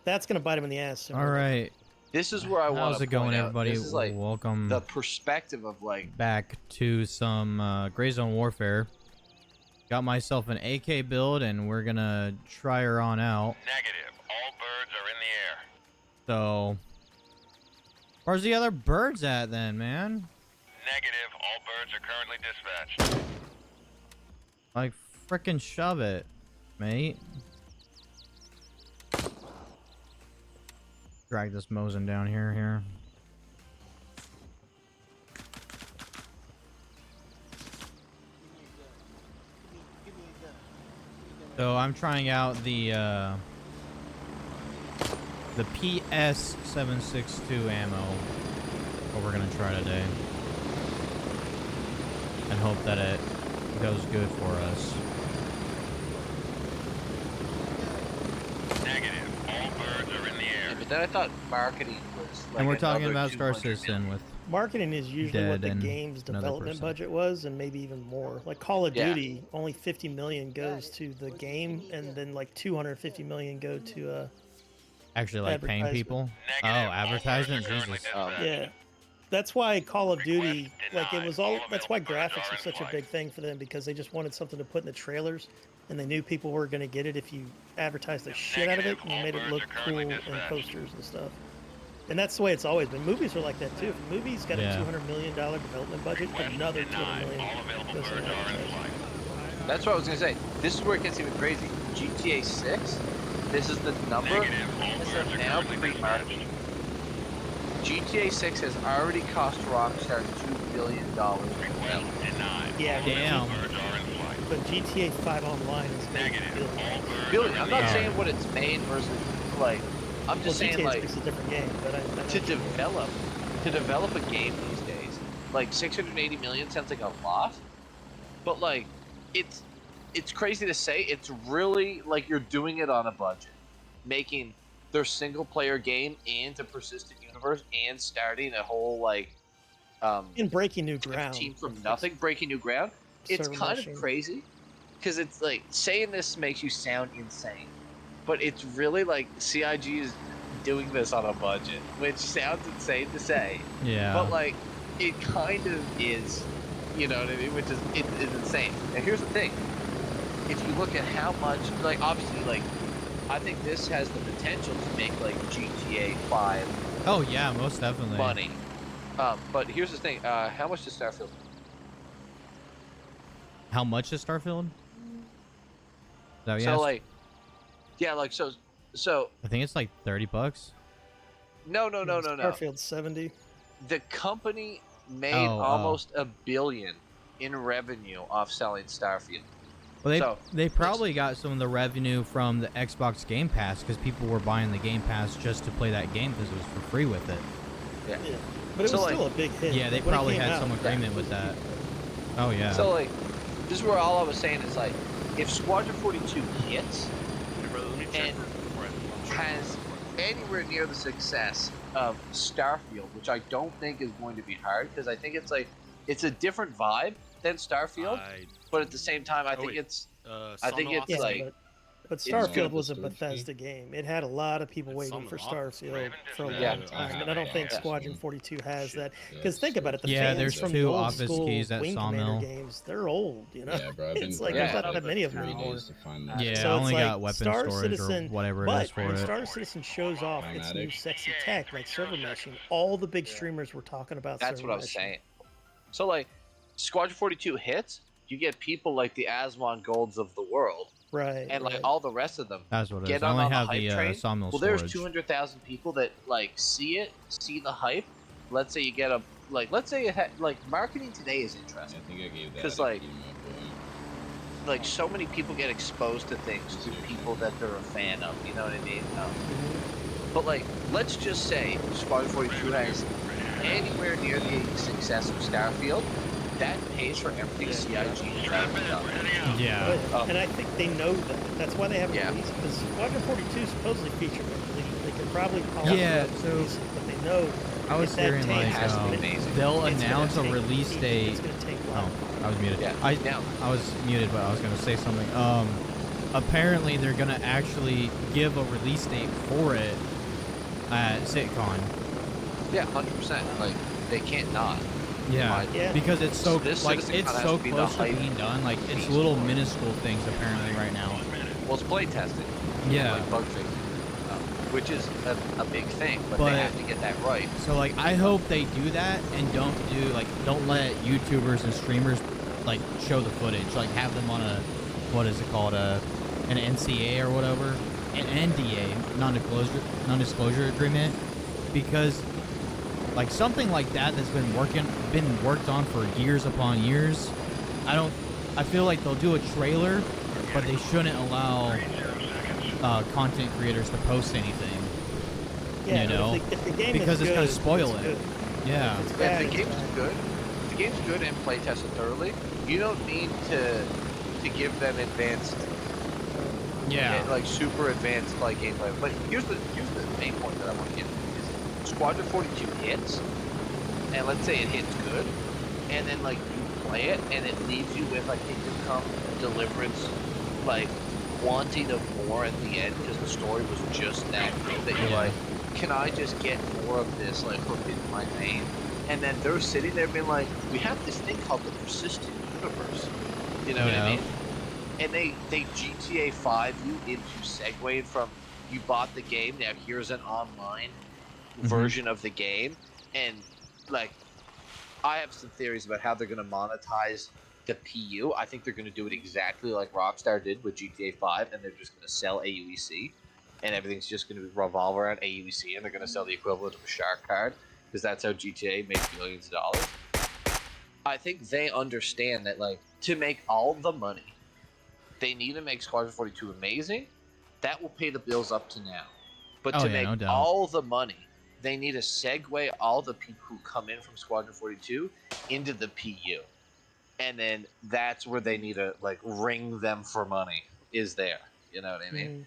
That's gonna bite him in the ass. All right. This is where I want to. How's it going, everybody? This is like welcome. The perspective of like back to some Grayzone Warfare. Got myself an AK build, and we're gonna try her on out. Negative. All birds are in the air. So, where's the other birds at then, man? Negative. All birds are currently dispatched. Like, frickin' shove it, mate. Drag this Mosin down here. So I'm trying out the PS762 ammo. What we're gonna try today, and hope that it goes good for us. Negative. All birds are in the air. Yeah, but then I thought marketing was like, and we're talking another about Star 200 Citizen with marketing is usually what the Dead and game's another development person. budget was, and maybe even more. Like Call of Yeah. Duty, only 50 million goes to the game, and then like 250 million go to actually like paying advertisement. people. Oh, Negative. All advertisement, birds are currently Jesus. dispatched. yeah. That's why Call of Duty, Request like it denied. was all. All That's why available birds graphics are was such a in big thing for them, because they just wanted something to put in the trailers, and they knew people were going to get it if you advertised the shit out of it and you All made it birds look are cool currently in dispatched. posters and stuff. And that's the way it's always been. Movies are like that too. If a movie's got Yeah. a $200 million development budget, Request another denied. 200 million All available goes birds in are in advertising. flight. That's what I was gonna say. This is where it gets even crazy. GTA 6. This is the number. Negative. All This birds is are now currently pre-marketing. GTA 6 has already cost Rockstar $2 billion. Request denied. Yeah, All damn. available birds are in flight. But GTA 5 Online is Negative. billions. All birds Billion. are I'm in not the air. saying what it's made versus like. I'm Well, just saying GTA like 6 is a different game, but I know to what you mean. develop a game these days. Like 680 million sounds like a lot, but like it's crazy to say. It's really like you're doing it on a budget, making their single player game and a persistent universe and starting a whole like In breaking new ground. team from nothing, breaking new ground. It's Server kind machine. of crazy because it's like saying this makes you sound insane, but it's really like CIG is doing this on a budget, which sounds insane to say, Yeah. but like it kind of is, you know what I mean? Which is it's insane. And here's the thing: if you look at how much, like obviously, like I think this has the potential to make like GTA 5 Oh yeah, most definitely. money. But here's the thing: how much does Starfield? How much is Starfield? Is that what you So asked? like, yeah, like so. I think it's like $30. No. Starfield's 70. The company made Oh. almost $1 billion in revenue off selling Starfield. Well, they So, probably got some of the revenue from the Xbox Game Pass because people were buying the Game Pass just to play that game because it was for free with it. Yeah. Yeah. But it So, was like- still a big hit. Yeah, they Like, when it probably came had out, some agreement it with was a that. huge hit. Oh yeah. So like, this is where all I was saying is like, if Squadron 42 hits and has anywhere near the success of Starfield, which I don't think is going to be hard because I think it's like it's a different vibe than Starfield, but at the same time I think it's Yeah, like but it's Starfield good. was a Bethesda game. It had a lot of people waiting for Starfield for a long Yeah. time, and I don't think Yeah. Squadron 42 has that. Because think about it, the Yeah, fans there's from two the old office school keys at Wing Sawmill. Commander games, they're old, you know? Yeah, bro. I've been It's like Yeah. there's not that many of them anymore. Yeah, So I it's only like got weapon Star storage Citizen, or whatever it but is for when it. Star Citizen shows off its new sexy tech, like server meshing, all the big streamers were talking about that's server what I was meshing. saying. So like, Squadron 42 hits, you get people like the Asmon Golds of the world, Right. and like right. all the rest of them. That's what it is. Get I on only the have hype the train. Sawmill Well, there's storage. 200,000 people that like see the hype. Let's say you get let's say like marketing today is I interesting think I gave that. because a like emo like so many people get exposed to things through people that they're a fan of. You know what I mean? But like, let's just say Squadron 42 has anywhere near the success of Starfield. That pays for everything CIG has ever done. Yeah. Oh. And I think they know that. That's why they haven't Yeah. released it. Because Squadron 42 supposedly featured it. They can probably polish Yeah, it up and so release it, but they know I was if that hearing tank like has to be it- amazing. they'll it's gonna announce a take- release date. It's going to take a Oh, while. I was muted. Yeah. I Now, was muted, but I was gonna say something. apparently they're gonna actually give a release date for it at SitCon. Yeah, 100%. Like, they can't not. Yeah, Yeah. because it's so This like Citizen it's Con has so to be the close to hype being done. Like it's beast little for it. minuscule things apparently right now. Well, it's play testing. Yeah. Like bug fixing. Which is a big thing, but But- they have to get that right. So like I hope they do that and don't let YouTubers and streamers like show the footage. Like have them on a what is it called an NCA or whatever, an NDA, non-disclosure agreement, because like something like that that's been worked on for years upon years. I feel like they'll do a trailer, but they shouldn't allow content creators to post anything. Yeah, You but know, if the game because is it's gonna good, spoil it's it. good. Yeah. If it's If bad, the it's game's bad. good, if the game's good and play tested thoroughly, you don't need to give them advanced, Yeah. like super advanced like gameplay. But here's the main point that I want to get to is Squadron 42 hits, and let's say it hits good, and then like you play it and it leaves you with like Kingdom Come Deliverance, like wanting of more at the end because the story was just that good that you're Yeah. like, can I just get more of this like hooked into my vein? And then they're sitting there being like, we have this thing called the persistent universe. You know what I Yeah. mean? And they GTA 5 you into segueing from you bought the game, now here's an online version of the game. And like I have some theories about how they're gonna monetize the PU. I think they're gonna do it exactly like Rockstar did with GTA 5, and they're just gonna sell AUEC, and everything's just gonna revolve around AUEC, and they're gonna sell the equivalent of a shark card because that's how GTA made billions of dollars. I think they understand that like to make all the money, they need to make Squadron 42 amazing. That will pay the bills up to now. But Oh, to yeah, make no doubt. all the money, they need to segue all the people who come in from Squadron 42 into the PU. And then that's where they need to like ring them for money is there. You know what I mean?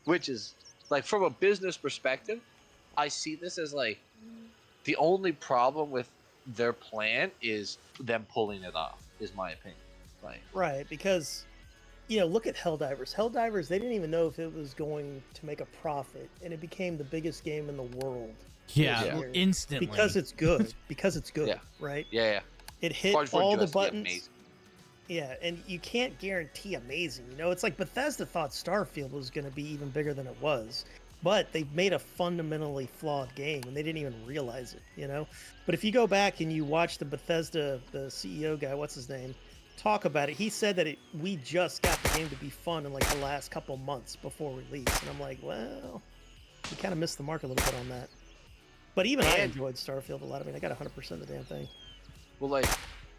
Which is like from a business perspective, I see this as like the only problem with their plan is them pulling it off, is my opinion. Like Right, because look at Helldivers. Helldivers, they didn't even know if it was going to make a profit, and it became the biggest game in the world. Yeah, Yeah. instantly. Because it's good. Because it's good, Yeah. right? yeah. It hit Squadron 42 all the has to be buttons. amazing. Yeah, and you can't guarantee amazing. It's like Bethesda thought Starfield was going to be even bigger than it was, but they made a fundamentally flawed game, and they didn't even realize it. But if you go back and you watch the Bethesda, the CEO guy, what's his name, talk about it, he said that we just got the game to be fun in like the last couple months before release, and I'm like, well, we kind of missed the mark a little bit on that. But even I And- enjoyed Starfield a lot. I mean, I got 100% of the damn thing. Well, like,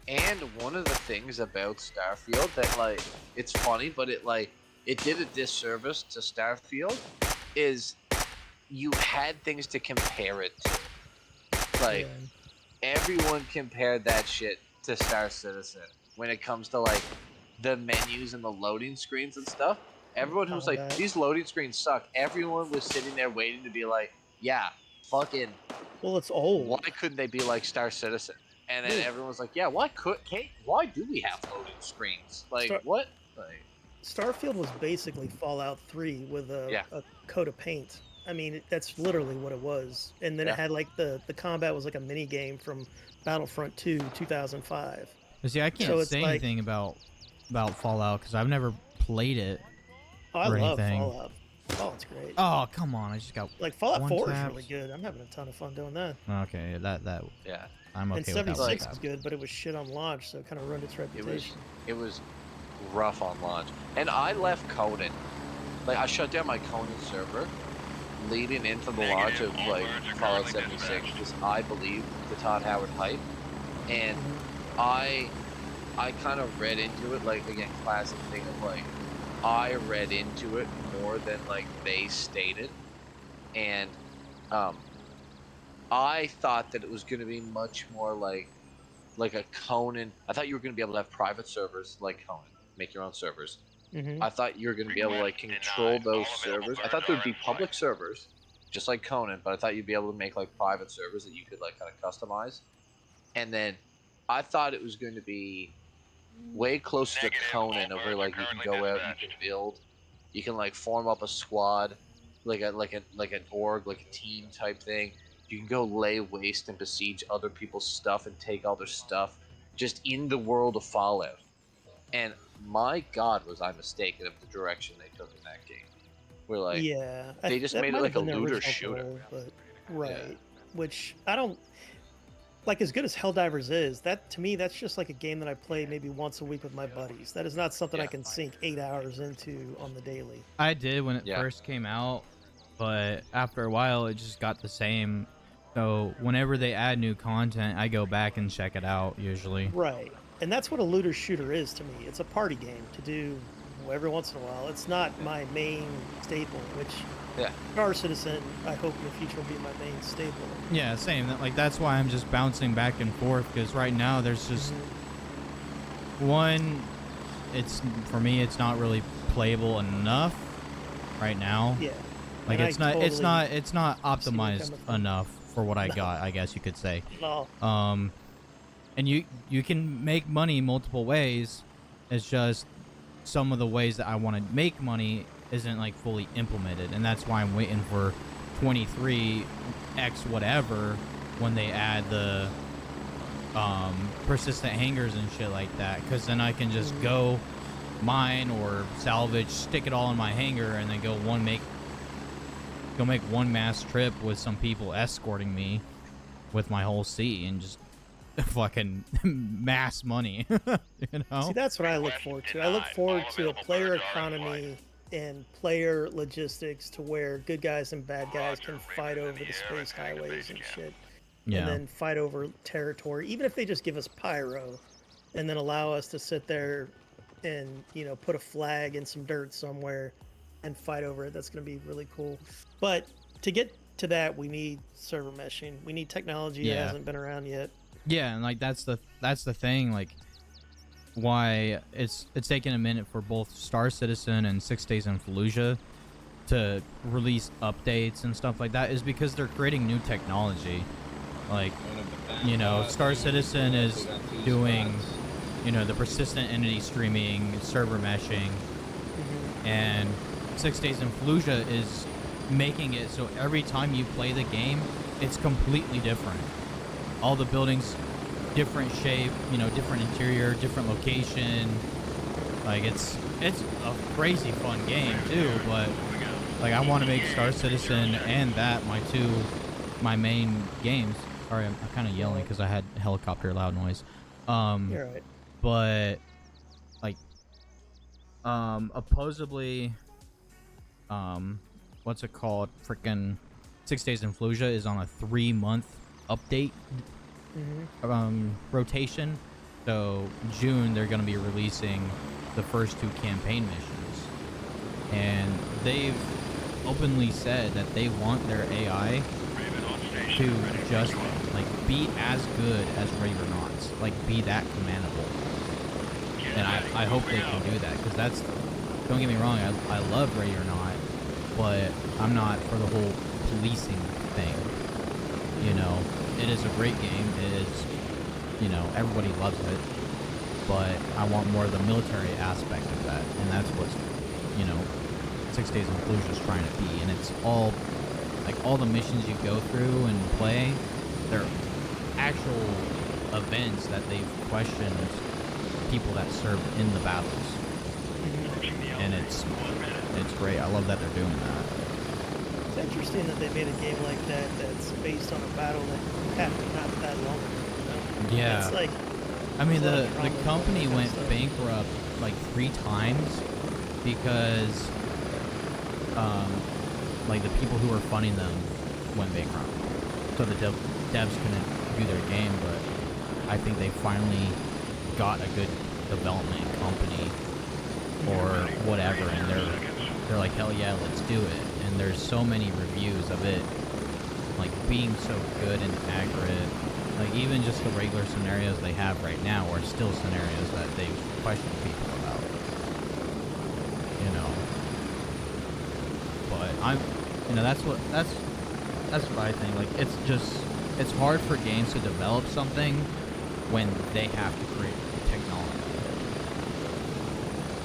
and one of the things about Starfield that, like, it's funny, but it did a disservice to Starfield is you had things to compare it to. Like, Yeah. everyone compared that shit to Star Citizen when it comes to, like, the menus and the loading screens and stuff. Everyone who was like, Combat. these loading screens suck. Everyone was sitting there waiting to be like, yeah, fucking, Well, it's old. why couldn't they be like Star Citizen? And then Dude. everyone's like, yeah, why do we have loading screens? Like, Star- what? Like, Starfield was basically Fallout 3 with Yeah. a coat of paint. I mean, that's literally what it was. And then Yeah. it had like the combat was like a mini game from Battlefront 2, 2005. But see, I So can't it's say like- anything about Fallout because I've never played it. Oh, I Or love anything. Fallout. Fallout's great. Oh, come on! I just got Like Fallout one 4 taps. is really good. I'm having a ton of fun doing that. Okay, that yeah, I'm okay And with that 76 one. is good, but it was shit on launch, so it kind of ruined its reputation. it was rough on launch. And I left Conan. Like, I shut down my Conan server leading into the launch of, like, Fallout 76 because I believe the Todd Howard hype. And I kind of read into it, like, again, classic thing of, like, I read into it more than, like, they stated. And, I thought that it was going to be much more like a Conan. I thought you were going to be able to have private servers like Conan, make your own servers. Mm-hmm. I thought you were going to be able to, like, control those servers. I thought there would be public servers, just like Conan, but I thought you'd be able to make, like, private servers that you could, like, kind of customize. And then I thought it was going to be way closer to Negative, Conan, all of where birds like are you can currently go out, you dispatched. can build, you can like form up a squad, like an org, like a team type thing. You can go lay waste and besiege other people's stuff and take all their stuff, just in the world of Fallout. And my God, was I mistaken of the direction they took in that game. Where like Yeah, they just that made it might have like a been the looter original shooter. goal, but Yeah. right. Which I don't like as good as Helldivers is. That to me, that's just like a game that I play maybe once a week with my buddies. That is not something I Yeah. can sink 8 hours into on the daily. I did when it Yeah. first came out, but after a while, it just got the same. So whenever they add new content, I go back and check it out usually. Right. And that's what a looter shooter is to me. It's a party game to do every once in a while. It's not my main staple, which Yeah. Star Citizen, I hope in the future will be my main staple. Yeah, same. Like that's why I'm just bouncing back and forth because right now there's just one. It's for me. It's not really playable enough right now. Yeah. Like And it's I not. It's totally not. It's not see where you're optimized coming from. enough for what I No. got. I guess you could say. No. And you can make money multiple ways. It's just some of the ways that I want to make money isn't like fully implemented, and that's why I'm waiting for 23x whatever when they add the persistent hangers and shit like that, because then I can just go mine or salvage, stick it all in my hangar, and then go make one mass trip with some people escorting me with my whole C and just fucking mass money. You know? See, that's what I look forward to. I look forward to a player economy and player logistics to where good guys and bad guys can fight over the space highways and shit. Yeah. And then fight over territory, even if they just give us pyro and then allow us to sit there and, put a flag in some dirt somewhere and fight over it. That's going to be really cool. But to get to that, we need server meshing. We need technology that hasn't been around yet. Yeah, and like that's the thing, like why it's taken a minute for both Star Citizen and 6 Days in Fallujah to release updates and stuff like that is because they're creating new technology. Like, Star Citizen is doing, the persistent entity streaming, server meshing, and 6 Days in Fallujah is making it so every time you play the game, it's completely different. All the buildings, different shape, different interior, different location. Like it's a crazy fun game too, but like I want to make Star Citizen and that my main games. Sorry, I'm kind of yelling because I had helicopter loud noise. You're right. But like supposedly what's it called? Freaking 6 Days in Fallujah is on a 3-month update rotation. So June they're going to be releasing the first 2 campaign missions, and they've openly said that they want their AI to just like be as good as Ravernauts, like be that commandable. And I hope they can do that, because that's, don't get me wrong, I love Ravernauts, but I'm not for the whole policing thing. It is a great game. It is, everybody loves it, but I want more of the military aspect of that, and that's what 6 Days in Fallujah is trying to be. And it's all like all the missions you go through and play, they're actual events that they've questioned people that served in the battles, and it's great. I love that they're doing that. It's interesting that they made a game like that that's based on a battle that happened not that long ago. Yeah. It's like, I mean, it's a lot the of drama company and went stuff. bankrupt like 3 times because like the people who were funding them went bankrupt, so the devs couldn't do their game. But I think they finally got a good development company or whatever, and they're like, hell yeah, let's do it. And there's so many reviews of it like being so good and accurate. Like even just the regular scenarios they have right now are still scenarios that they question people about. But that's what I think. Like it's hard for games to develop something when they have to create technology.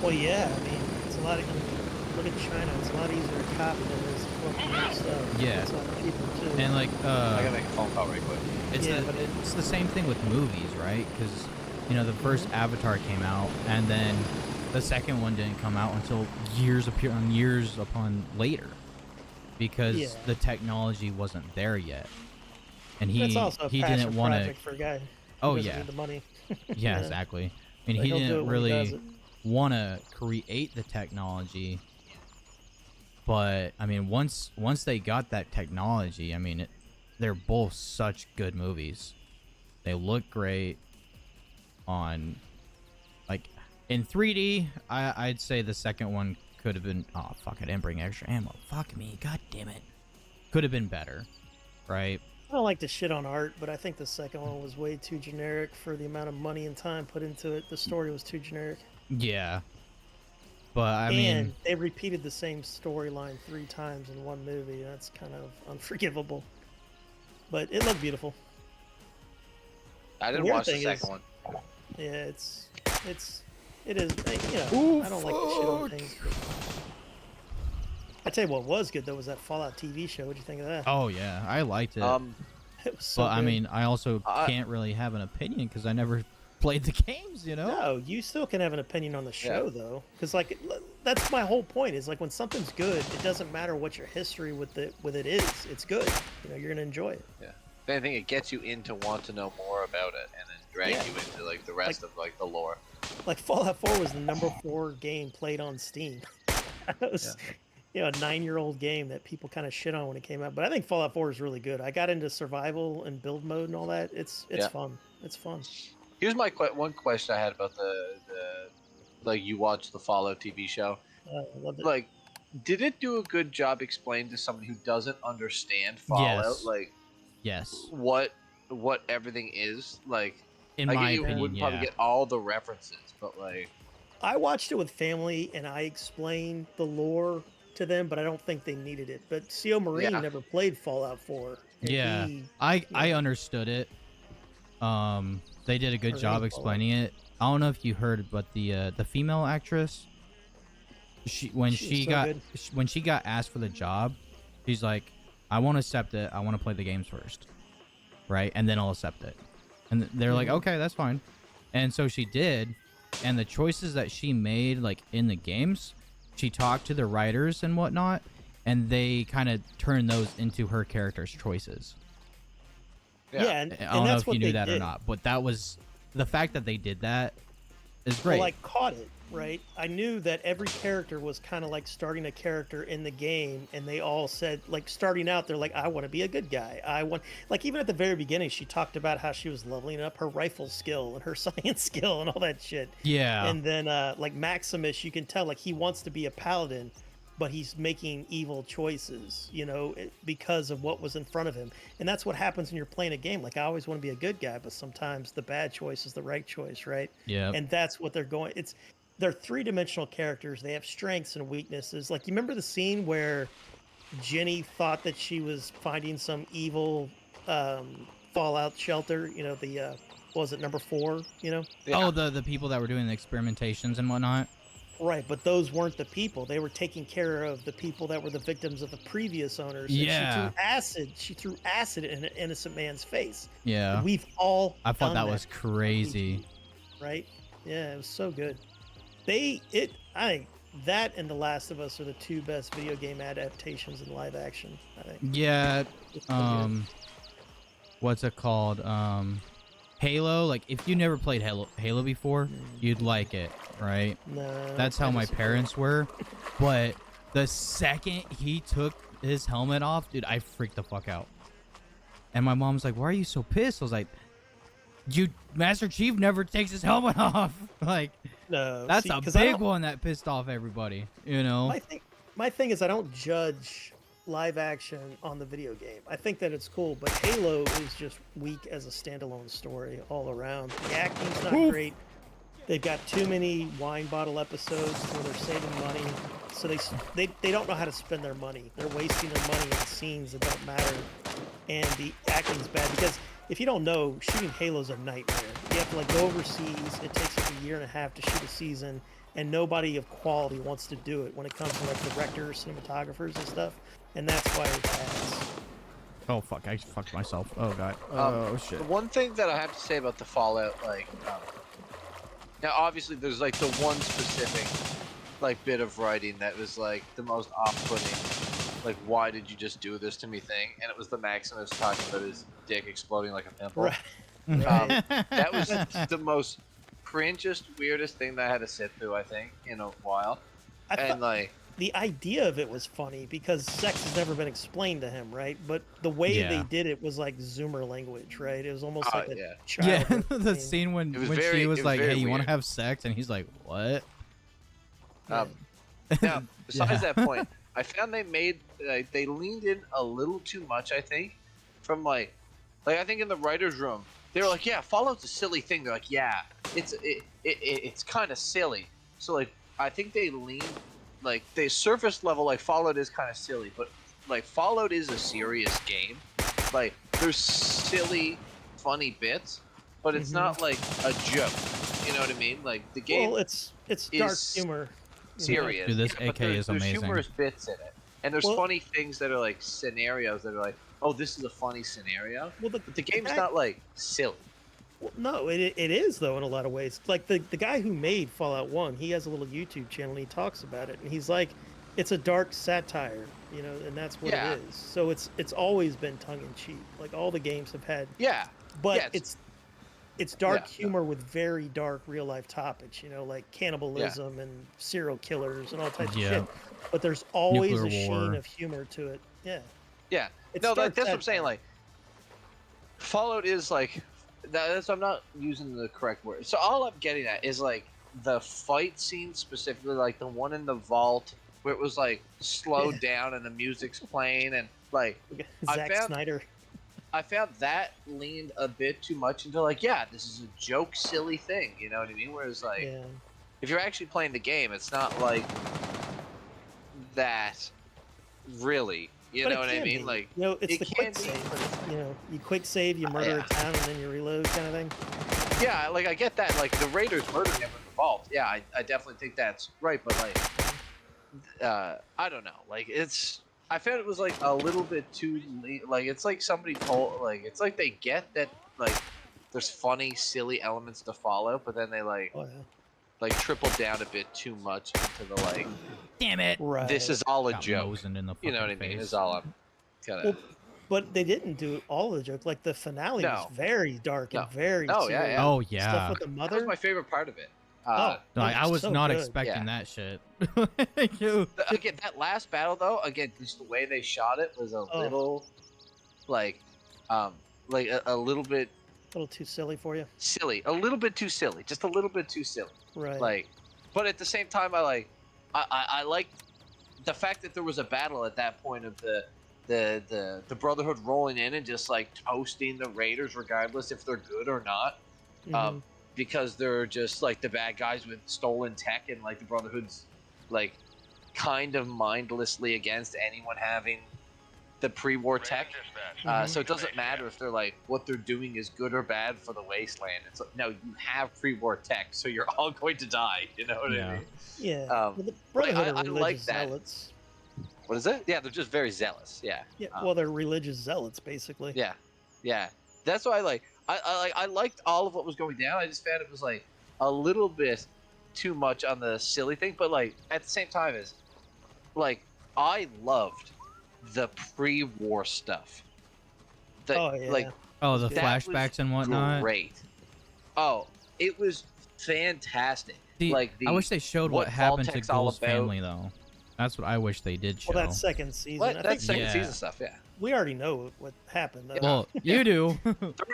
Well, yeah, I mean, it's a lot of, look at China, it's a lot easier to copy than it is to fucking make stuff. Yeah. It's a lot cheaper too. And like, I gotta make a phone call right quick. it's the same thing with movies, right? Because you know the first Avatar came out, and then the second one didn't come out until years upon later, because the technology wasn't there yet, and It's also a he passion didn't want to. project for a guy. Oh, Doesn't yeah. need the money. Yeah, exactly. I mean, Like, he he'll do didn't it when he does really it. want to create the technology, but I mean, once they got that technology, I mean, they're both such good movies. They look great on, like, in 3D. I'd say the second one could have been. Oh fuck! I didn't bring extra ammo. Fuck me. God damn it. Could have been better, right? I don't like to shit on art, but I think the second one was way too generic for the amount of money and time put into it. The story was too generic. Yeah. But I And mean, they repeated the same storyline 3 times in one movie. That's kind of unforgivable. But it looked beautiful. I didn't weird watch the thing second is- one. Yeah, it is. You know, I don't like to shit on things. But I tell you what was good though was that Fallout TV show. What'd you think of that? oh yeah, I liked it. It was so But I good. mean, I also I- can't really have an opinion because I never played the games, you know? No, you still can have an opinion on the show though, because like that's my whole point. Is like when something's good, it doesn't matter what your history with it is. It's good. You know, you're gonna enjoy it. Yeah. If anything, it gets you in to want to know more about it, and then drag Yeah. you into like the rest of like the lore. Like Fallout 4 was the number 4 game played on Steam. It was, you know, a 9-year-old game that people kind of shit on when it came out. But I think Fallout 4 is really good. I got into survival and build mode and all that. It's Yeah. fun. It's fun. Here's my one question I had about the like you watched the Fallout TV show. I loved it. Like, did it do a good job explaining to someone who doesn't understand Fallout, Yes. like Yes. what everything is? Like, In I my get you opinion, wouldn't yeah. probably get all the references, but like, I watched it with family and I explained the lore to them, but I don't think they needed it. But CO Marine Yeah. never played Fallout 4. and Yeah. he- I understood it. They did a good Or job any explaining it. I don't know if you heard, but the female actress, when She was so she got asked for the job, she's like, I won't accept it. I want to play the games first, right? And then I'll accept it. And they're like, okay, that's fine. And so she did. And the choices that she made, like in the games, she talked to the writers and whatnot, and they kind of turned those into her character's choices. yeah, and, I and don't know that's if what you knew they that did. or not, but that was the fact that they did that is great. Well, I caught it, right? I knew that every character was kind of like starting a character in the game, and they all said, like, starting out, they're like, I want to be a good guy. I want, like, even at the very beginning, she talked about how she was leveling up her rifle skill and her science skill and all that shit. Yeah. And then, like, Maximus, you can tell, like, he wants to be a paladin, but he's making evil choices, you know, because of what was in front of him. And that's what happens when you're playing a game. Like, I always want to be a good guy, but sometimes the bad choice is the right choice, right? Yeah. And that's what they're going. They're 3-dimensional characters. They have strengths and weaknesses. Like, you remember the scene where Jenny thought that she was finding some evil Fallout shelter? You know, the what was it, number 4? You know, Yeah. Oh, the people that were doing the experimentations and whatnot. right? But those weren't the people. They were taking care of the people that were the victims of the previous owners. And Yeah. She threw acid in an innocent man's face. Yeah. We've all. I thought done that was crazy. Right? Yeah, it was so good. I think that and The Last of Us are the 2 best video game adaptations in live action. I think. Yeah. It's so good. What's it called? Halo. Like, if you never played Halo before, you'd like it, right? No, That's how I my disagree. parents were. But the second he took his helmet off, dude, I freaked the fuck out. And my mom's like, "Why are you so pissed?" I was like, Master Chief never takes his helmet off." Like, No, that's see, a 'cause I big don't- one that pissed off everybody, you know? My thing is I don't judge live action on the video game. I think that it's cool, but Halo is just weak as a standalone story all around. The acting's not Oof. great. They've got too many wine bottle episodes where they're saving money, so they don't know how to spend their money. They're wasting their money in scenes that don't matter, and the acting's bad because if you don't know, shooting Halo's a nightmare. You have to like go overseas. It takes like a year and a half to shoot a season. and nobody of quality wants to do it when it comes to like directors, cinematographers, and stuff. And that's why it has. Oh fuck! I fucked myself. Oh god. The Oh shit. one thing that I have to say about the Fallout, like, now obviously there's like the one specific, like, bit of writing that was like the most off-putting, like, why did you just do this to me thing, and it was the Maximus talking about his dick exploding like a pimple. Right. That was the most cringest, weirdest thing that I had to sit through, I think, in a while. And like, the idea of it was funny because sex has never been explained to him, right? But the way they did it was like Zoomer language, right? It was almost like a child. Yeah, the scene when she was like, "Hey, you want to have sex?" and he's like, "What?" Now, besides that point, I found they made they leaned in a little too much. I think from like I think in the writers' room they were like, "Yeah, Fallout's a silly thing." They're like, "Yeah, it's kind of silly." So like I think they leaned. Like, the surface level, like, Fallout is kind of silly, but, like, Fallout is a serious game. Like, there's silly, funny bits, but it's not, like, a joke. You know what I mean? Like, the game it's dark humor. Serious. Dude, this AK is amazing. There's humorous bits in it. And there's funny things that are, like, scenarios that are like, oh, this is a funny scenario. Well, but the game's not, like, silly. Well, no, it is though in a lot of ways. Like the guy who made Fallout 1, he has a little YouTube channel and he talks about it, and he's like, it's a dark satire, you know, and that's what it is. So it's always been tongue in cheek. Like all the games have had. Yeah. But it's dark humor with very dark real life topics, you know, like cannibalism and serial killers and all types of shit. But there's always Nuclear a war. sheen of humor to it. Yeah. Yeah. It's No, dark that's what I'm saying. satire. Like, Fallout is like. I'm not using the correct word. So all I'm getting at is like the fight scene specifically, like the one in the vault where it was like slowed down and the music's playing and like Zack Snyder. I found that leaned a bit too much into like, yeah, this is a joke, silly thing. You know what I mean? Whereas like, if you're actually playing the game, it's not like that. Really. You know what I mean? Like, you know, it's the quick save. You know, you quick save, you murder a town, and then you reload, kind of thing. Yeah, like I get that. Like the Raiders murdering him in the vault. Yeah, I definitely think that's right. But like, I don't know. Like I found it was like a little bit too like it's like somebody told like it's like they get that like there's funny, silly elements to follow, but then they like. Oh, yeah. Like triple down a bit too much into the like. Damn it! Right. This is all a Got joke. in the You know what I mean? Is all I'm kind of. Well, but they didn't do all of the joke. Like the finale was very dark and very. serious. Oh yeah. Stuff with the mother. That was my favorite part of it. No, I was so not good. expecting that shit. Again, that last battle though, again, just the way they shot it was a little, like a little bit. A little too silly for you. Silly, a little bit too silly, just a little bit too silly. Right. Like, but at the same time, I like the fact that there was a battle at that point of the Brotherhood rolling in and just like toasting the Raiders, regardless if they're good or not, because they're just like the bad guys with stolen tech, and like the Brotherhood's like kind of mindlessly against anyone having the pre-war tech. So it doesn't matter if they're like what they're doing is good or bad for the wasteland. It's like, no, you have pre-war tech, so you're all going to die. You know what I mean? Yeah. Well, the Brotherhood I are like religious that. zealots. What is it? Yeah, they're just very zealous. Yeah. Yeah. Well, they're religious zealots, basically. Yeah. Yeah. That's why I liked all of what was going down. I just found it was like a little bit too much on the silly thing, but like at the same time is like I loved the pre-war stuff. The, like the flashbacks and whatnot. Great. Oh, it was fantastic. See, like I wish they showed what happened to Gold's family though. That's what I wish they did show. Well, that second season. What? That's second season stuff. Yeah. We already know what happened. Though. Well, you do.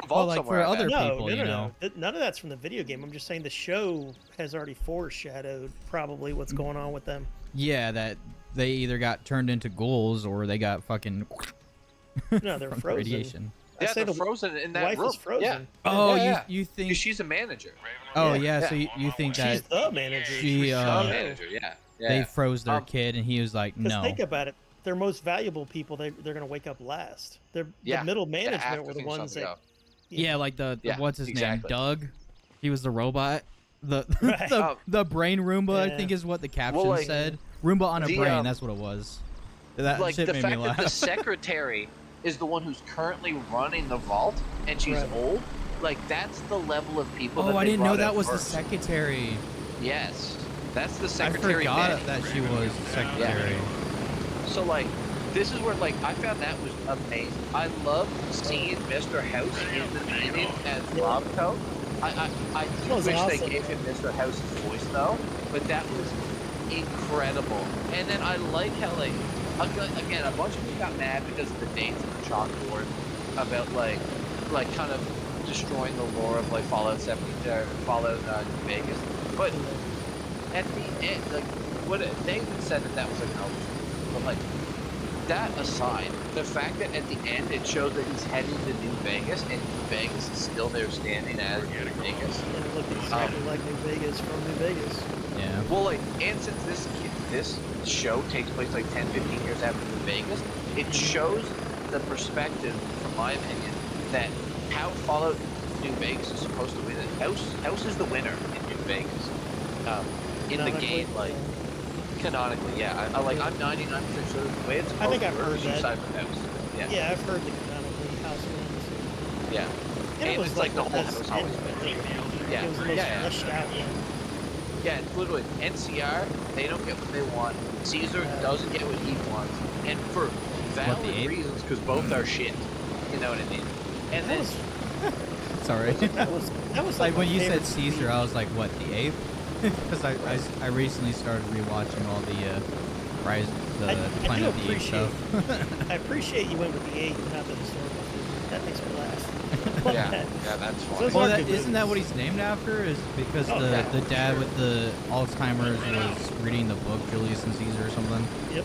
Well, like for other people, you know. None of that's from the video game. I'm just saying the show has already foreshadowed probably what's going on with them. Yeah, that they either got turned into ghouls or they got fucking. No, they're frozen. Radiation. Yeah, they're frozen in that room. Is frozen. Yeah. Oh, you think she's a manager? Oh yeah, so you think that she's the manager? She's the manager. Yeah. They froze their kid, and he was like, "No." Think about it. Their most valuable people, they're going to wake up last. The middle management were the ones that. Yeah, like the what's his name? Doug. He was the robot. Right. The brain Roomba, I Yeah. think is what the caption like, said. Roomba on a the, brain, that's what it was. That like shit the made me fact that laugh. the secretary is the one who's currently running the vault, and she's Right. old. Like that's the level of people. Oh, that I they didn't know brought that in was the first. secretary. Yes, that's the I secretary. forgot Betty. that she was the secretary. So like, this is where like I found that was amazing. I love seeing Mr. House in the meeting as Robco. I do was wish awesome. they gave him Mr. House's voice though, but that was incredible. And then I like how like again a bunch of people got mad because of the dates of the chalkboard about like kind of destroying the lore of like Fallout 70 or Fallout New Vegas, but at the end, like what they even said that was like an outrage, but like. That aside, the fact that at the end it shows that he's heading to New Vegas and New Vegas is still there standing as New Vegas. And it looked exactly like New Vegas from New Vegas. Yeah. Well, like, and since this show takes place like 10, 15 years after New Vegas, it shows the perspective, from my opinion, that how Fallout New Vegas is supposed to win. House is the winner in New Vegas. In the game, like. Canonically, yeah. I'm 99% sure the way it's supposed I think to I've work heard is you that. side with House. Yeah. Yeah, I've heard the canonically house wins. Yeah. And it was it's like the whole best house always ending, wins. really. Yeah. It was the most Yeah. fleshed out one. Yeah, it's literally NCR, they don't get what they want. Caesar doesn't get what he wants. And for valid ape? reasons, because both are shit. You know what I mean? And That then, was Sorry. that was Like my when you said favorite Caesar, scene. I was like, what, the ape? Because I recently started rewatching all the Rise, the I Planet do of the Apes stuff. I appreciate you went with the 8 and not the historical figure. That makes me laugh. Love yeah, that. yeah, that's funny. Those Well, are that, good isn't that movies. what he's named after? Is because Oh, yeah, the dad sure. with the Alzheimer's was reading the book Julius and Caesar or something? Yep,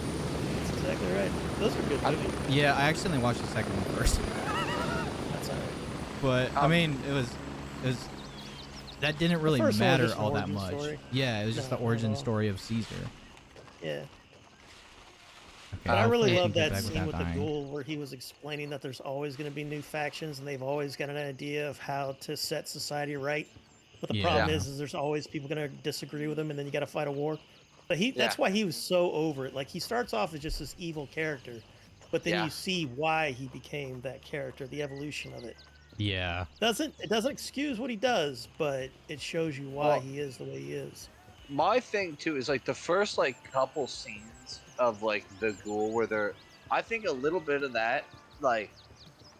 that's exactly right. Those are good movies. Yeah, I accidentally watched the second one first. That's alright. But I mean, it was that didn't really first one was matter just an all that origin much. story. Yeah, it was just No, the not at origin all. story of Caesar. Yeah. Okay, But I really hopefully love can get that back scene without with the dying. ghoul where he was explaining that there's always going to be new factions and they've always got an idea of how to set society right. But the problem Yeah. is there's always people going to disagree with him and then you got to fight a war. But that's Yeah. why he was so over it. Like he starts off as just this evil character, but then Yeah. you see why he became that character, the evolution of it. Yeah. It doesn't excuse what he does, but it shows you why Well, he is the way he is. my thing too is like the first like couple scenes of like the ghoul where they're I think a little bit of that like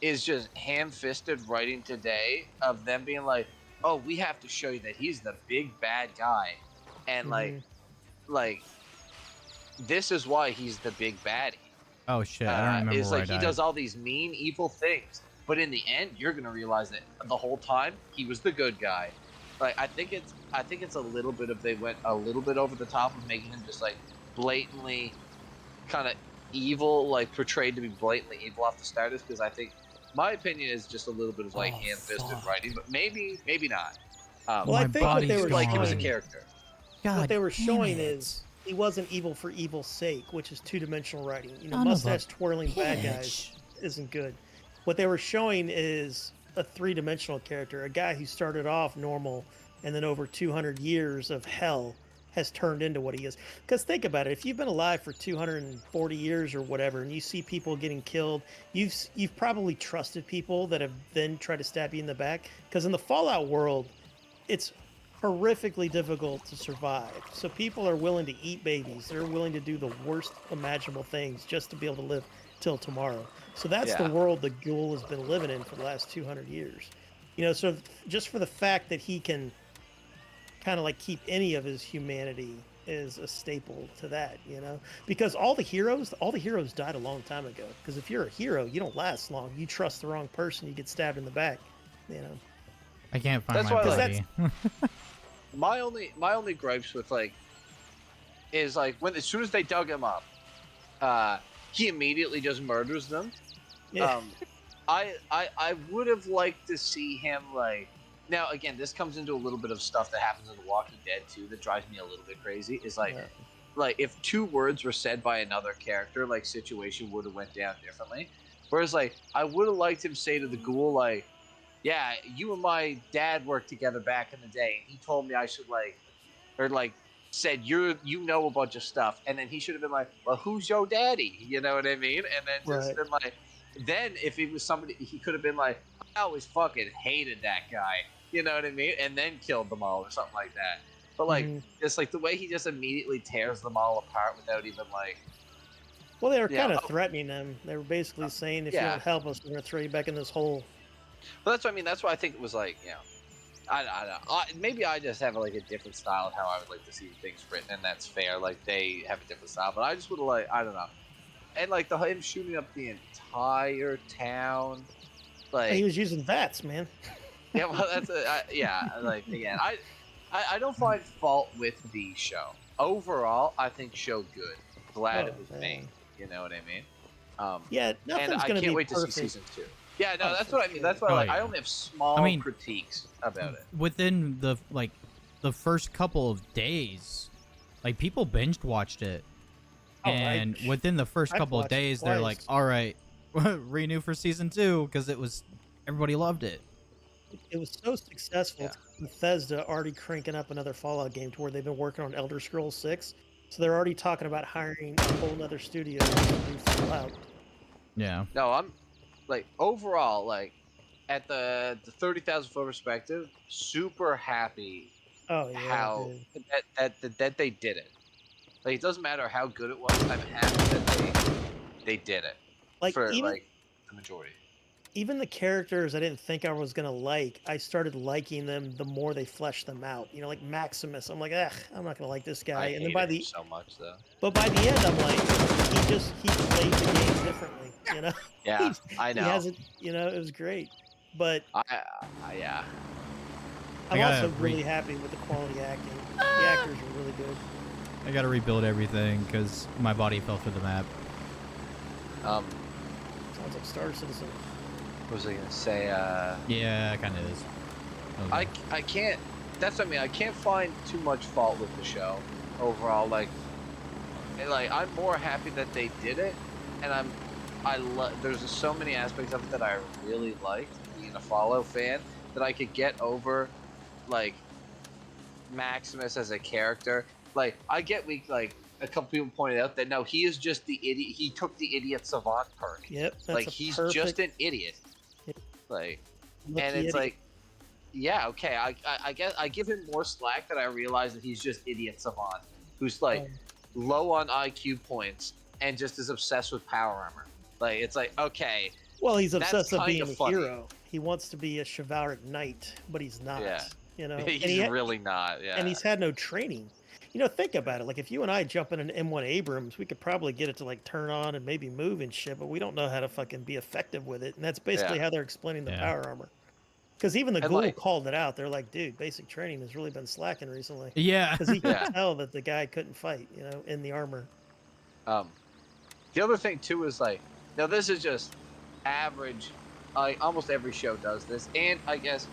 is just ham-fisted writing today of them being like, oh, we have to show you that he's the big bad guy, and like this is why he's the big baddie. Oh shit, I don't remember Is where like I he died. does all these mean evil things, but in the end you're gonna realize that the whole time he was the good guy. Like I think it's a little bit of they went a little bit over the top of making him just like blatantly kind of evil, like portrayed to be blatantly evil off the start, is because I think my opinion is just a little bit of like Oh, ham-fisted fuck. writing, but maybe not. Well, My I think what they body's were like he was a showing- character. God what they were damn showing it. is he wasn't evil for evil's sake, which is two-dimensional writing. You know, Son of a mustache twirling bad guys bitch. isn't good. What they were showing is a three-dimensional character, a guy who started off normal and then over 200 years of hell has turned into what he is. Because think about it, if you've been alive for 240 years or whatever, and you see people getting killed, you've probably trusted people that have then tried to stab you in the back. Because in the Fallout world, it's horrifically difficult to survive. So people are willing to eat babies. They're willing to do the worst imaginable things just to be able to live till tomorrow. So that's the Yeah. world the ghoul has been living in for the last 200 years. You know, so just for the fact that he can kind of like keep any of his humanity is a staple to that, you know? Because all the heroes died a long time ago. Because if you're a hero, you don't last long. You trust the wrong person, you get stabbed in the back, you know? I can't find That's my why, body. My only gripes with like is like when as soon as they dug him up, he immediately just murders them. Yeah. I would have liked to see him like now again this comes into a little bit of stuff that happens in The Walking Dead too that drives me a little bit crazy is like Yeah. like if two words were said by another character like situation would have went down differently, whereas like I would have liked him say to the ghoul like yeah, you and my dad worked together back in the day, and he told me I should said you know a bunch of stuff, and then he should have been like, well, who's your daddy? You know what I mean? And then just Right. been like, then if it was somebody, he could have been like, I always fucking hated that guy. You know what I mean? And then killed them all or something like that. But like, just like the way he just immediately tears them all apart without even like. Well, they were kind of threatening them. They were basically saying, if you yeah. don't help us, we're going to throw you back in this hole. But that's what I mean. That's why I think it was like, you know, I don't know. Maybe I just have like a different style of how I would like to see things written, and that's fair. Like they have a different style, but I just would have like, I don't know. And like him shooting up the entire town, like He was using VATS, man. yeah, well, that's yeah. Like again, I don't find fault with the show. Overall, I think show good. Glad it was made. You know what I mean? Yeah, nothing's and I gonna can't be wait perfect. to see season 2. Yeah, no, that's what I mean. That's why I only have small critiques about it. Within the first couple of days, like people binge watched it, and within the first couple of days, they're like, "All right, renew for season 2," because everybody loved it. It was so successful. Bethesda already cranking up another Fallout game to where they've been working on Elder Scrolls 6, so they're already talking about hiring a whole other studio to do Fallout. Yeah. No, I'm like overall like at the 30,000 foot perspective, super happy. Oh yeah. How that they did it. Like it doesn't matter how good it was. I'm happy that they did it. Like for even, like the majority. Even the characters I didn't think I was gonna like, I started liking them the more they fleshed them out. You know, like Maximus. I'm like, I'm not gonna like this guy. And then by the so much though. But by the end, I'm like, he played the game differently. You know. Yeah, I know. He hasn't. You know, it was great. But yeah. I'm also really happy with the quality acting. The actors are really good. I gotta rebuild everything because my body fell through the map. Sounds like Star Citizen. What was I gonna say? Yeah, it kind of is. Okay. I can't. That's what I mean. I can't find too much fault with the show overall. Like I'm more happy that they did it, and there's just so many aspects of it that I really liked. Being a Fallout fan, that I could get over, like Maximus as a character. Like I get like a couple people pointed out that no, he is just the idiot. He took the idiot savant perk. Yep. Like he's just an idiot. Like, and it's like, yeah, okay. I guess I give him more slack that I realize that he's just idiot savant, who's like low on IQ points and just is obsessed with power armor. Like it's like okay. Well, he's obsessed with being a hero. He wants to be a chivalric knight, but he's not. Yeah. You know, he's really not. Yeah. And he's had no training. You know, think about it. Like, if you and I jump in an M1 Abrams, we could probably get it to, like, turn on and maybe move and shit, but we don't know how to fucking be effective with it. And that's basically how they're explaining the power armor. Because even the Ghoul called it out. They're like, dude, basic training has really been slacking recently. Yeah. Because he could tell that the guy couldn't fight, you know, in the armor. The other thing, too, is, like, now this is just average. Almost every show does this. And I guess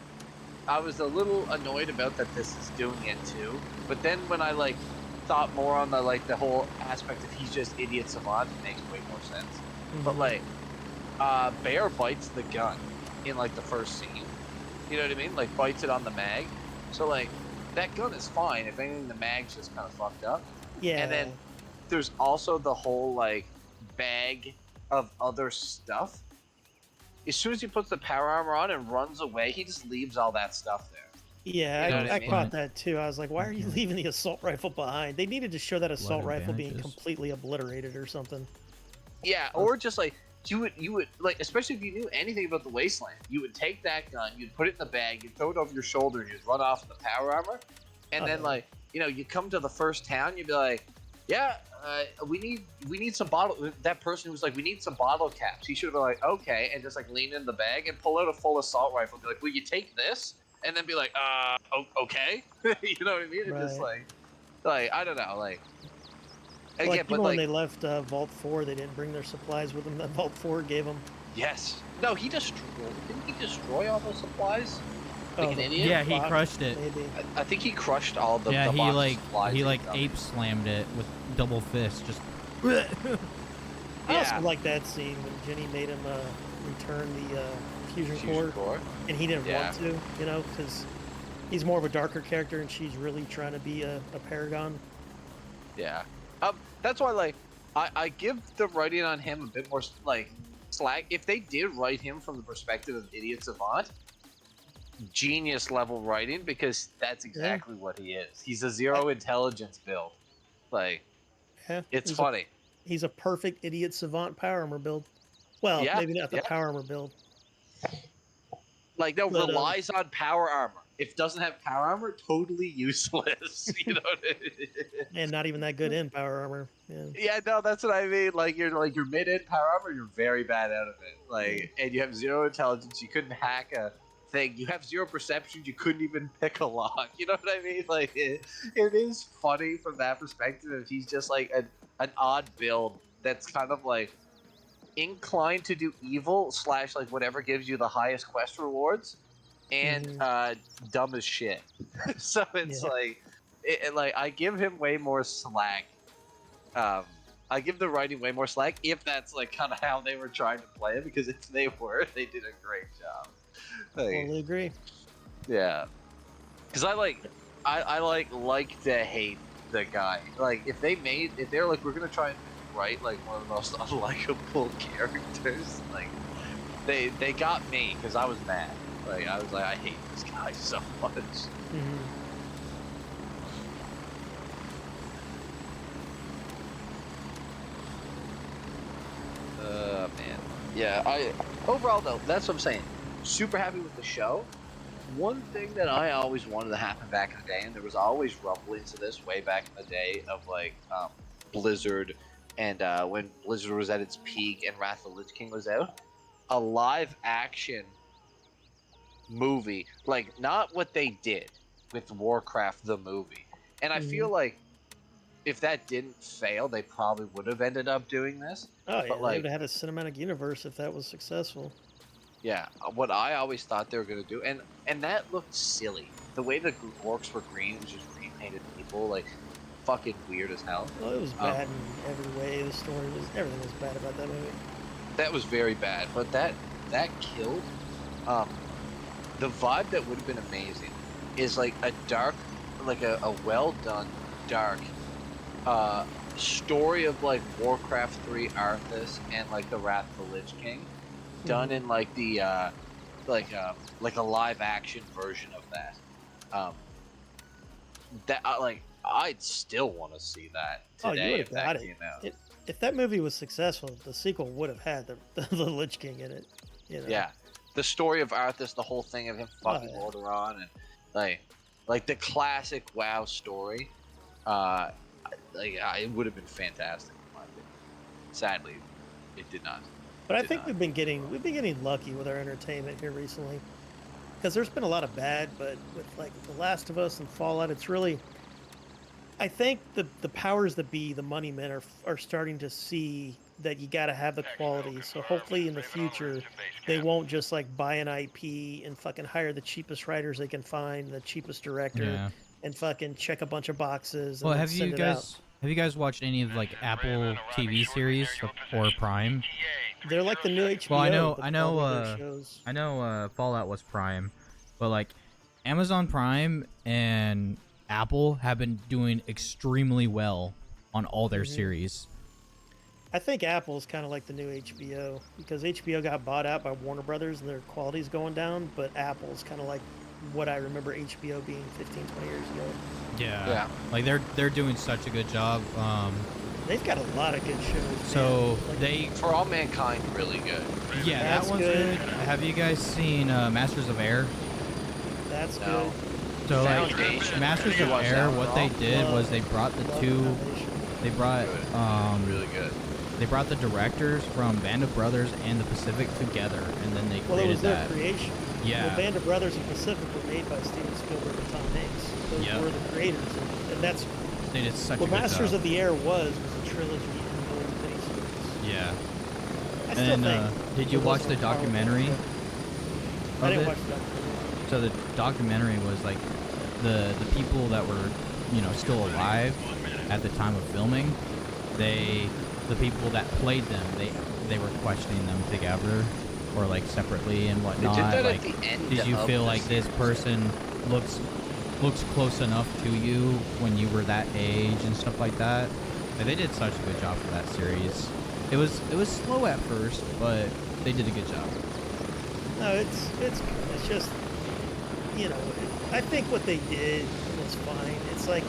I was a little annoyed about that this is doing it, too. But then when I like thought more on the whole aspect of he's just idiot savant, it makes way more sense. But like Bear bites the gun in like the first scene. You know what I mean? Like bites it on the mag. So like that gun is fine. If anything, the mag's just kind of fucked up. Yeah. And then there's also the whole like bag of other stuff. As soon as he puts the power armor on and runs away, he just leaves all that stuff there. Yeah, you know I caught that too. I was like, why are you leaving the assault rifle behind? They needed to show that assault rifle being completely obliterated or something. Yeah, or just like you would like, especially if you knew anything about the Wasteland, you would take that gun, you'd put it in the bag, you'd throw it over your shoulder, and you'd run off in the power armor, and then like you come to the first town, you'd be like, yeah, we need some bottle. That person who's like, we need some bottle caps. He should have been like, okay, and just like lean in the bag and pull out a full assault rifle. And be like, will you take this? And then be like, okay. You know what I mean? It's just like I don't know, like. Again, like, when they left Vault 4, they didn't bring their supplies with them. That Vault 4 gave them. Yes. No, he destroyed. Didn't he destroy all those supplies? Like an idiot? Yeah, he crushed it. I think he crushed all the. Yeah, the he ape slammed it with double fist. Just. I also like that scene when Jenny made him return the Fusion Fusion Core, Core. and he didn't Yeah. want to, you know, because he's more of a darker character, and she's really trying to be a paragon. Yeah. That's why, like, I give the writing on him a bit more, like, slack. If they did write him from the perspective of Idiot Savant, genius level writing, because that's exactly what he is. He's a zero intelligence build. Like, Yeah, it's he's funny. he's a perfect Idiot Savant power armor build. Well, Yeah, maybe not the yeah. power armor build, Like, no, but relies on power armor. If doesn't have power armor, totally useless. You know what I mean? and not even that good in power armor. Yeah. Yeah, no, that's what I mean. Like you're mid in power armor, you're very bad out of it. Like, and you have zero intelligence. You couldn't hack a thing. You have zero perception. You couldn't even pick a lock. You know what I mean? Like, it is funny from that perspective. If he's just like an odd build that's kind of like inclined to do evil / like whatever gives you the highest quest rewards, and dumb as shit. So it's Yeah. like, like I give him way more slack. I give the writing way more slack if that's like kind of how they were trying to play it, because if they were, they did a great job. Like, Totally agree. yeah, because I like to hate the guy. Like, if they're like, we're gonna try and write like one of the most unlikable characters, like they got me because I was mad. Like, I was like, I hate this guy so much. Man. Yeah, overall though, that's what I'm saying. Super happy with the show. One thing that I always wanted to happen back in the day, and there was always rumblings of this way back in the day of like Blizzard, and when Blizzard was at its peak and Wrath of the Lich King was out, a live action movie, like not what they did with Warcraft the movie. And I feel like if that didn't fail, they probably would have ended up doing this. Oh yeah, But they like, would have had a cinematic universe if that was successful. yeah, what I always thought they were gonna do, and that looked silly. The way the orcs were green was just repainted people, like fucking weird as hell. Well, it was bad in every way. The story was everything was bad about that movie. That was very bad, but that killed. The vibe that would have been amazing is like a dark, like a well done dark story of like Warcraft 3 Arthas and like the Wrath of the Lich King, done in like the like a live action version of that. That like I'd still want to see that today if that came out. If that movie was successful, the sequel would have had the Lich King in it. You know? Yeah, the story of Arthas, the whole thing of him fucking Lordaeron, and like the classic WoW story. It would have been fantastic in my opinion. Sadly, it did not. But I think we've been getting lucky with our entertainment here recently, because there's been a lot of bad, but with like The Last of Us and Fallout, it's really, I think the powers that be, the money men are starting to see that you got to have the quality. So hopefully in the future, they won't just like buy an IP and fucking hire the cheapest writers they can find, the cheapest director, and fucking check a bunch of boxes. And Well, have you guys watched any of like Apple TV series or Prime? They're like the new HBO. Well, I know Fallout was Prime, but like Amazon Prime and Apple have been doing extremely well on all their series. I think Apple's kind of like the new HBO, because HBO got bought out by Warner Brothers and their quality's going down, but Apple's kind of like what I remember HBO being 15, 20 years ago. Yeah. Like they're doing such a good job. They've got a lot of good shows. So like, For All Mankind, really good. Yeah, that one's good. Have you guys seen Masters of Air? That's good. So like Masters of Air, what they did was they brought really good. They brought the directors from Band of Brothers and the Pacific together, and then they created Well, it was their that. creation. Yeah. The Band of Brothers and Pacific were made by Steven Spielberg and Tom Hanks. Those were the creators, and that's they did such what a good Masters job. of the Air was a trilogy in those miniseries. Yeah. I still think. Did you watch the documentary? I didn't watch the documentary. So the documentary was like the people that were, still alive at the time of filming. The people that played them, they were questioning them together, or like separately and They whatnot? did that Like, at the end. did you of feel the like this series. person looks close enough to you when you were that age and stuff like that? Like, they did such a good job for that series. It was slow at first, but they did a good job. No, it's good. It's just, you know, I think what they did was fine. It's like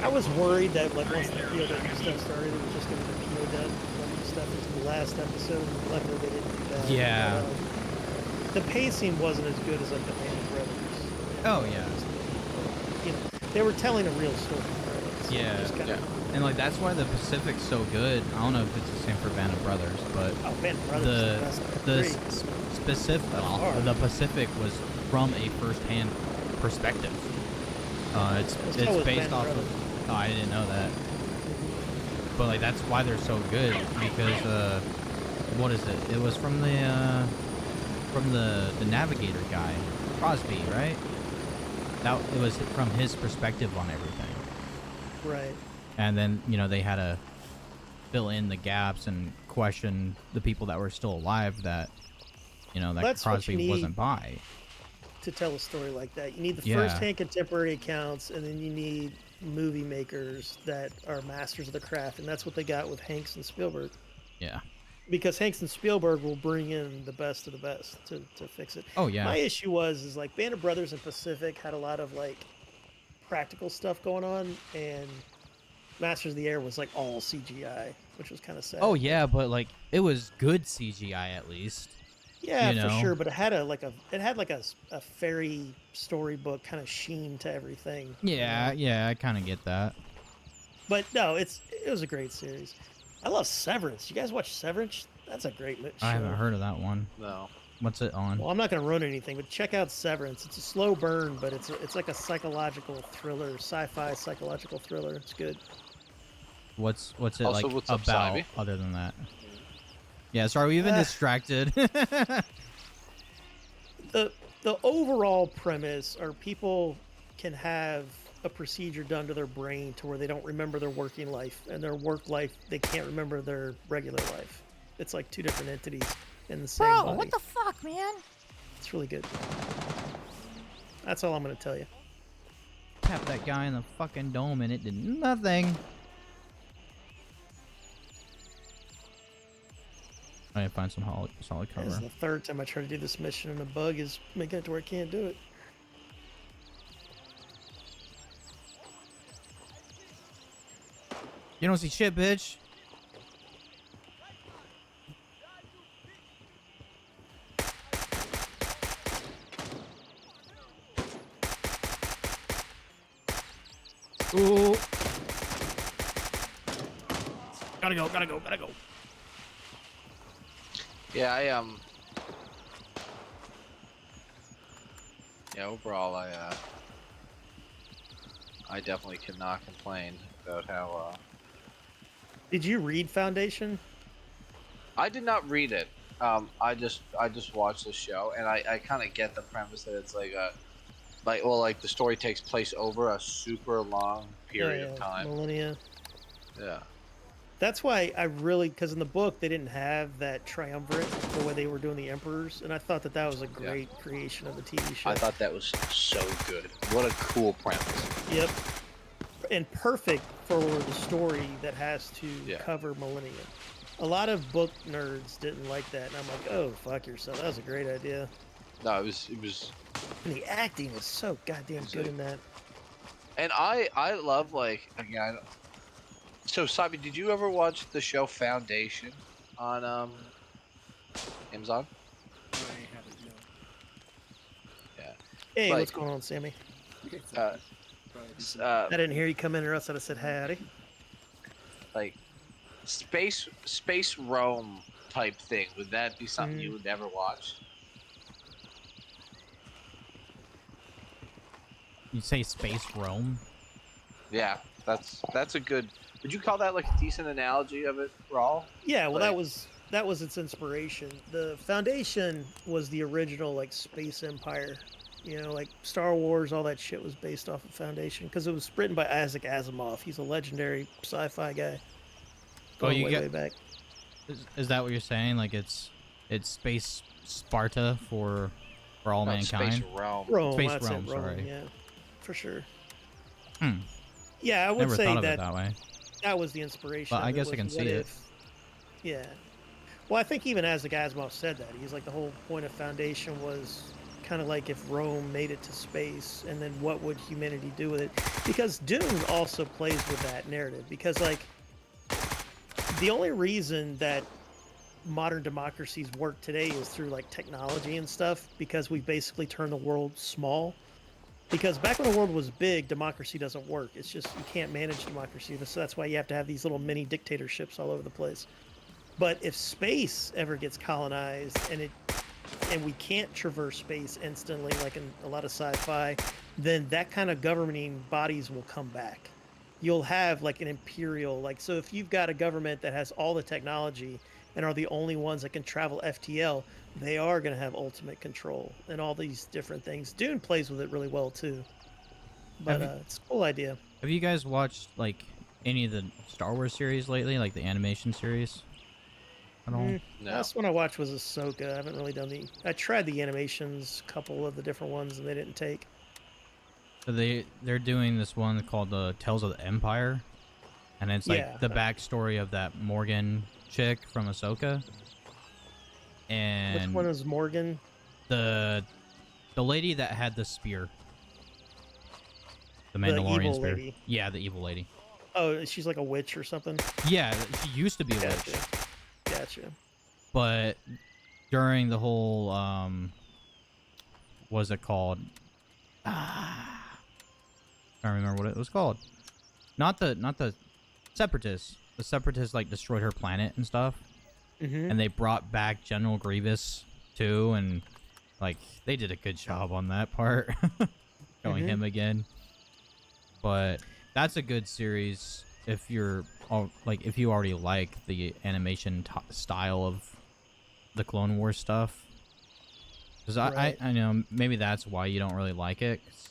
I was worried that like once the POW stuff started, it was just going to be POW stuff into the last episode. And luckily, they didn't do that. Yeah. But, the pacing wasn't as good as like the Band of Brothers. Oh yeah. You know, they were telling a real story. Right? So Yeah. just kinda, And like that's why the Pacific's so good. I don't know if it's the same for Band of Brothers, but Oh, Band of Brothers is the best. I the agree. specific far. the Pacific was from a first-hand perspective. It's so was based Band of off Brothers. of. Oh, I didn't know that. But like that's why they're so good because what is it? It was from the navigator guy, Crosby, right? That it was from his perspective on everything. Right. And then, you know, they had to fill in the gaps and question the people that were still alive that, you know, that That's what you Crosby need. wasn't by. To tell a story like that, you need the Yeah. first-hand contemporary accounts, and then you need movie makers that are masters of the craft, and that's what they got with Hanks and Spielberg. Yeah. Because Hanks and Spielberg will bring in the best of the best to fix it. Oh, yeah. My issue is like Band of Brothers and Pacific had a lot of like practical stuff going on, and Masters of the Air was like all CGI, which was kind of sad. Oh, yeah, but like it was good CGI at least. Yeah, you for know? sure, but it had a fairy storybook kind of sheen to everything. you Yeah, know? yeah, I kind of get that. But no, it was a great series. I love Severance. You guys watch Severance? That's a great show. I haven't heard of that one. No. What's it on? Well, I'm not going to ruin anything, but check out Severance. It's a slow burn, but it's like a psychological thriller, sci-fi psychological thriller. It's good. What's it Also, like what's up, about Simon? other than that? Yeah, sorry, we've been distracted. The overall premise are people can have a procedure done to their brain to where they don't remember their working life, and their work life they can't remember their regular life. It's like two different entities in the same Bro, body. what the fuck, man? It's really good. That's all I'm going to tell you. Tapped that guy in the fucking dome and it did nothing. I need to find some solid This is cover. the third time I try to do this mission, and the bug is making it to where I can't do it. You don't see shit, bitch. Ooh. Gotta go. Yeah, yeah, overall, I definitely cannot complain about how. Did you read Foundation? I did not read it. I just watched the show, and I kind of get the premise that it's like the story takes place over a super long period of time. Millennia. Yeah. That's why I really, because in the book they didn't have that triumvirate the way they were doing the Emperors, and I thought that was a great creation of the TV show. I thought that was so good. What a cool premise. Yep. And perfect for the story that has to cover Millennium. A lot of book nerds didn't like that, and I'm like, oh, fuck yourself. That was a great idea. No, it was. And the acting is so goddamn good in that. And I love, like, again. So, Sabi, did you ever watch the show Foundation on Amazon? I haven't, no. Yeah. Hey, Like, what's going on, Sammy? Uh, I didn't hear you come in, or else I'd have said howdy. like space Rome type thing. Would that be something you would ever watch? You say Space Rome? Yeah, that's a good. Would you call that like a decent analogy of it, Raul? Yeah, well, Like- that was its inspiration. The Foundation was the original like space empire. You know, like Star Wars, all that shit was based off of Foundation because it was written by Isaac Asimov. He's a legendary sci-fi guy. Oh, you way, get- way back. Is that what you're saying? Like it's Sparta for all No, Space mankind. Realm. Rome, Space that's it, Rome, sorry. yeah, for sure. Hmm. Yeah, I would Never say thought of that it that way. that was the inspiration. But I of it, guess I was can what see it. if, Yeah. Well, I think even as the Gazmov said that, he's like the whole point of Foundation was kind of like if Rome made it to space, and then what would humanity do with it? Because Dune also plays with that narrative. Because like the only reason that modern democracies work today is through like technology and stuff, because we basically turned the world small. Because back when the world was big, democracy doesn't work. It's just you can't manage democracy. So that's why you have to have these little mini dictatorships all over the place. But if space ever gets colonized and we can't traverse space instantly like in a lot of sci-fi, then that kind of governing bodies will come back. You'll have like an imperial, like, so if you've got a government that has all the technology and are the only ones that can travel FTL, they are going to have ultimate control and all these different things. Dune plays with it really well too. But it's a cool idea. Have you guys watched like any of the Star Wars series lately, like the animation series? At all? No. Last one I watched was Ahsoka. I haven't really done I tried the animations, couple of the different ones, and they didn't take. So they're doing this one called the Tales of the Empire, and it's like Yeah. the backstory of that Morgan chick from Ahsoka. And Which one is Morgan? the lady that had the spear, the The Mandalorian evil spear. lady. Yeah, the evil lady. Oh, she's like a witch or something. Yeah, she used to be a Gotcha. witch, Gotcha. but during the whole what's it called? I don't remember what it was called. Not the Separatists. The Separatists like destroyed her planet and stuff, Mm-hmm. and they brought back General Grievous too, and like they did a good job on that part, showing him again. But that's a good series if you're if you already like the animation style of the Clone Wars stuff. Because Right. I know maybe that's why you don't really like it. 'Cause,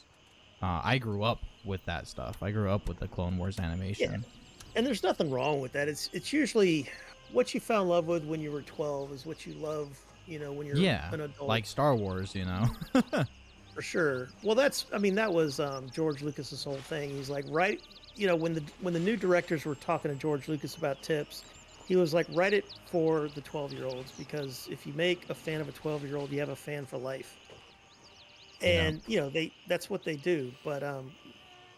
I grew up with that stuff. I grew up with the Clone Wars animation. And there's nothing wrong with that. It's usually what you fell in love with when you were 12 is what you love, when you're Yeah, an adult. like Star Wars, you know. For sure. Well, that was George Lucas's whole thing. He's like, when the new directors were talking to George Lucas about tips, he was like, write it for the 12-year-olds, because if you make a fan of a 12-year-old, you have a fan for life. And that's what they do. But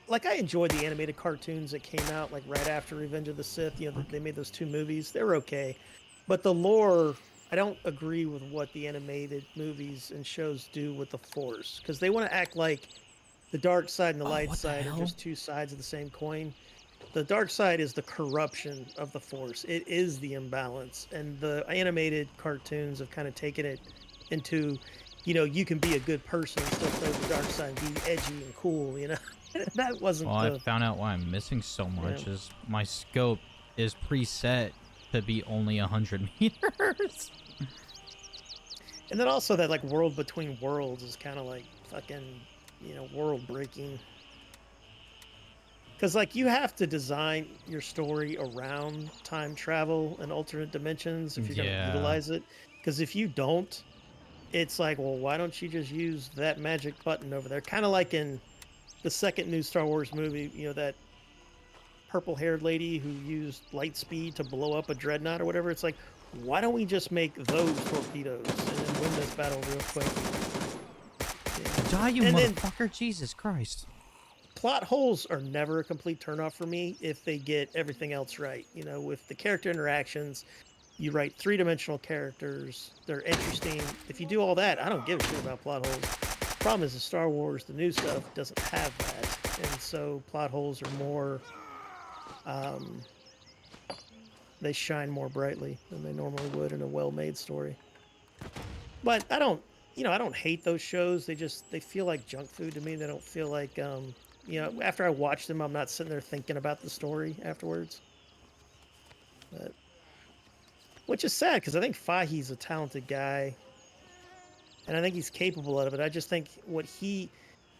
like I enjoyed the animated cartoons that came out like right after Revenge of the Sith. They made those 2 movies. They were okay, but the lore, I don't agree with what the animated movies and shows do with the Force, because they want to act like the dark side and the light what the side are hell? just 2 sides of the same coin. The dark side is the corruption of the Force. It is the imbalance, and the animated cartoons have kind of taken it into, you can be a good person and still play the dark side and be edgy and cool. That wasn't. Well, I found out why I'm missing so much is my scope is preset to be only 100 meters. And then also that like world between worlds is kind of like fucking, world breaking. Because like you have to design your story around time travel and alternate dimensions if you're going to utilize it. Because if you don't, it's like, well, why don't you just use that magic button over there? Kind of like in the second new Star Wars movie, that purple-haired lady who used light speed to blow up a dreadnought or whatever. It's like, why don't we just make those torpedoes and then win this battle real quick? Die, you And then- motherfucker! Jesus Christ! Plot holes are never a complete turnoff for me if they get everything else right. With the character interactions, you write 3-dimensional characters. They're interesting. If you do all that, I don't give a shit about plot holes. Problem is, the Star Wars, the new stuff, doesn't have that. And so plot holes are more... they shine more brightly than they normally would in a well-made story. But I don't hate those shows. They feel like junk food to me. They don't feel like... after I watch them, I'm not sitting there thinking about the story afterwards. But, which is sad, because I think Fahi's a talented guy, and I think he's capable of it. I just think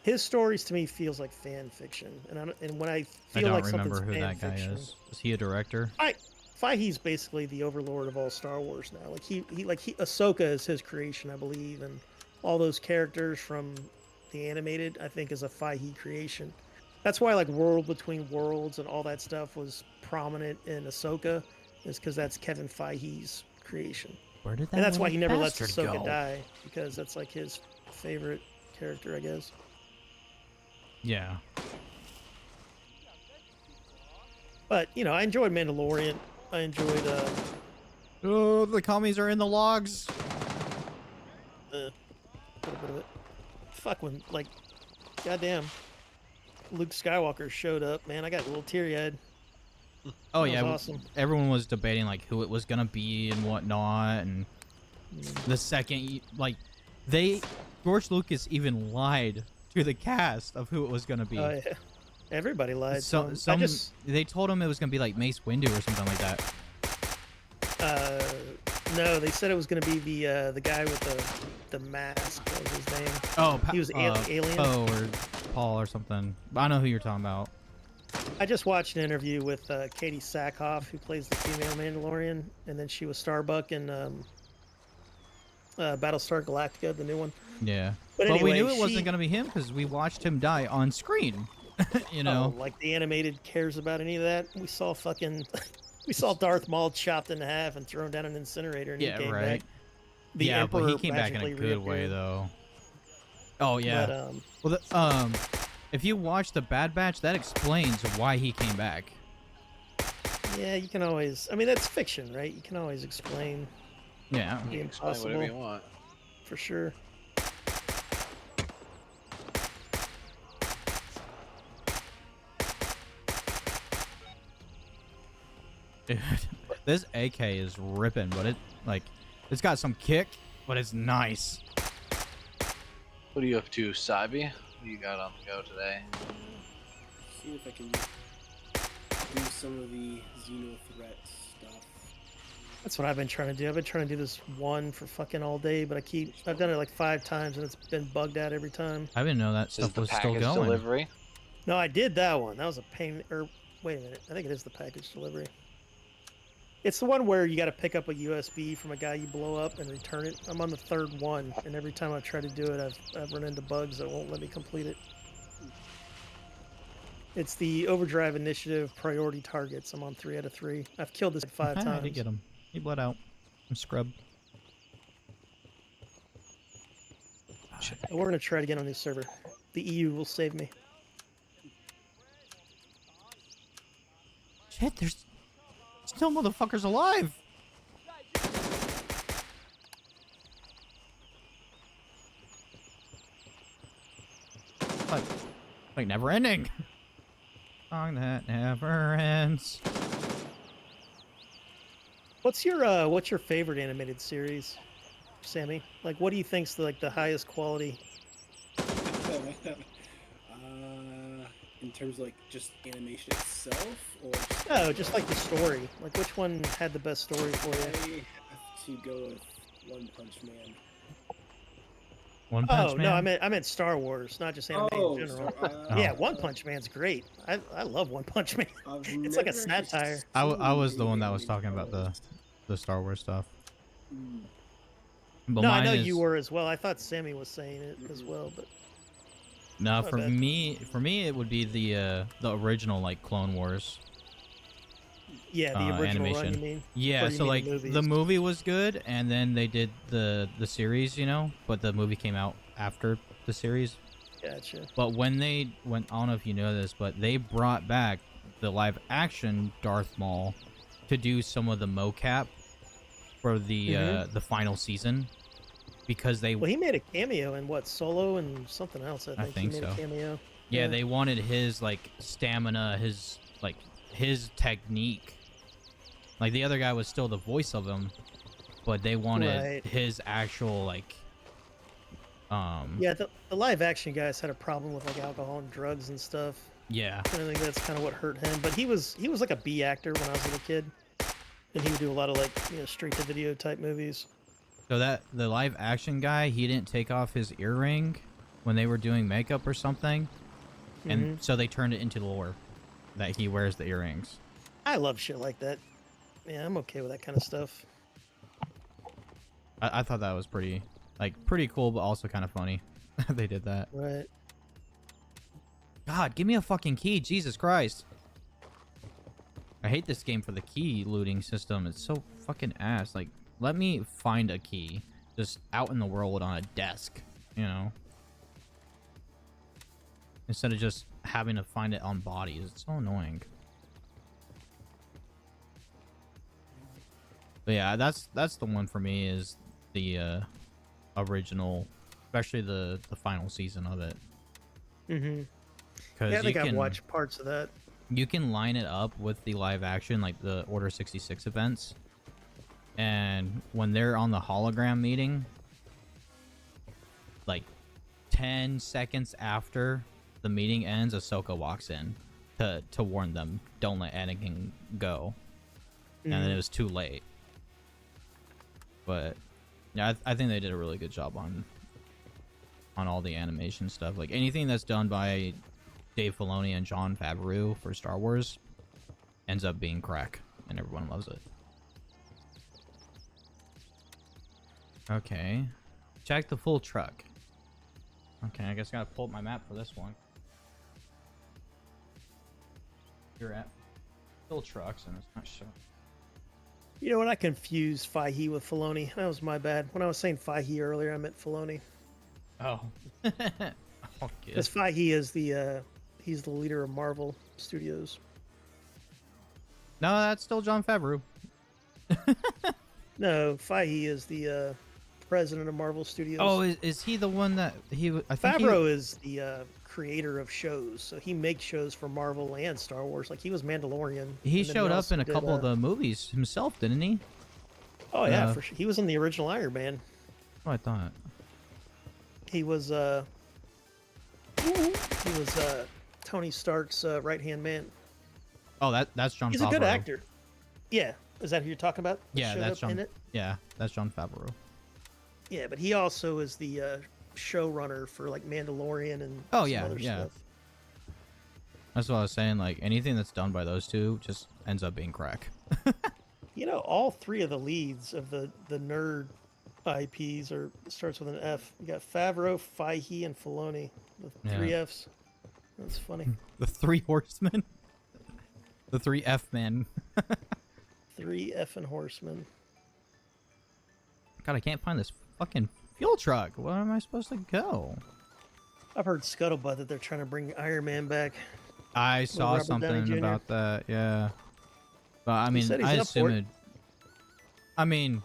his stories to me feels like fan fiction, and when I I feel don't like remember something's who fan that guy fiction, is. Is he a director? Faihe's basically the overlord of all Star Wars now. Ahsoka is his creation, I believe, and all those characters from the animated, I think, is a Faihe creation. That's why like World Between Worlds and all that stuff was prominent in Ahsoka, is because that's Kevin Feige's creation. Where did that And that's why little he never lets bastard Ahsoka go? die, because that's like his favorite character, I guess. Yeah. But, you know, I enjoyed Mandalorian. I enjoyed Oh, the commies are in the logs. a little bit of it. Fuck, when, like, goddamn, Luke Skywalker showed up, man, I got a little teary-eyed. Oh That yeah, was awesome. everyone was debating like who it was gonna be and whatnot, and the second George Lucas even lied to the cast of who it was gonna be. Oh, yeah. Everybody lied. So they told him it was gonna be like Mace Windu or something like that. No, they said it was gonna be the guy with the mask. What was his name? Oh, He was alien. Poe or Paul or something. I know who you're talking about. I just watched an interview with Katie Sackhoff, who plays the female Mandalorian, and then she was Starbuck in Battlestar Galactica, the new one. Yeah, But we anyway, knew it wasn't gonna be him because we watched him die on screen. You know, like the animated cares about any of that. We saw we saw Darth Maul chopped in half and thrown down an incinerator, and yeah, he came right. back. The Yeah, but he Emperor came back in a magically good way reappeared. though. Oh yeah. But, Well, if you watch the Bad Batch, that explains why he came back. yeah, you can always. I mean, that's fiction, right? You can always explain Yeah. the Explain impossible, whatever you want. for sure. Dude, this AK is ripping, but it's got some kick, but it's nice. What are you up to, Sabi? What do you got on the go today? See if I can do some of the Xeno threat stuff. That's what I've been trying to do. I've been trying to do this one for fucking all day, but I've done it like 5 times and it's been bugged out every time. I didn't know that Is stuff the was still package going. delivery? No, I did that one. That was a pain. Or wait a minute, I think it is the package delivery. It's the one where you got to pick up a USB from a guy you blow up and return it. I'm on the 3rd one, and every time I try to do it, I've run into bugs that won't let me complete it. It's the Overdrive Initiative priority targets. I'm on 3 out of 3. I've killed this 5 I times. did get him. He bled out. I'm scrubbed. We're gonna try to get on this server. The EU will save me. Shit, there's still motherfuckers alive. Like never ending. Song that never ends. What's your favorite animated series, Sammy? Like, what do you think's the highest quality? In terms of like just animation itself, or just No, just like the story. Like, which one had the best story for you? I have to go with One Punch Man. One Punch Oh Man. no, I meant Star Wars, not just anime in general. Yeah, One Punch Man's great. I love One Punch Man. It's like a satire. I was the one that was talking about the Star Wars stuff. But No, I mine know is, you were as well. I thought Sammy was saying it as well, but No, My for bad. me, it would be the original like Clone Wars. yeah, the original animation. run. You mean? Yeah, Or you so mean like the movies? the movie was good, and then they did the series, you know, but the movie came out after the series. Gotcha. But when they went, I don't know if you know this, but they brought back the live action Darth Maul to do some of the mocap for the final season, because they Well, he made a cameo in what, Solo and something else. I think, think he made so. a cameo. yeah, they wanted his like stamina, his technique. Like the other guy was still the voice of him, but they wanted Right. his actual like Yeah, the live action guys had a problem with like alcohol and drugs and stuff. yeah. And I think that's kind of what hurt him. But he was like a B actor when I was a little kid, and he would do a lot of like straight to video type movies. So that the live action guy, he didn't take off his earring when they were doing makeup or something, and so they turned it into lore that he wears the earrings. I love shit like that. Yeah, I'm okay with that kind of stuff. I thought that was pretty cool, but also kind of funny. They did that. Right. God, give me a fucking key, Jesus Christ. I hate this game for the key looting system. It's so fucking ass. Like, let me find a key just out in the world on a desk, you know? Instead of just having to find it on bodies. It's so annoying. But yeah, that's the one for me, is the original, especially the final season of it. Mm-hmm. Because Yeah, I think I've watched parts of that. you can line it up with the live action, like the Order 66 events, and when they're on the hologram meeting, like 10 seconds after the meeting ends, Ahsoka walks in to warn them, don't let Anakin go. And then it was too late. But yeah, I think they did a really good job on all the animation stuff. Like, anything that's done by Dave Filoni and Jon Favreau for Star Wars ends up being crack, and everyone loves it. Okay, check the full truck. Okay, I guess I gotta pull up my map for this one. You're at full trucks, and it's not showing. You know what? I confused Fahey with Filoni. That was my bad. When I was saying Fahey earlier, I meant Filoni. Oh. Okay. Because Fahey is he's the leader of Marvel Studios. No, that's still Jon Favreau. No, Fahey is the president of Marvel Studios. Oh, is he the one that I think Favreau is the creator of shows, so he makes shows for Marvel and Star Wars. Like, he was Mandalorian. he and then showed up also in a did, couple of the movies himself, didn't he? Oh yeah, for sure. He was in the original Iron Man. Oh, I thought. He was Tony Stark's right hand man. Oh, that's Jon Favreau. He's a good actor. Yeah, is that who you're talking about? That Yeah, showed that's up in Jon. it? Yeah, that's Jon Favreau. Yeah, but he also is the showrunner for like Mandalorian and Oh, some yeah, other yeah. stuff. That's what I was saying. Like, anything that's done by those two just ends up being crack. You know, all three of the leads of the nerd IPs starts with an F. You got Favreau, Fahey, and Filoni. The three Yeah. Fs. That's funny. The Three Horsemen. The Three F Men. Three effing horsemen. God, I can't find this fucking fuel truck. Where am I supposed to go? I've heard scuttlebutt that they're trying to bring Iron Man back. I saw Robert Downey something Jr. about that. Yeah, but I mean, said he's I up for assume it. it. I mean,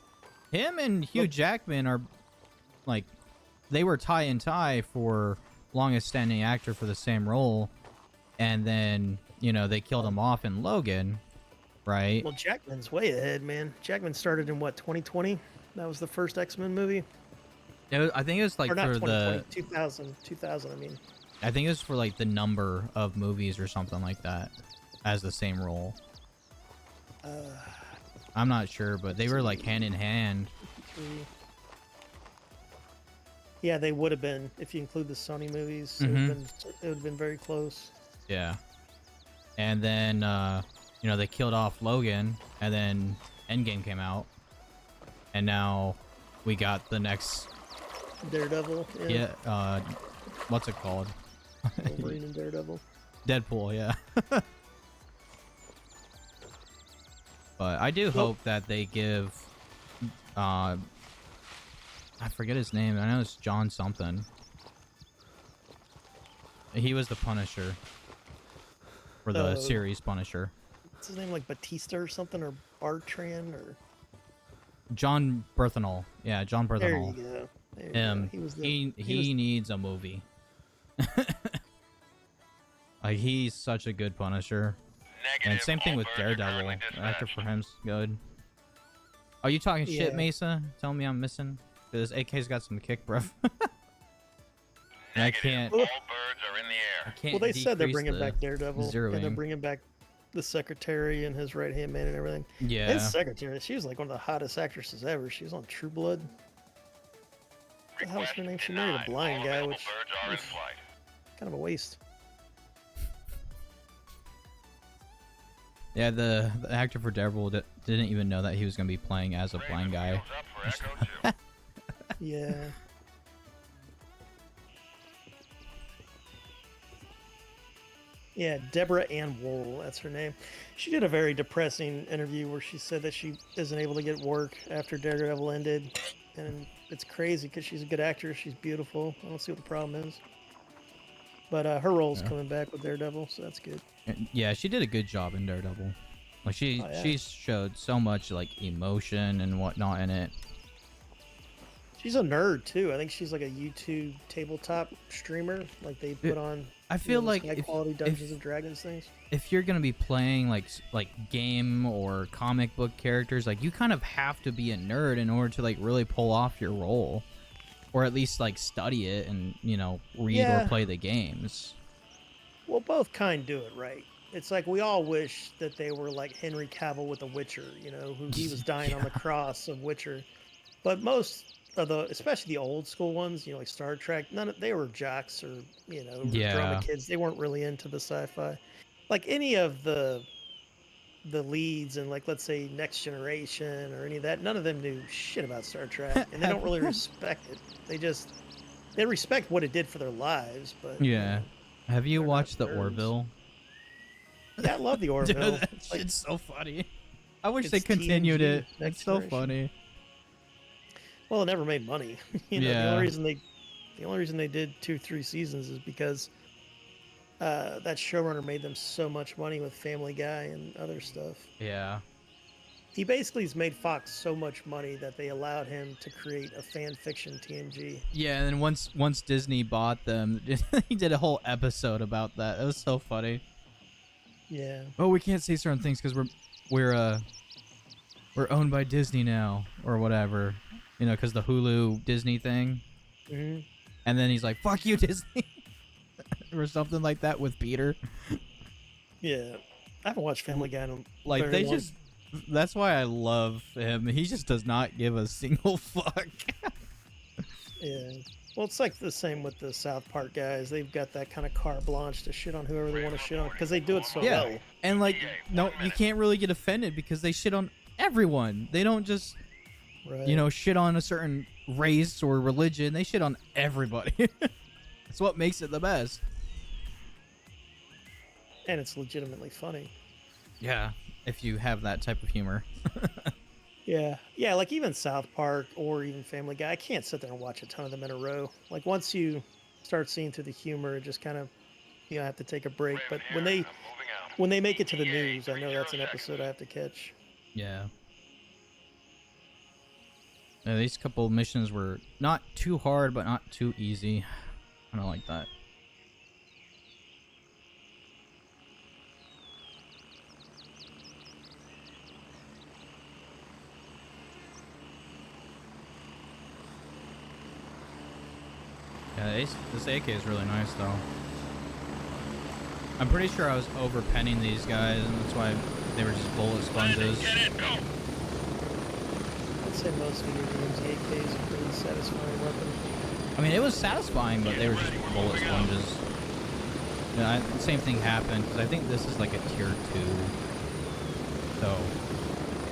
him and Hugh Jackman are like, they were tie and tie for longest standing actor for the same role, and then they killed him off in Logan, right? Well, Jackman's way ahead, man. Jackman started in what, 2020? That was the first X-Men movie? I think it was like Or not for 2020, the 2000, I mean. I think it was for like the number of movies or something like that as the same role. I'm not sure, but they were like hand in hand. Yeah, they would have been if you include the Sony movies. It would have been very close. Yeah. And then they killed off Logan, and then Endgame came out, and now we got the next Daredevil. yeah what's it called? Wolverine and Daredevil. Deadpool, yeah. But I do hope that they give I forget his name. I know it's John something. He was the Punisher for the series Punisher. What's his name, like Batista or something, or Bartran, or John Berthenol. Yeah, John there Berthenol. you go. There you Him. go. He needs a movie. Like, he's such a good Punisher. Negative. And same thing All with birds are Daredevil. currently The actor dispatched. for him's good. Are you talking shit, Yeah. Mesa? Tell me I'm missing? Because AK's got some kick, bruv. And I can't. All birds are in the I air. can't. Well, they said they're decrease bringing the back Daredevil, and they're zeroing. bringing back the secretary and his right hand man and everything. Yeah. His secretary, she was like one of the hottest actresses ever. She was on True Blood. What the hell was her name? She married a Denied. blind All guy, available which birds are in is flight. kind of a waste. Yeah, the actor for Daredevil didn't even know that he was going to be playing as a blind guy. Shields up for Echo 2. Yeah. Yeah, Deborah Ann Wool, that's her name. She did a very depressing interview where she said that she isn't able to get work after Daredevil ended. And it's crazy because she's a good actress. She's beautiful. I don't see what the problem is. But her role's coming back with Daredevil, so that's good. Yeah, she did a good job in Daredevil. Like she showed so much like emotion and whatnot in it. She's a nerd too. I think she's like a YouTube tabletop streamer. Like they put on. I feel like high quality Dungeons and Dragons things. If you're gonna be playing like game or comic book characters, like you kind of have to be a nerd in order to like really pull off your role, or at least like study it and read or play the games. Well, both kind do it right. It's like we all wish that they were like Henry Cavill with The Witcher, who he was dying on the cross of Witcher. But most of especially the old school ones, like Star Trek, they were jocks or, drama kids. They weren't really into the sci-fi. Like any of the leads and like, let's say Next Generation or any of that, none of them knew shit about Star Trek and they don't really respect it. They respect what it did for their lives, but yeah. Have you watched the Orville? Yeah, I love the Orville. Dude, that shit's so funny. I wish they continued it. It's so funny. Well, it never made money. The only reason they did 2-3 seasons is because that showrunner made them so much money with Family Guy and other stuff. Yeah. He basically has made Fox so much money that they allowed him to create a fan fiction TNG. Yeah, and then once Disney bought them, he did a whole episode about that. It was so funny. Yeah. Oh, we can't say certain things because we're owned by Disney now or whatever, because the Hulu Disney thing. Mm-hmm. And then he's like, "Fuck you, Disney," or something like that with Peter. Yeah, I haven't watched Family Guy in a like very they long. That's why I love him. He just does not give a single fuck. Yeah. Well, it's like the same with the South Park guys. They've got that kind of carte blanche to shit on whoever they want to shit on because they do it so well. And like, no, you can't really get offended because they shit on everyone. They don't just, shit on a certain race or religion. They shit on everybody. That's what makes it the best. And it's legitimately funny. Yeah, if you have that type of humor. Yeah, like even South Park or even Family Guy, I can't sit there and watch a ton of them in a row. Like once you start seeing through the humor, it just kind of, have to take a break. But when they make it to the news, I know that's an episode I have to catch. Yeah. These couple missions were not too hard, but not too easy. I don't like that. Yeah, this AK is really nice, though. I'm pretty sure I was overpenning these guys, and that's why they were just bullet sponges. I'd say most video games, the AK is a pretty satisfying weapon. I mean, it was satisfying, but they were just bullet sponges. Yeah, same thing happened, because I think this is like a tier 2. So,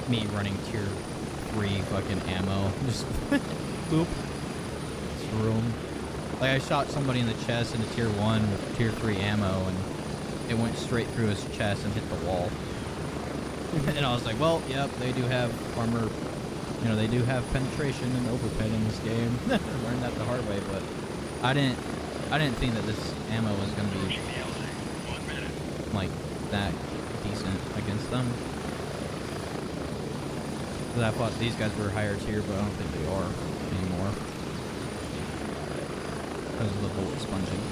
me running tier 3 fucking ammo. Just, boop. Just room. Like, I shot somebody in the chest into tier 1 with tier 3 ammo, and it went straight through his chest and hit the wall. And I was like, well, yep, they do have armor. They do have penetration and overpen in this game. Learned that the hard way, but I didn't think that this ammo was gonna be like that decent against them. Because I thought these guys were higher tier, but I don't think they are anymore. Because of the bullet sponging.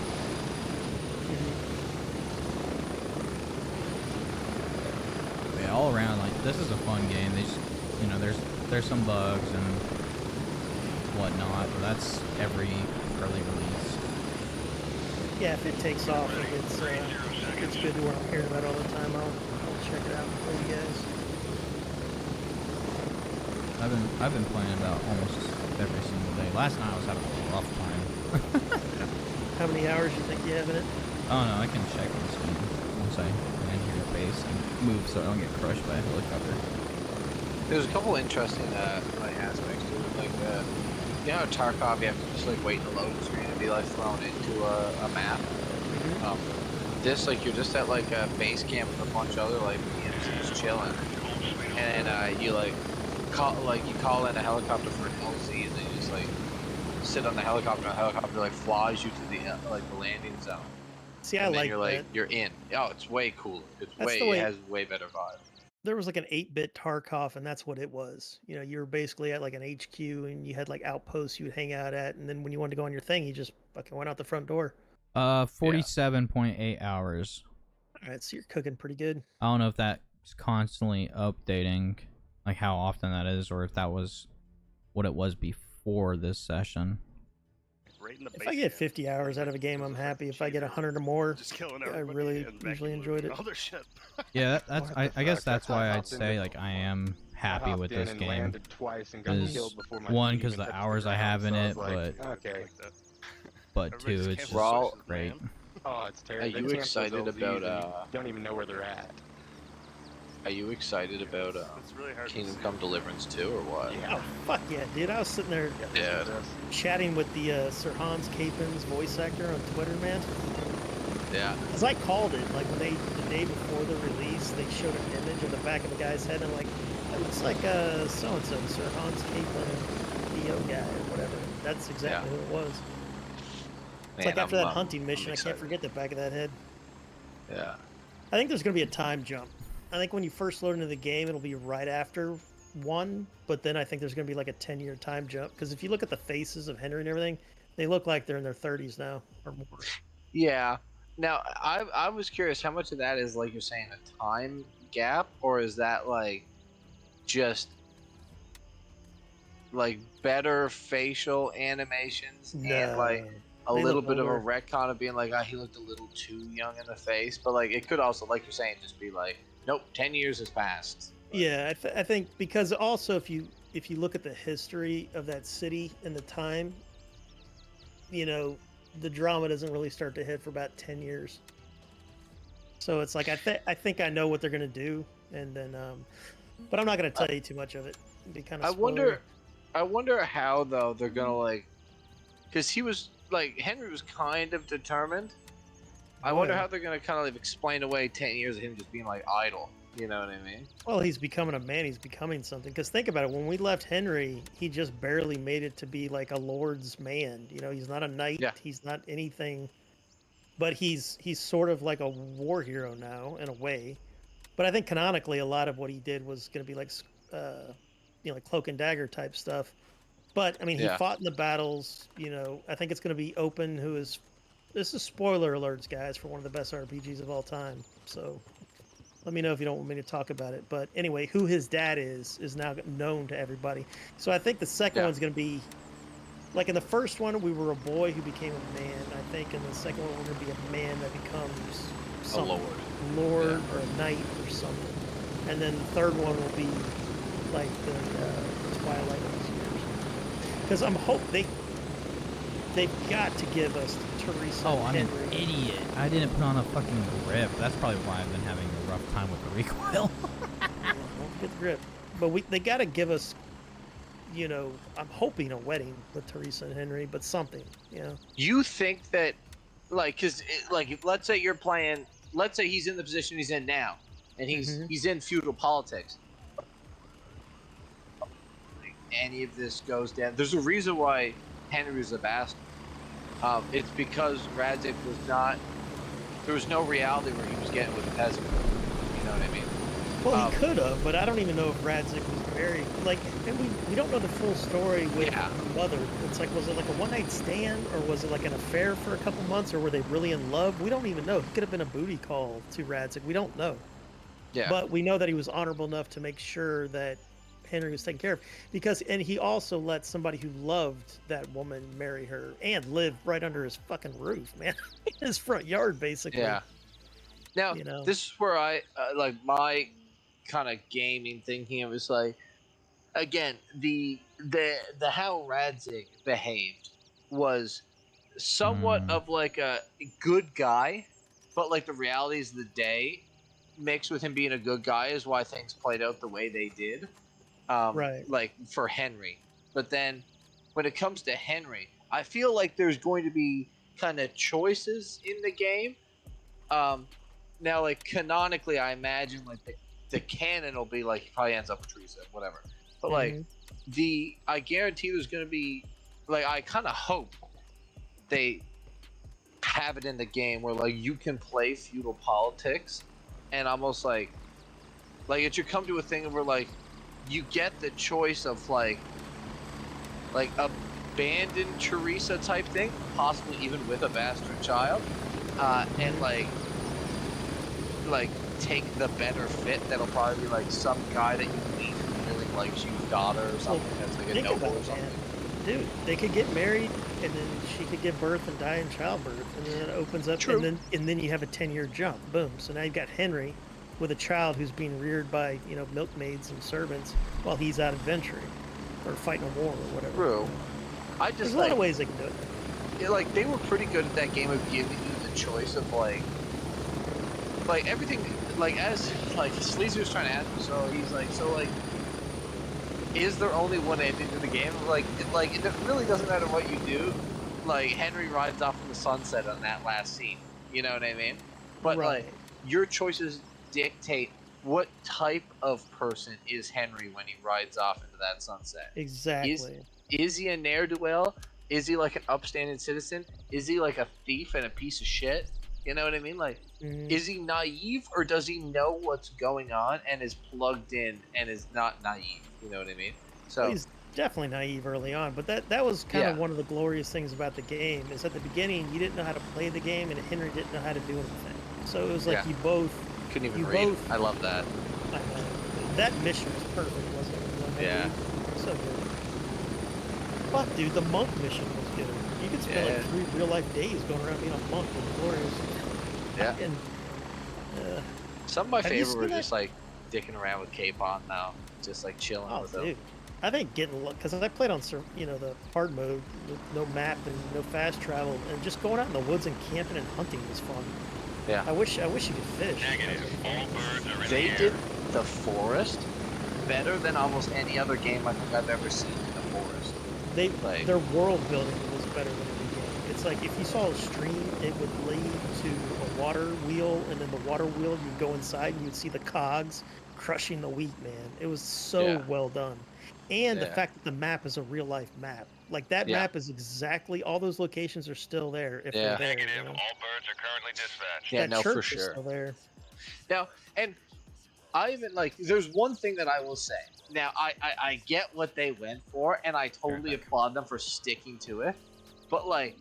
But yeah, all around, like, this is a fun game. They just, there's some bugs and whatnot, but that's every early release. Yeah, if it takes off, if it's good to where I'm hearing about all the time, I'll check it out for you guys. I've been playing about almost every single day. Last night I was having a rough time. How many hours do you think you have in it? Oh no, I can check this game once I land here base and move so I don't get crushed by a helicopter. There's a couple interesting like aspects to it. Like, you know, Tarkov, you have to just like wait in the loading screen and be like thrown into a map. This, like, you're just at like a base camp with a bunch of other like PMCs chilling, and you call in a helicopter for an LZ, and then you just like sit on the helicopter, and the helicopter like flies you to the like the landing zone. See, And I then like you're that. like you're in. Oh, it's way cooler. That's the way- It has way better vibe. There was like an 8-bit Tarkov, and that's what it was. You know, you were basically at like an HQ, and you had like outposts you would hang out at, and then when you wanted to go on your thing, you just fucking went out the front door. 47.8 hours. All right, so you're cooking pretty good. I don't know if that's constantly updating, like how often that is, or if that was what it was before this session. If I get 50 hours out of a game, I'm happy. If I get 100 or more, I really usually enjoyed it. Yeah, I guess that's why I'd say like I am happy with this game. One, because the hours I have in it, but two, it's just great. Oh, it's terrible. Are you excited about don't even know where they're at. Are you excited about Kingdom Come Deliverance 2 or what? Oh, fuck yeah, dude. I was sitting there Yeah. chatting with the Sir Hans Capin's voice actor on Twitter, man. Yeah. Because I called it, like, when the day before the release, they showed an image of the back of the guy's head, and I'm like, it looks like so-and-so, Sir Hans Capin, PO guy, or whatever. That's exactly who it was. It's like after that hunting mission, I can't forget the back of that head. Yeah. I think there's going to be a time jump. I think when you first load into the game, it'll be right after 1, but then I think there's going to be like a 10-year time jump. Because if you look at the faces of Henry and everything, they look like they're in their 30s now or more. Yeah. Now, I was curious how much of that is, like you're saying, a time gap, or is that like just like better facial animations and like a little bit of a retcon of being like, he looked a little too young in the face, but like it could also, like you're saying, just be like, nope, 10 years has passed. But... Yeah, I think because also if you look at the history of that city and the time, you know, the drama doesn't really start to hit for about 10 years. So it's like I think I know what they're gonna do, and then but I'm not gonna tell you too much of it. It'd be kind of. I wonder how though they're gonna like, because he was like Henry was kind of determined. I wonder how they're gonna kind of like explain away 10 years of him just being like idle. You know what I mean? Well, he's becoming a man. He's becoming something. Because think about it. When we left Henry, he just barely made it to be like a lord's man. You know, he's not a knight. Yeah. He's not anything. But he's sort of like a war hero now in a way. But I think canonically, a lot of what he did was going to be like, you know, like cloak and dagger type stuff. But I mean, he fought in the battles. You know, I think it's going to be Open, who is. This is spoiler alerts, guys, for one of the best RPGs of all time. So. Let me know if you don't want me to talk about it. But anyway, who his dad is now known to everybody. So I think the second one's going to be... Like in the first one, we were a boy who became a man. I think in the second one, we're going to be a man that becomes a lord. Lord or a knight or something. And then the third one will be like the Twilight of his years. Because I'm hoping they've got to give us Teresa. Oh, I'm an idiot. I didn't put on a fucking grip. That's probably why I've been having a rough time with the recoil. Don't get the grip. But they got to give us, you know, I'm hoping a wedding with Teresa and Henry, but something, you know. You think that, like, because, like, if, let's say you're playing, let's say he's in the position he's in now, and he's in feudal politics. Any of this goes down. There's a reason why Henry was a bastard. It's because Radzik was not. There was no reality where he was getting with the peasant. You know what I mean? Well, he could have, but I don't even know if Radzik was very like. And we don't know the full story with Mother. It's like, was it like a one-night stand, or was it like an affair for a couple months, or were they really in love? We don't even know. He could have been a booty call to Radzik. We don't know. Yeah. But we know that he was honorable enough to make sure that Henry was taken care of, and he also let somebody who loved that woman marry her and live right under his fucking roof, man, in his front yard, basically. Yeah. Now, you know, this is where I like my kind of gaming thinking. It was like, again, the how Radzik behaved was somewhat of like a good guy, but like the realities of the day mixed with him being a good guy is why things played out the way they did. Right. Like for Henry. But then when it comes to Henry, I feel like there's going to be kind of choices in the game. Now, like canonically, I imagine like the canon will be like he probably ends up with Teresa, whatever. But like I guarantee there's going to be like I kind of hope they have it in the game where like you can play feudal politics and almost like it should come to a thing where like you get the choice of like abandoned Teresa type thing, possibly even with a bastard child, and like take the better fit that'll probably be like some guy that you meet who really likes you, daughter or something that's like a noble or something. Dude, they could get married and then she could give birth and die in childbirth, and then it opens up. True. And then you have a 10-year jump. Boom. So now you've got Henry with a child who's being reared by, you know, milkmaids and servants while he's out adventuring or fighting a war or whatever. True. There's a lot of ways they can do it. Like they were pretty good at that game of giving you the choice of like everything, like as like Sleazy was trying to ask me, so he's like, is there only one ending to the game? Like it really doesn't matter what you do. Like Henry rides off in the sunset on that last scene. You know what I mean? But like your choices dictate what type of person is Henry when he rides off into that sunset. Exactly. Is he a ne'er-do-well? Is he like an upstanding citizen? Is he like a thief and a piece of shit? You know what I mean? Like, is he naive or does he know what's going on and is plugged in and is not naive? You know what I mean? So he's definitely naive early on, but that was kind of one of the glorious things about the game is at the beginning you didn't know how to play the game and Henry didn't know how to do anything. So it was like you both couldn't even read. I love that. I know. That mission was perfect, wasn't it? Yeah. So good. Fuck, dude, the monk mission was good. You could spend like 3 real-life days going around being a monk with glorious. Yeah. And, some of my favorite were just like dicking around with Capon now, just like chilling with them. I think getting because I played on the hard mode with no map and no fast travel, and just going out in the woods and camping and hunting was fun. Yeah. I wish you could fish. Negative. All birds are in They the did air. the forest better than almost any other game I think I've ever seen in the forest. Their world building was better than any game. It's like if you saw a stream, it would lead to a water wheel, and then the water wheel you'd go inside and you'd see the cogs crushing the wheat, man. It was so well done. And the fact that the map is a real life map. Like that map is exactly, all those locations are still there if they're there. Negative. You know? All birds are currently dispatched. Yeah, that no, church for is sure. still there. Now, and I even like, there's one thing that I will say. Now, I get what they went for, and I totally applaud them for sticking to it. But like,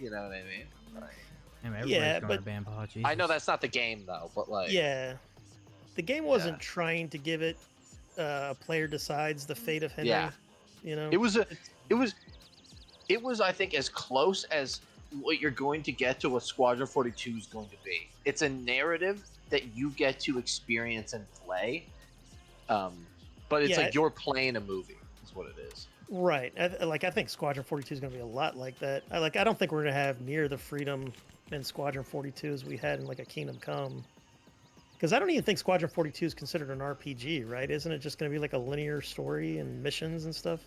you know what I mean? Like, everybody's going to ban Paw. I know that's not the game though, but like, the game wasn't trying to give it a player decides the fate of Henry. You know, it was I think as close as what you're going to get to what Squadron 42 is going to be. It's a narrative that you get to experience and play, but it's like you're playing a movie. Is what it is. Right. I think Squadron 42 is going to be a lot like that. I don't think we're going to have near the freedom in Squadron 42 as we had in like a Kingdom Come. Because I don't even think Squadron 42 is considered an RPG, right? Isn't it just going to be like a linear story and missions and stuff?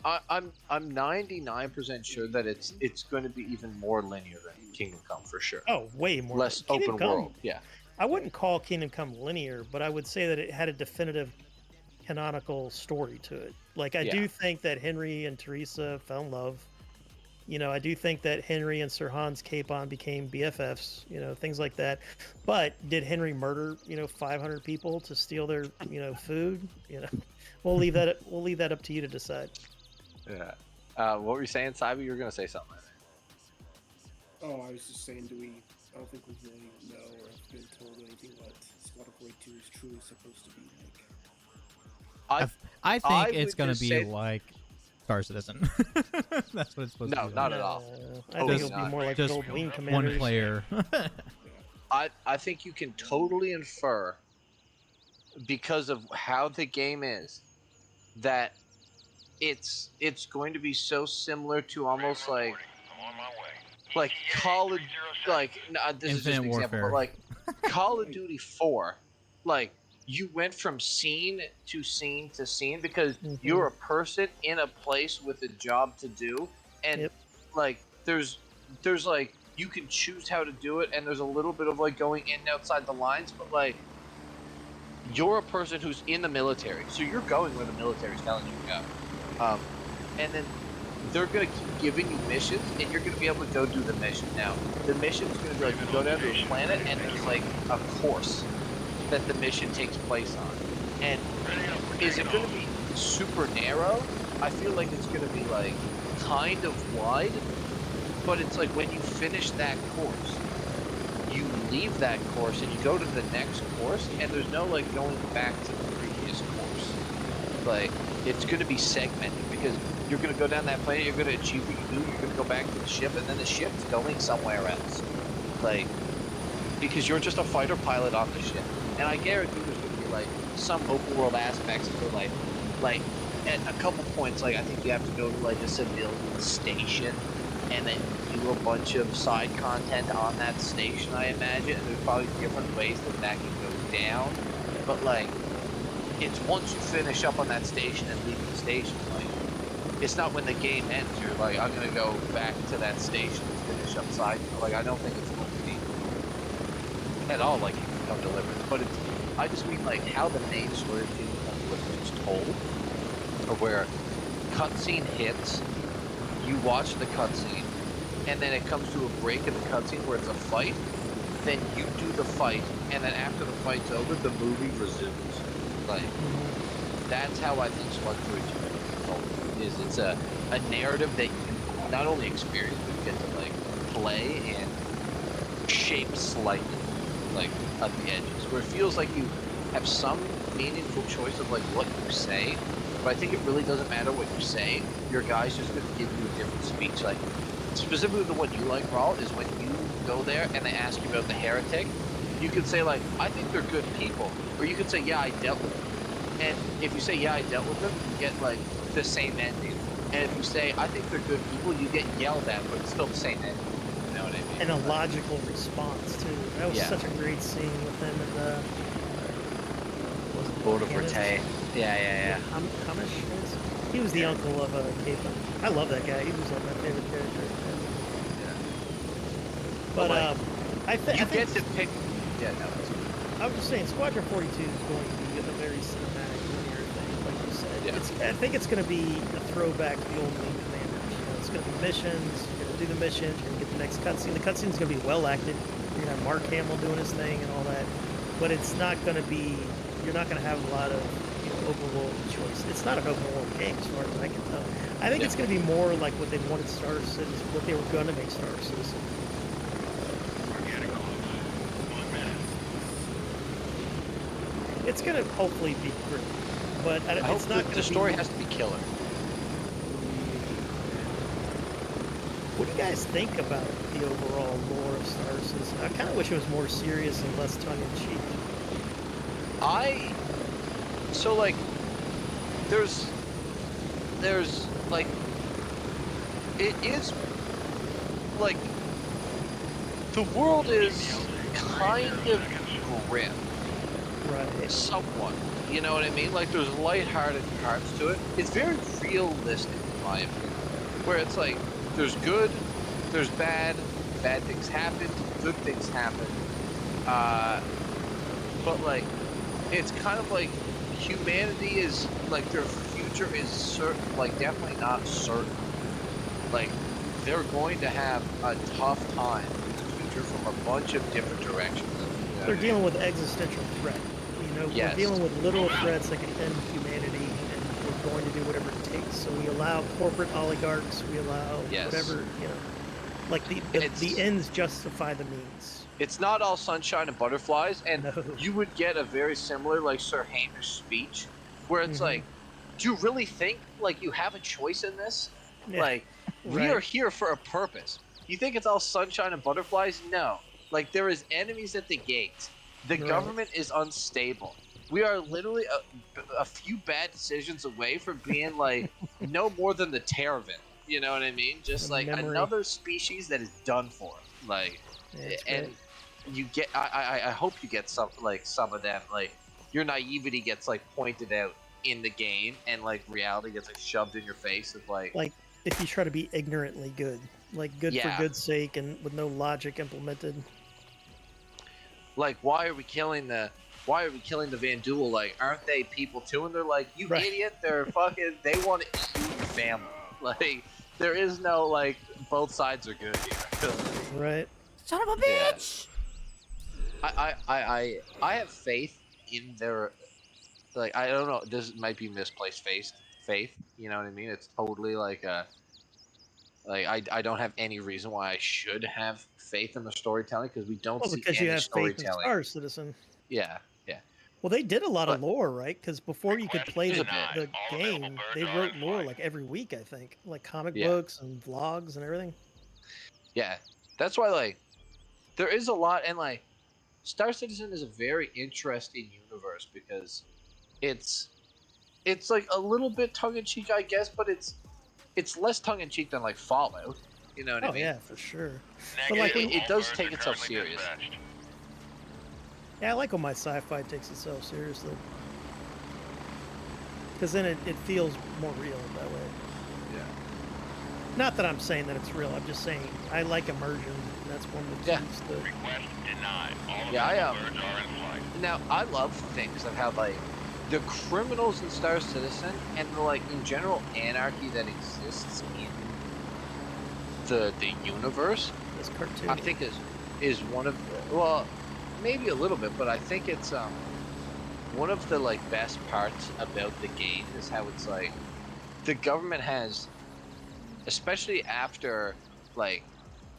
I'm 99% sure that it's going to be even more linear than Kingdom Come for sure. Oh, way more. Less open world. Yeah. I wouldn't call Kingdom Come linear, but I would say that it had a definitive canonical story to it. Like I Yeah. do think that Henry and Teresa fell in love. You know, I do think that Henry and Sir Hans Capon became BFFs, you know, things like that. But did Henry murder, 500 people to steal their, food? You know, we'll leave that up to you to decide. Yeah. What were you saying, Cyber? You were gonna say something. Oh, I was just saying, I don't think we really know or have been told anything what Squadron 42 is truly supposed to be like. I think I it's would gonna just be say- like Star Citizen. That's what it's supposed to No, be. not Like. at all. I Totally think it'll be not. more like Just Gold Wing one Commanders. player. I think you can totally infer, because of how the game is, that it's going to be so similar to almost like I'm on my way. Call of, like, this is just Infinite an example, but Warfare. like Call of Duty 4, like you went from scene to scene to scene because you're a person in a place with a job to do, and Yep. like there's like you can choose how to do it, and there's a little bit of like going in and outside the lines, but like you're a person who's in the military, so you're going where the military's telling you to go. And then they're going to keep giving you missions, and you're going to be able to go do the mission. Now, the mission's going to be like, you go down to a planet, and there's like a course that the mission takes place on. And is it going to be super narrow? I feel like it's going to be like kind of wide, but it's like when you finish that course, you leave that course and you go to the next course, and there's no like going back to the previous course. Like, it's going to be segmented because you're going to go down that planet, you're going to achieve what you do, you're going to go back to the ship, and then the ship's going somewhere else. Like, because you're just a fighter pilot on the ship. And I guarantee there's going to be like some open world aspects for like at a couple points, like I think you have to go to like a civilian station and then do a bunch of side content on that station, I imagine. And there's probably different ways that can go down. But like, it's once you finish up on that station and leave the station, like, it's not when the game ends, you're like, I'm gonna go back to that station and finish up side. Like, I don't think it's going to be at all like you can come delivered. But it's, I just mean like how the main story of Kingdom Come was just told, or where cutscene hits, you watch the cutscene, and then it comes to a break in the cutscene where it's a fight, then you do the fight, and then after the fight's over, the movie resumes. Like, that's how I think Squadron 42 is told. Is it's a narrative that you can not only experience, but you get to like play and shape slightly, like at the edges, where it feels like you have some meaningful choice of like what you say. But I think it really doesn't matter what you say. Your guy's just going to give you a different speech. Like, specifically the one you like, Raul, is when you go there and they ask you about the heretic, you can say like, I think they're good people. Or you can say, yeah, I dealt with them. And if you say, yeah, I dealt with them, you get like the same ending. And if you say, I think they're good people, you get yelled at, but it's still the same ending. You know what I mean? And a logical response too. That was Yeah. such a great scene with him and Border Forte. Yeah. Hamish was? He was the uncle of Capon. I love that guy. He was like my favorite character. But like, I think get to pick. Yeah, no. I was just saying, Squadron 42 is going to be a very cinematic linear thing, like you said. Yeah. I think it's going to be a throwback to the old Wing Commanders. You know, it's going to be missions. You're going to do the missions. You're going to get the next cutscene. The cutscene's going to be well acted. You're going to have Mark Hamill doing his thing and all that. But it's not going to be. You're not going to have a lot of open world choice. It's not an open world game as far as I can tell. I think it's going to be more like what they wanted Star Citizen, what they were going to make Star Citizen. It's going to hopefully be great, but I hope it's not. the story has to be killer. What do you guys think about the overall lore of Star Citizen? I kind of wish it was more serious and less tongue-in-cheek. So like, there's like, it is like, the world is kind of grim. Right. Somewhat. You know what I mean? Like, there's lighthearted parts to it. It's very realistic, in my opinion. Where it's like, there's good, there's bad things happen, good things happen. But like, it's kind of like humanity is like their future is certain, like definitely not certain. Like they're going to have a tough time in the future from a bunch of different directions. They're dealing with existential threat. You know, Yes. we're dealing with literal threats that can end humanity, and we're going to do whatever it takes. So we allow corporate oligarchs, we allow whatever, you know, like the ends justify the means. It's not all sunshine and butterflies, and No. you would get a very similar like Sir Hamish speech, where it's like, do you really think like you have a choice in this? Yeah. Like, we are here for a purpose. You think it's all sunshine and butterflies? No. Like, there is enemies at the gates. The government is unstable. We are literally a few bad decisions away from being like no more than the Terravan. You know what I mean? Just like another species that is done for. Like, and you get. I hope you get some of them. Like, your naivety gets like pointed out in the game, and like reality gets like shoved in your face. Of like if you try to be ignorantly good, like good for good's sake, and with no logic implemented. Like, why are we killing the Van Duel? Like, aren't they people too? And they're like, you idiot! They're fucking. They want to eat you and your family. Like, there is no like both sides are good here. Right. Son of a bitch. Yeah. I have faith in their. Like, I don't know. This might be misplaced faith. You know what I mean? It's totally like a. Like, I don't have any reason why I should have faith in the storytelling, because we don't see because any you have storytelling. faith in Star Citizen. Yeah. Well, they did a lot of lore, right? Because before you could play the game, they wrote lore like every week, I think, like comic books and vlogs and everything. Yeah, that's why like there is a lot, and like Star Citizen is a very interesting universe because it's like a little bit tongue in cheek, I guess, but it's less tongue in cheek than like Fallout. You know what I mean? Yeah, for sure. But like it does take itself serious. Yeah, I like when my sci-fi takes itself seriously. Because then it feels more real that way. Yeah. Not that I'm saying that it's real. I'm just saying I like immersion. That's one of the keys to... Request denied. Now I love things that have like the criminals in Star Citizen and the like in general anarchy that exists in the universe. This cartoon. I think is one of maybe a little bit, but I think it's one of the like best parts about the game is how it's like the government has, especially after like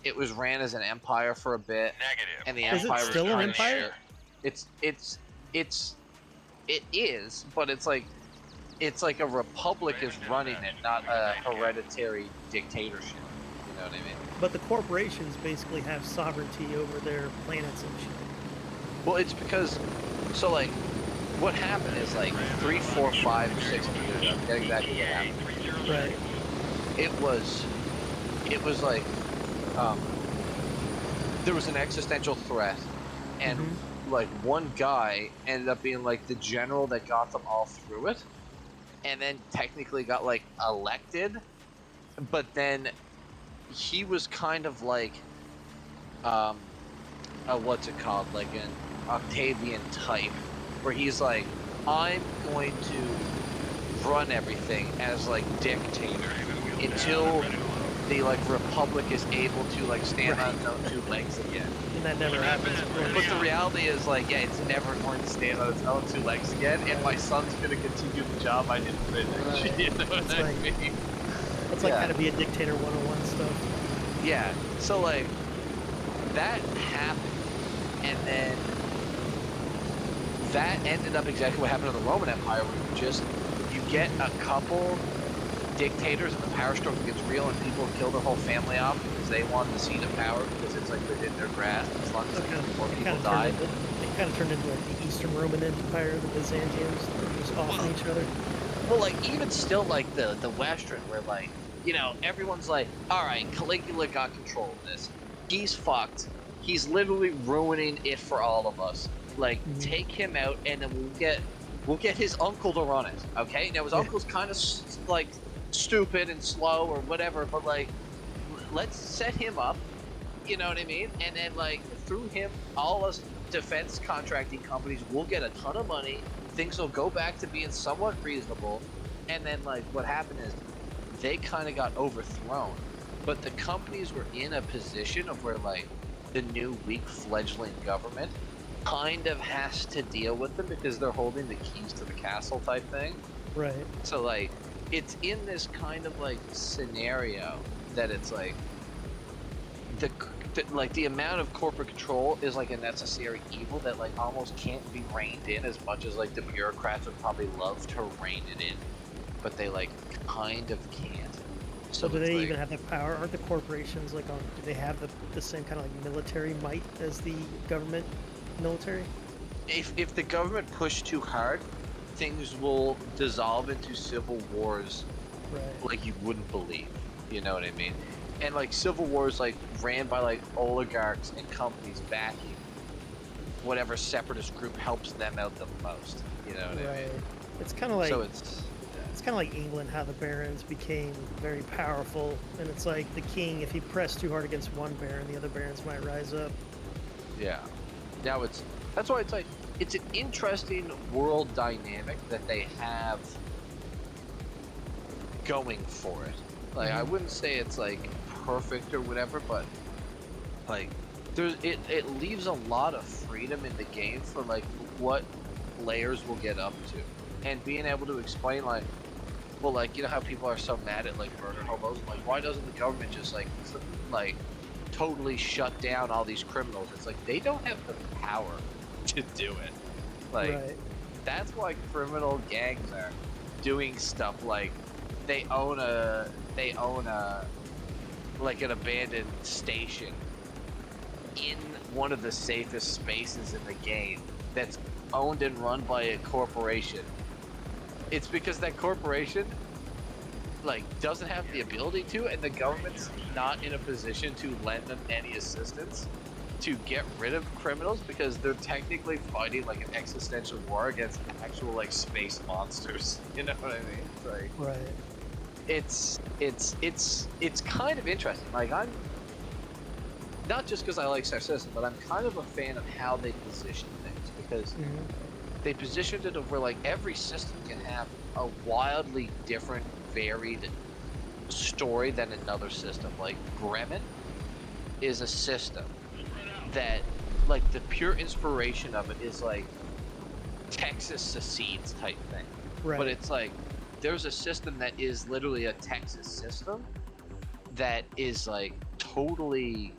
it was ran as an empire for a bit, and the empire is it still was an empire? It is, but it's like a republic is running it, not a hereditary dictatorship. You know what I mean? But the corporations basically have sovereignty over their planets and shit. Well, it's because, so like, what happened is like 3, 4, 5, 6 years ago, get exactly what happened. Right. It was like, there was an existential threat, and like one guy ended up being like the general that got them all through it, and then technically got like elected, but then he was kind of like, what's it called, like an Octavian type, where he's like, I'm going to run everything as like dictator until the like republic is able to like stand on its own 2 legs again. And that never happens. But the reality is like, yeah, it's never going to stand on its own 2 legs again, and my son's gonna continue the job I didn't finish. You know what I mean? It's like how to be a dictator 101 stuff. Yeah. So like that happened, and then that ended up exactly what happened to the Roman Empire, where you get a couple dictators and the power struggle gets real, and people kill their whole family off because they want the seat of power because it's like within their grasp as long as more people die. It kind of turned into like the Eastern Roman Empire, the Byzantians, they're just offing each other. Well, like even still, like the Western, where like, you know, everyone's like, all right, Caligula got control of this. He's fucked. He's literally ruining it for all of us. Like, take him out, and then we'll get his uncle to run it. Okay? Now his uncle's kind of like stupid and slow or whatever, but like, let's set him up, You know what I mean? And then like through him, all us defense contracting companies will get a ton of money. Things will go back to being somewhat reasonable. And then like what happened is they kind of got overthrown. But the companies were in a position of where like the new weak fledgling government kind of has to deal with them because they're holding the keys to the castle type thing. Right. So like it's in this kind of like scenario that it's like the amount of corporate control is like a necessary evil that like almost can't be reined in as much as like the bureaucrats would probably love to rein it in, but they like kind of can't. So do they like, even have the power? Aren't the corporations like on? Do they have the same kind of like military might as the government military? if the government pushed too hard, things will dissolve into civil wars Right. like you wouldn't believe. You know what I mean? And like civil wars like ran by like oligarchs and companies backing whatever separatist group helps them out the most. You know what I Right. mean? It's kind of like So it's kind of like England, how the barons became very powerful, and it's like the king. If he pressed too hard against one baron, the other barons might rise up. yeah. Now that's why it's like it's an interesting world dynamic that they have going for it. Like I wouldn't say it's like perfect or whatever, but like it leaves a lot of freedom in the game for like what players will get up to, and being able to explain like, well, like you know how people are so mad at like murder hobos, like why doesn't the government just like totally shut down all these criminals? It's like they don't have the power to do it. Like Right. that's why criminal gangs are doing stuff like they own a like an abandoned station in one of the safest spaces in the game that's owned and run by a corporation. It's because that corporation like doesn't have the ability to, and the government's not in a position to lend them any assistance to get rid of criminals because they're technically fighting like an existential war against actual like space monsters. You know what I mean? It's like Right. it's kind of interesting. Like I'm not just because I like Star Citizen, but I'm kind of a fan of how they position things because they positioned it where like every system can have a wildly different, varied story than another system. Like Bremen is a system that like the pure inspiration of it is like Texas secedes type thing. Right. But it's like there's a system that is literally a Texas system that is like totally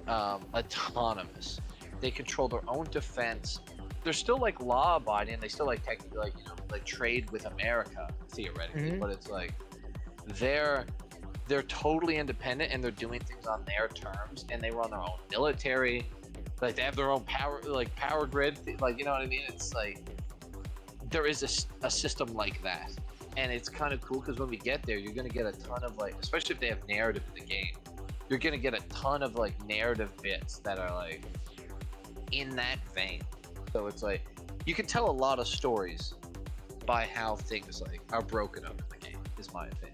autonomous. They control their own defense. They're still like law abiding. They still like technically like like trade with America theoretically, but it's like they're totally independent and they're doing things on their terms, and they run their own military. Like they have their own power grid. Like you know what I mean? It's like there is a system like that, and it's kind of cool because when we get there, you're gonna get a ton of like, especially if they have narrative in the game, you're gonna get a ton of like narrative bits that are like in that vein. So it's like you can tell a lot of stories by how things like are broken up in the game, is my opinion.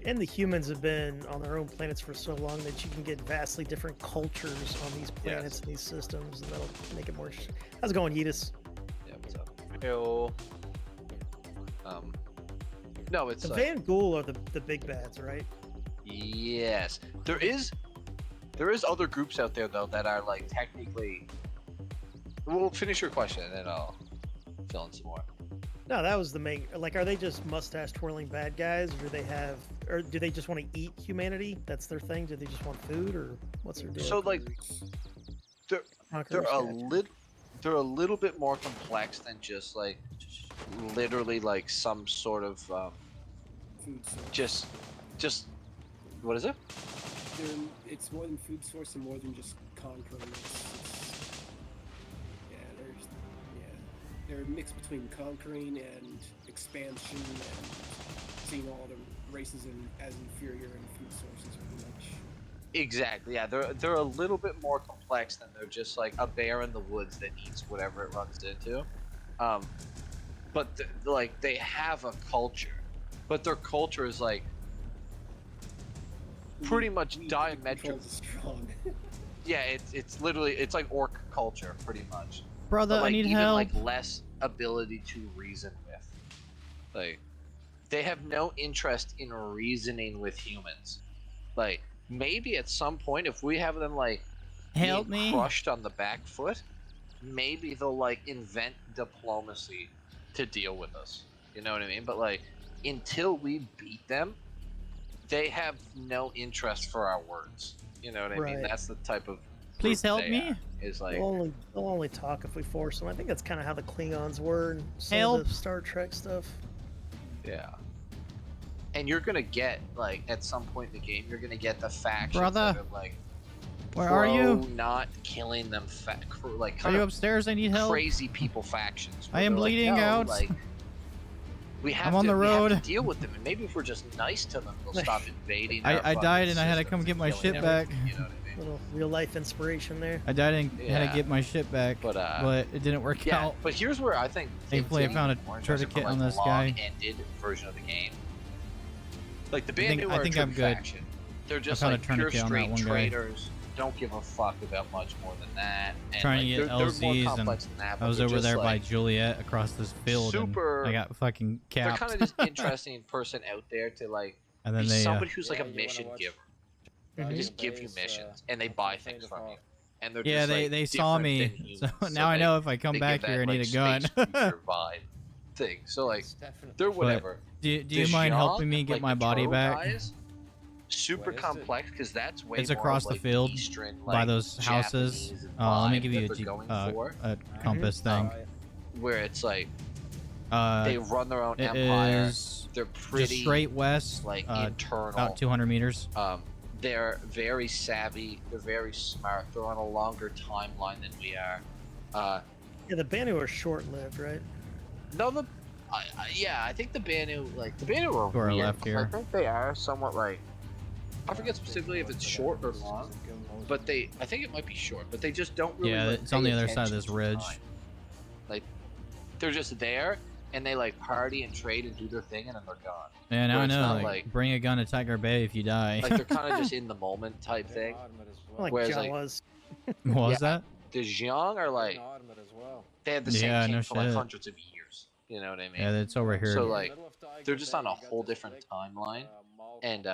And the humans have been on their own planets for so long that you can get vastly different cultures on these planets and these systems, and that'll make it more. How's it going, Yeetus? Yeah, what's up? Heyo. No, it's The like, Van Ghoul are the big bads, right? yes, there is other groups out there though that are like technically. We'll finish your question and then I'll fill in some more. No, that was the main. Like, are they just mustache twirling bad guys, or do they just want to eat humanity? That's their thing. Do they just want food, or what's their deal? So like, they're Conquerors, they're a little bit more complex than just like literally like some sort of Food source. just what is it? It's more than food source and more than just conquering. They're a mix between conquering and expansion and seeing all the races as inferior in food sources, pretty much. Exactly. Yeah, they're a little bit more complex than they're just like a bear in the woods that eats whatever it runs into. But like they have a culture, but their culture is like pretty much we diametric. controls is strong. Yeah, it's literally it's like orc culture, pretty much. Brother, But, like, I need even help. like less ability to reason with. Like, they have no interest in reasoning with humans. Like, maybe at some point, if we have them like Help being me. crushed on the back foot, maybe they'll like invent diplomacy to deal with us. You know what I mean? But like, until we beat them, they have no interest for our words. You know what I mean? Right. That's the type of Please group help they me. are, is like, They'll only talk if we force them. I think that's kind of how the Klingons were in some Help. of the Star Trek stuff. yeah. And you're gonna get like at some point in the game, you're gonna get the factions Brother, that are like, where are you? Not killing them, like Are kind you of upstairs? I need help. crazy people factions. I where am they're like, bleeding "No, out. Like, we have I'm on the we have to road." deal with them, and maybe if we're just nice to them, they'll stop invading. our I died fucking and I had to systems come get and my killing shit everything, back. You know what I mean? Little real life inspiration there. I died and had Yeah. to get my shit back, But, it didn't work Yeah, out. but here's where I think Thankfully, I things found get a more interesting tourniquet for, on like, this the guy. long-ended version of the game. Like the I think- Banu I are think a I'm true good. faction. They're just found a like pure tourniquet on that straight one guy. traders. Don't give a fuck about much more than that. And Trying to like, get they're more LZs, and complex than that, but I was they're over just, there by like, Juliet across this field, super- and I got fucking They're capped. kind of just interesting person out there to like and then be they, somebody who's like Yeah, a you wanna mission watch- giver. Mhm. They just give you missions and they buy things from you. And they're yeah, just, they like, they saw different me, than so humans, now I they- know if I come they back give here, I that, need like, a gun. space cruiser vibe thing. So like, It's definitely- they're whatever. do you The mind helping Xiong, me get like, my the body Toro back? guys, super What is it? complex because that's way It's more across of, the like, field Eastern, by like, those houses. Japanese Let me vibe give you that they're going for, a compass thing. where it's like Uh, they run their own it empire. is They're pretty just straight west, like internal. about 200 meters. They're very savvy. They're very smart. They're on a longer timeline than we are. Yeah, the Banu are short-lived, right? No, yeah, I think the Banu are To our weird, left 'cause here. I think they are somewhat like, I forget specifically if it's short or long, but I think it might be short. But they just don't really. Yeah, like, it's on pay the other side of attention this to ridge. time. Like, they're just there, and they like party and trade and do their thing, and then they're gone. Yeah, now Where I it's know. not Like, like- bring a gun to Tiger Bay if you die. Like they're kind of just in the moment type thing. Like Whereas, Jawas. like, what was yeah. that? The Xiong are like they had the same Yeah, king no for like shit. hundreds of years. You know what I mean? Yeah, it's over here. So like they're just on a whole different timeline, and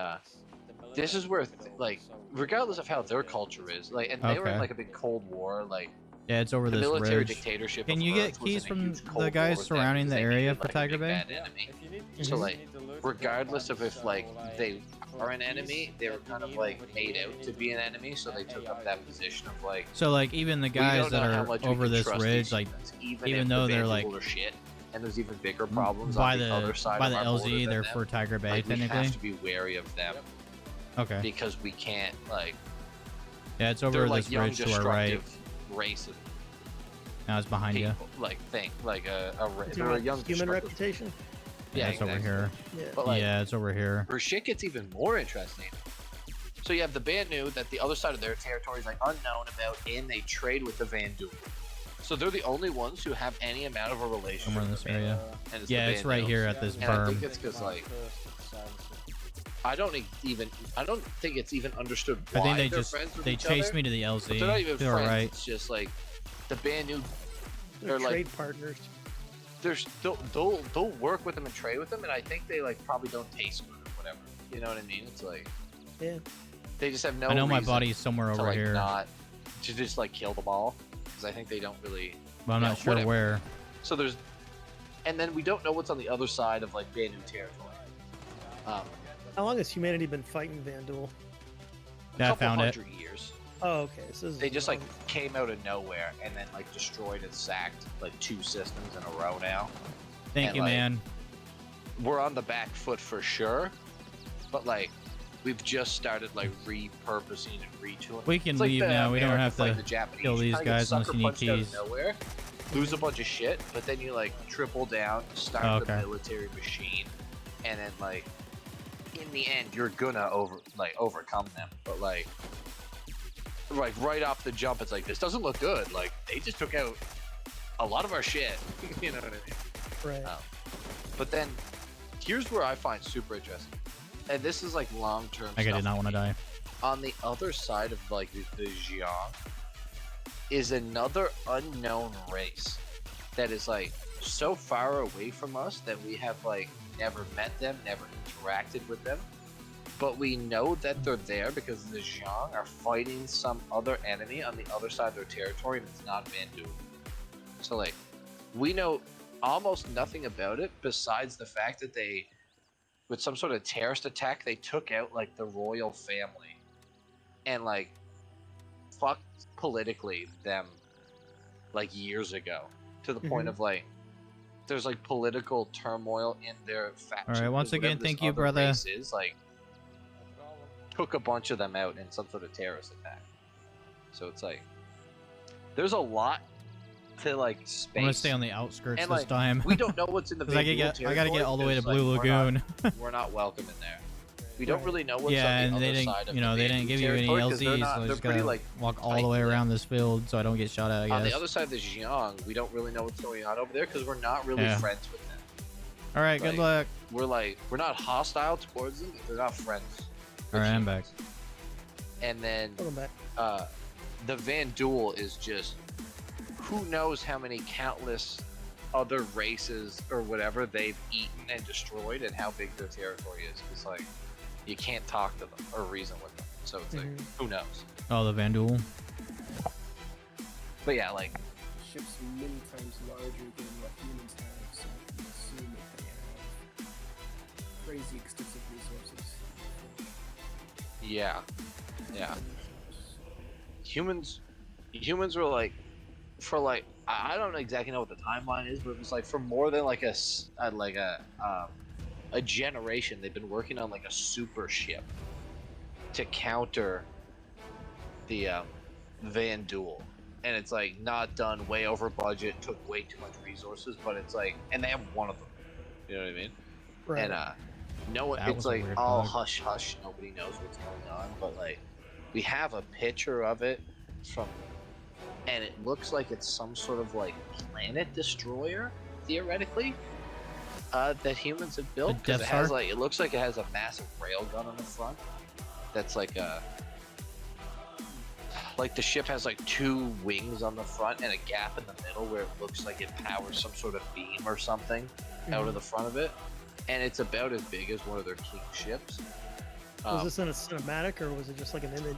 this is where like regardless of how their culture is, like, and they were in Okay. like a big Cold War, like Yeah, it's over the this military ridge. dictatorship. Can of you get Earth was keys in a from huge the Cold War guys with them surrounding because the they area needed, for like, a Tiger big Bay? bad enemy. So like, regardless of if like they are an enemy, they were kind of like made out to be an enemy, so they took up that position of like. So like even the we guys don't that know how are much we over can this trust ridge, these like humans, even if though the they're, Vanderbilt like, are shit, and there's even bigger problems by on the other side by of the our border LZ, than they're them, for Tiger Bay like, we technically. have to be wary of them Okay. because we can't like. Yeah, it's They're over like this young, ridge to our right. destructive race of Now it's behind you. people, like think like Do they're a young human destructive- reputation? Yeah, it's over exactly. here. Yeah. But like, Yeah, it's over here. her shit gets even more interesting. So you have the Banu that the other side of their territory is like unknown about, and they trade with the Vandu. So they're the only ones who have any amount of a relationship. Somewhere in with this the area. Vandu, and Yeah, the it's right Vandu. here at this And I think berm. it's because like I don't think it's even understood I why think they they're just friends with they each chased other, me to the but they're not even LZ. They're friends. right. It's just like the Banu. They're They're trade like partners. they're still they'll work with them and trade with them, and I think they like probably don't taste good or whatever. You know what I mean? It's like Yeah. they just have no. I know my reason body's somewhere to, over like, here, not to just like kill them all, because I think they don't really. but I'm yeah, not sure whatever. where. So there's, and then we don't know what's on the other side of like Banu territory. How long has humanity been fighting Vandal? A Yeah, I couple found it. hundred years. Oh, okay. So this is They just like long. came out of nowhere and then like destroyed and sacked like 2 systems in a row now. Thank and, you, like, man. We're on the back foot for sure, but like we've just started like repurposing and retooling. We can It's like leave the now. We don't American have fighting to the Japanese. kill You these kinda get guys unless sucker you need punched out of keys. nowhere, lose a bunch of shit, but then you like triple down, start Oh, the okay. military machine, and then like in the end you're gonna overcome them. But like right off the jump, it's like this doesn't look good. Like they just took out a lot of our shit. You know what I mean? Right. But then here's where I find super interesting. and this is like long-term Like, I stuff. did not want to die. On the other side of like the Xiong is another unknown race that is like so far away from us that we have like never met them, never interacted with them, but we know that they're there because the Xiong are fighting some other enemy on the other side of their territory, and it's not Vandu. So like, we know almost nothing about it besides the fact that they, with some sort of terrorist attack, they took out like the royal family and like fucked politically them like years ago, to the point of like there's like political turmoil in their faction. All right, once again, thank you, brother. Is like took a bunch of them out in some sort of terrorist attack. So it's like there's a lot to like space. I'm gonna stay on the outskirts and, this like, time. we don't know what's in the I gotta get all the way to Blue Lagoon. We're not welcome in there. We don't really know what's Yeah, on and the they other didn't, side of you know, the they didn't give you any territory, 'cause LZs, so I they're just pretty gotta like walk all the way around this field so I don't get shot at, I guess. on the other side of the Xiong, we don't really know what's going on over there because we're not really friends with them. All right, good luck. We're not hostile towards them, but they're not friends. All right, I'm back. And then Welcome back. the Van Duel is just who knows how many countless other races or whatever they've eaten and destroyed, and how big their territory is. It's like you can't talk to them or reason with them, so it's like who knows. Oh, the Van Duel. But yeah, like Ships many times larger than what humans have, so you can assume that they have crazy extensive resources. yeah. Humans were like, for like, I don't exactly know what the timeline is, but it was like for more than like a generation, they've been working on like a super ship to counter the Van Duel, and it's like not done, way over budget, took way too much resources, but it's like, and they have one of them, you know what I mean? Right. And no one, That it's was a like weird all bug. hush hush, nobody knows what's going on, but like we have a picture of it from, and it looks like it's some sort of like planet destroyer, theoretically, that humans have built, because it has like, it looks like it has a massive railgun on the front that's like a, like the ship has like two wings on the front and a gap in the middle where it looks like it powers some sort of beam or something out of the front of it, and it's about as big as one of their king ships. Was this in a cinematic or was it just like an image?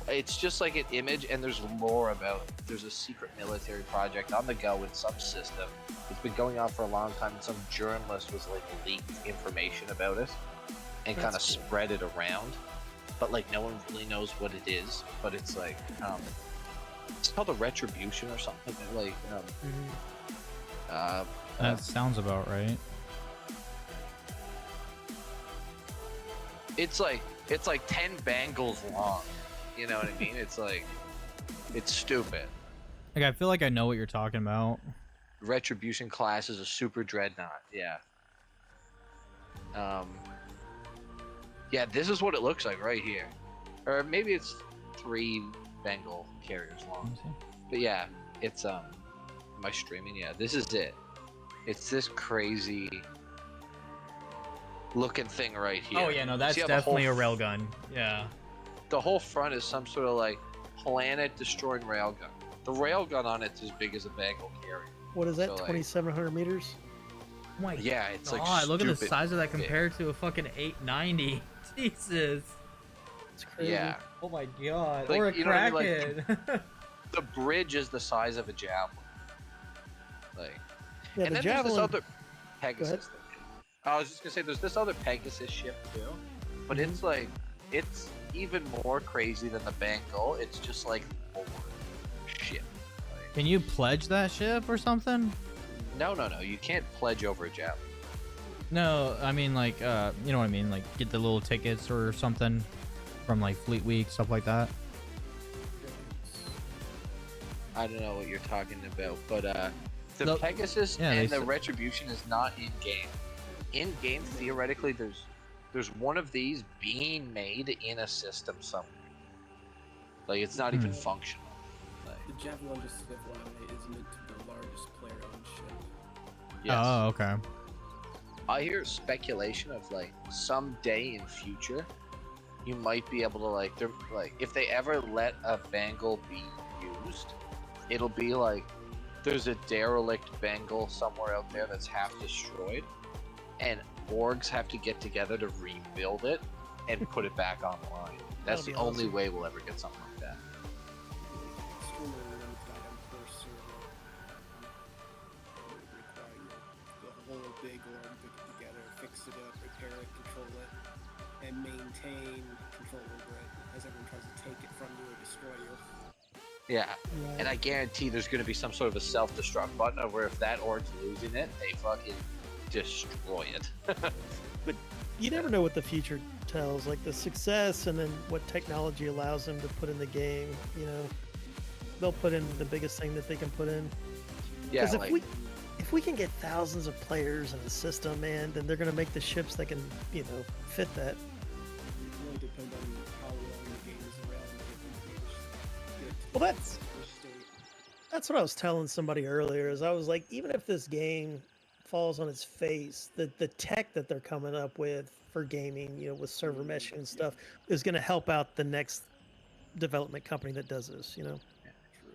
It's just like an image, and there's lore about it. There's a secret military project on the go in some system. It's been going on for a long time, and some journalist was like leaked information about it and kind of spread it around. But like no one really knows what it is. But it's like it's called a retribution or something. Like That sounds about right. it's like 10 bangles long. You know what I mean? It's like, it's stupid. Like, I feel like I know what you're talking about. Retribution class is a super dreadnought. Yeah. Yeah, this is what it looks like right here. Or maybe it's 3 Bengal carriers long. But yeah, it's am I streaming? Yeah, this is it. It's this crazy looking thing right here. Oh yeah, no, that's definitely a railgun. Yeah. The whole front is some sort of like planet destroying railgun. The railgun on it's as big as a Bengal carrier. What is that? So, like, 2,700 meters? Oh my yeah, it's like God, look at the stupid size of that big. compared to a fucking 890. Jesus. It's crazy. Yeah. Oh my God. Like, or a you know what I mean? Kraken. The bridge is the size of a javelin. Like, Yeah, and the then there's this javelin. other Pegasus thing. I was just gonna say, there's this other Pegasus ship too, but it's like, it's even more crazy than the Bengal. It's just like more ship. Like, Can you pledge that ship or something? no, you can't pledge over a javelin. No, I mean like, you know what I mean? Like get the little tickets or something from like Fleet Week, stuff like that. I don't know what you're talking about, but the No, Pegasus yeah, and they the said- Retribution is not in game. In game, theoretically, there's one of these being made in a system somewhere. Like, it's not even functional. Like, The Javelin, just to FYI, is meant to be the largest player-owned ship. yes. Oh, okay. I hear speculation of like someday in future, you might be able to like, they're like, if they ever let a Bengal be used, it'll be like there's a derelict Bengal somewhere out there that's half destroyed, and orgs have to get together to rebuild it and put it back online. That's the only way we'll ever get something like that. The whole big org to get together, fix it up, repair it, control it, and maintain control over it as everyone tries to take it from you or destroy you. Yeah, and I guarantee there's going to be some sort of a self-destruct button of where if that org's losing it, they fucking destroy it. But you never know what the future tells, like the success and then what technology allows them to put in the game. You know, they'll put in the biggest thing that they can put in. Yeah, because like, if we can get thousands of players in the system, man, then they're going to make the ships that can, you know, fit that. It really depends on how long the game is around and Well, that's what I was telling somebody earlier. Is I was like, even if this game falls on its face, the tech that they're coming up with for gaming, you know, with server meshing and stuff, is going to help out the next development company that does this. You know,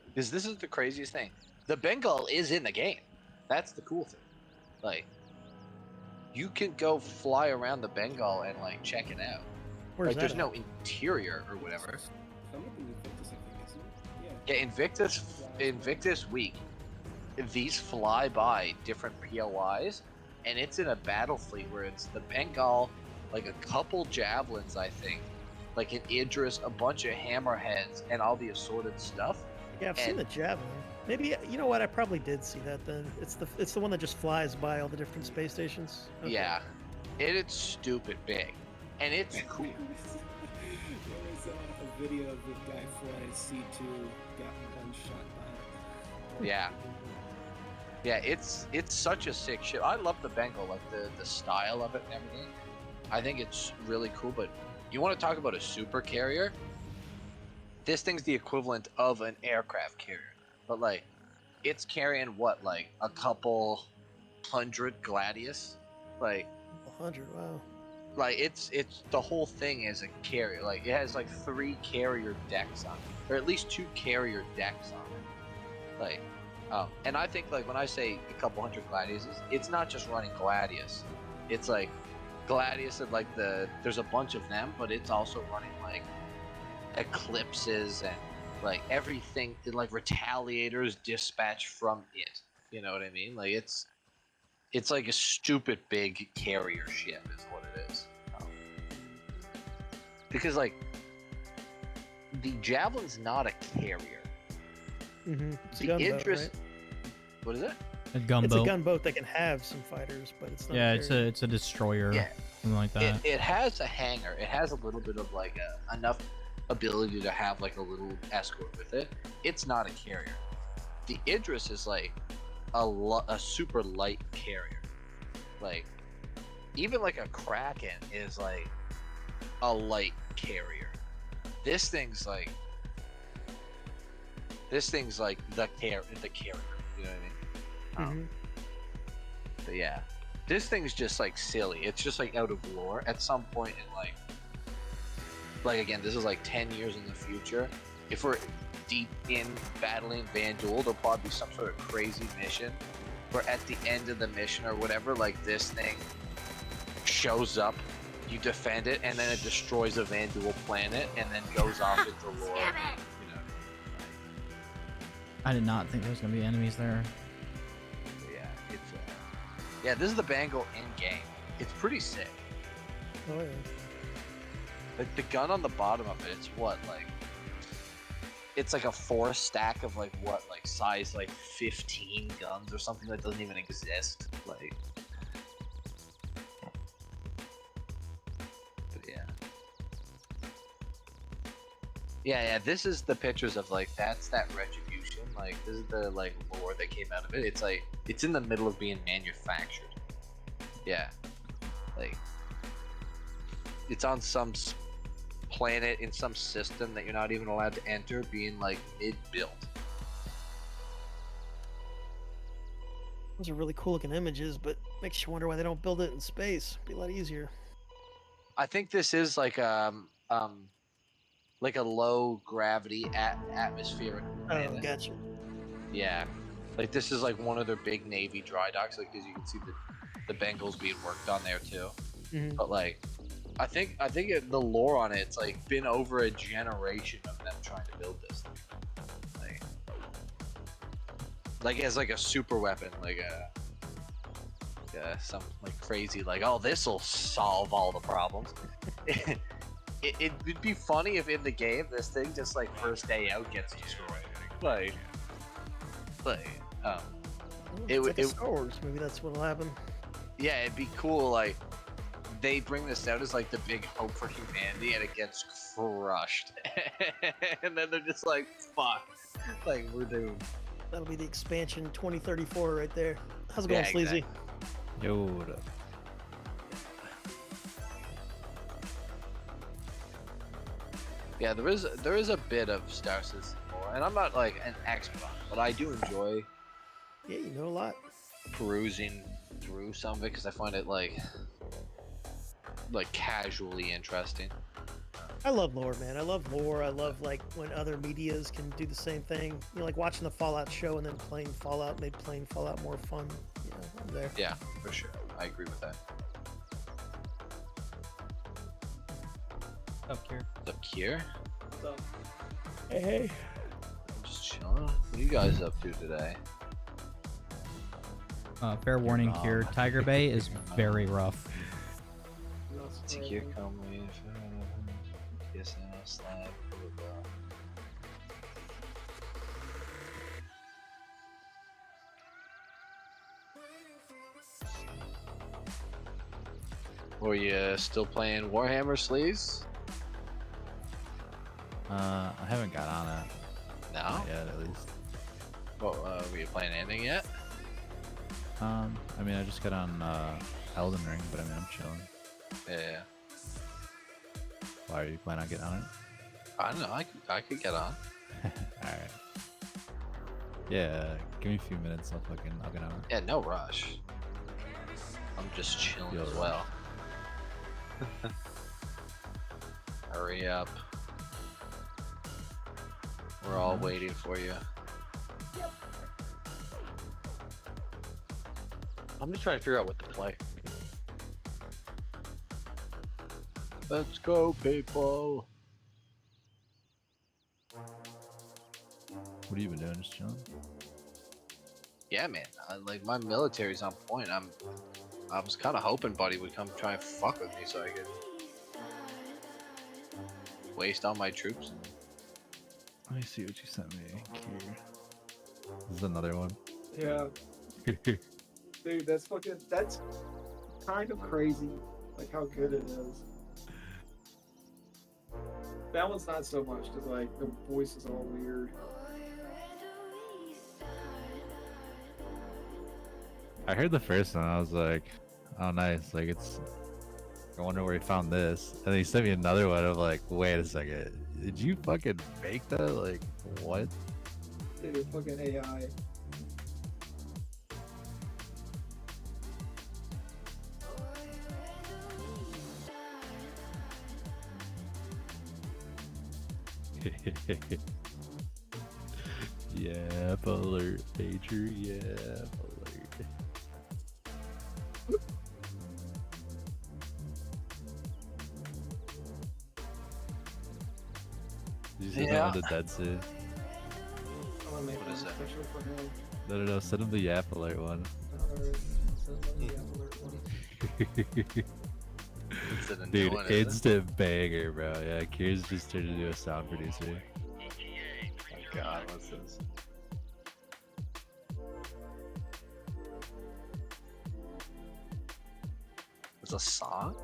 because this is the craziest thing. The Bengal is in the game. That's the cool thing. Like, you can go fly around the Bengal and like check it out. Where's like, that there's at? no interior or whatever. Some of them Invictus, I think, isn't it? Yeah. Yeah, Invictus Week, these fly by different POIs, and it's in a battle fleet where it's the Bengal, like a couple javelins, I think, like an Idris, a bunch of hammerheads, and all the assorted stuff. Yeah, I've seen the javelin. Maybe, you know what? I probably did see that then. It's the one that just flies by all the different space stations. Okay. Yeah, it's stupid big, and it's cool. There was a video of the guy flying C2 got one shot by it. Yeah, it's such a sick ship. I love the Bengal, like the style of it and everything. I think it's really cool. But you want to talk about a super carrier? This thing's the equivalent of an aircraft carrier, but like it's carrying what, like a couple hundred Gladius, like 100. Wow. like it's the whole thing is a carrier. Like it has like 3 carrier decks on it, or at least 2 carrier decks on it. Like, and I think like when I say a couple hundred Gladiuses, it's not just running Gladius. It's like Gladius and like there's a bunch of them, but it's also running like Eclipses and like everything, like Retaliators dispatched from it. You know what I mean? Like it's like a stupid big carrier ship is what it is. Because like the Javelin's not a carrier. Mm-hmm. It's The a gunboat, Idris, right? what is it? A gunboat. It's a gunboat that can have some fighters, but it's not. Yeah, a carrier. it's a destroyer. Yeah. Something like that. It has a hangar. It has a little bit of like enough ability to have like a little escort with it. It's not a carrier. The Idris is like a super light carrier. Like even like a Kraken is like a light carrier. This thing's like the carrier. You know what I mean? But yeah, this thing's just like silly. It's just like out of lore. At some point in like again, this is like 10 years in the future. If we're deep in battling Van Duel, there'll probably be some sort of crazy mission where at the end of the mission or whatever, like this thing shows up, you defend it, and then it destroys a Van Duel planet and then goes off into lore. You know. I did not think there was gonna be enemies there. But yeah, it's yeah, this is the Bengal in game. It's pretty sick. Oh yeah. Like the gun on the bottom of it, it's what, like it's like a 4 stack of like what, like size like 15 guns or something that doesn't even exist. Like, but yeah. Yeah, this is the pictures of like that's that retribution. Like this is the like lore that came out of it. It's like it's in the middle of being manufactured. Yeah, like it's on some planet in some system that you're not even allowed to enter, being like mid-built. Those are really cool looking images, but makes you wonder why they don't build it in space. Be a lot easier. I think this is like a low gravity atmospheric Oh, planet. gotcha. Yeah, like this is like one of their big Navy dry docks, like, because you can see the Bengals being worked on there too. Mhm. But like, I think the lore on it's like been over a generation of them trying to build this thing. Like as like a super weapon, like some like crazy, like, oh, this'll solve all the problems. It would be funny if in the game this thing just like first day out gets destroyed. It would. Like a Star Wars movie. That's what'll happen. Yeah, it'd be cool. Like they bring this out as like the big hope for humanity, and it gets crushed, and then they're just like, "Fuck!" Like we're doomed. That'll be the expansion 2034 right there. How's it going, Yeah, Sleazy? exactly. Yo, what up? Yeah, there is a bit of Star Citizen lore, and I'm not like an expert on it, but I do enjoy Yeah, you know a lot. perusing through some of it because I find it like casually interesting. I love lore, man. I love lore. I love like when other medias can do the same thing. You know, like watching the Fallout show and then playing Fallout made playing Fallout more fun. You know, I'm there. Yeah, for sure. I agree with that. What's up, Kier? What's up, Kier? Hey, hey. I'm just chilling. What are you guys up to today? Fair warning here, Tiger Bay is very rough. Here come we. Yes, and I'll slap. Were you still playing Warhammer, Sleaze? I haven't got on it. No? Not yet, at least. Well, were you playing anything yet? I mean, I just got on Elden Ring, but I mean, I'm chilling. Yeah. Why are you planning on getting on it? I don't know. I could get on. Alright. Yeah, give me a few minutes. I'll get on it. Yeah, no rush. I'm just chilling Feel as it. well. Hurry up. We're all waiting for you. I'm just trying to figure out what to play. Let's go, people. What have you been doing? Just chilling? Yeah, man. Like my military's on point. I was kind of hoping Buddy would come try and fuck with me so I could waste all my troops. Let me see what you sent me. Here. This is another one. Yeah, dude, that's kind of crazy, like how good it is. That one's not so much, because like the voice is all weird. I heard the first one. I was like, "Oh, nice! Like it's." I wonder where he found this. And then he sent me another one. I'm like, "Wait a second! Did you fucking make that? Like, what?" Dude, fucking AI. Yeah, alert, Major. Yeah, alert. Did you send that one to Dead Sea? I'm gonna make What one is that? special for him. No. Send him the Yap alert one. Alright, send him the alert one. It's a new Dude, one, isn't it? instant banger, bro. Yeah, Kier's just turned into a sound producer. Oh God, what's this? It's a song?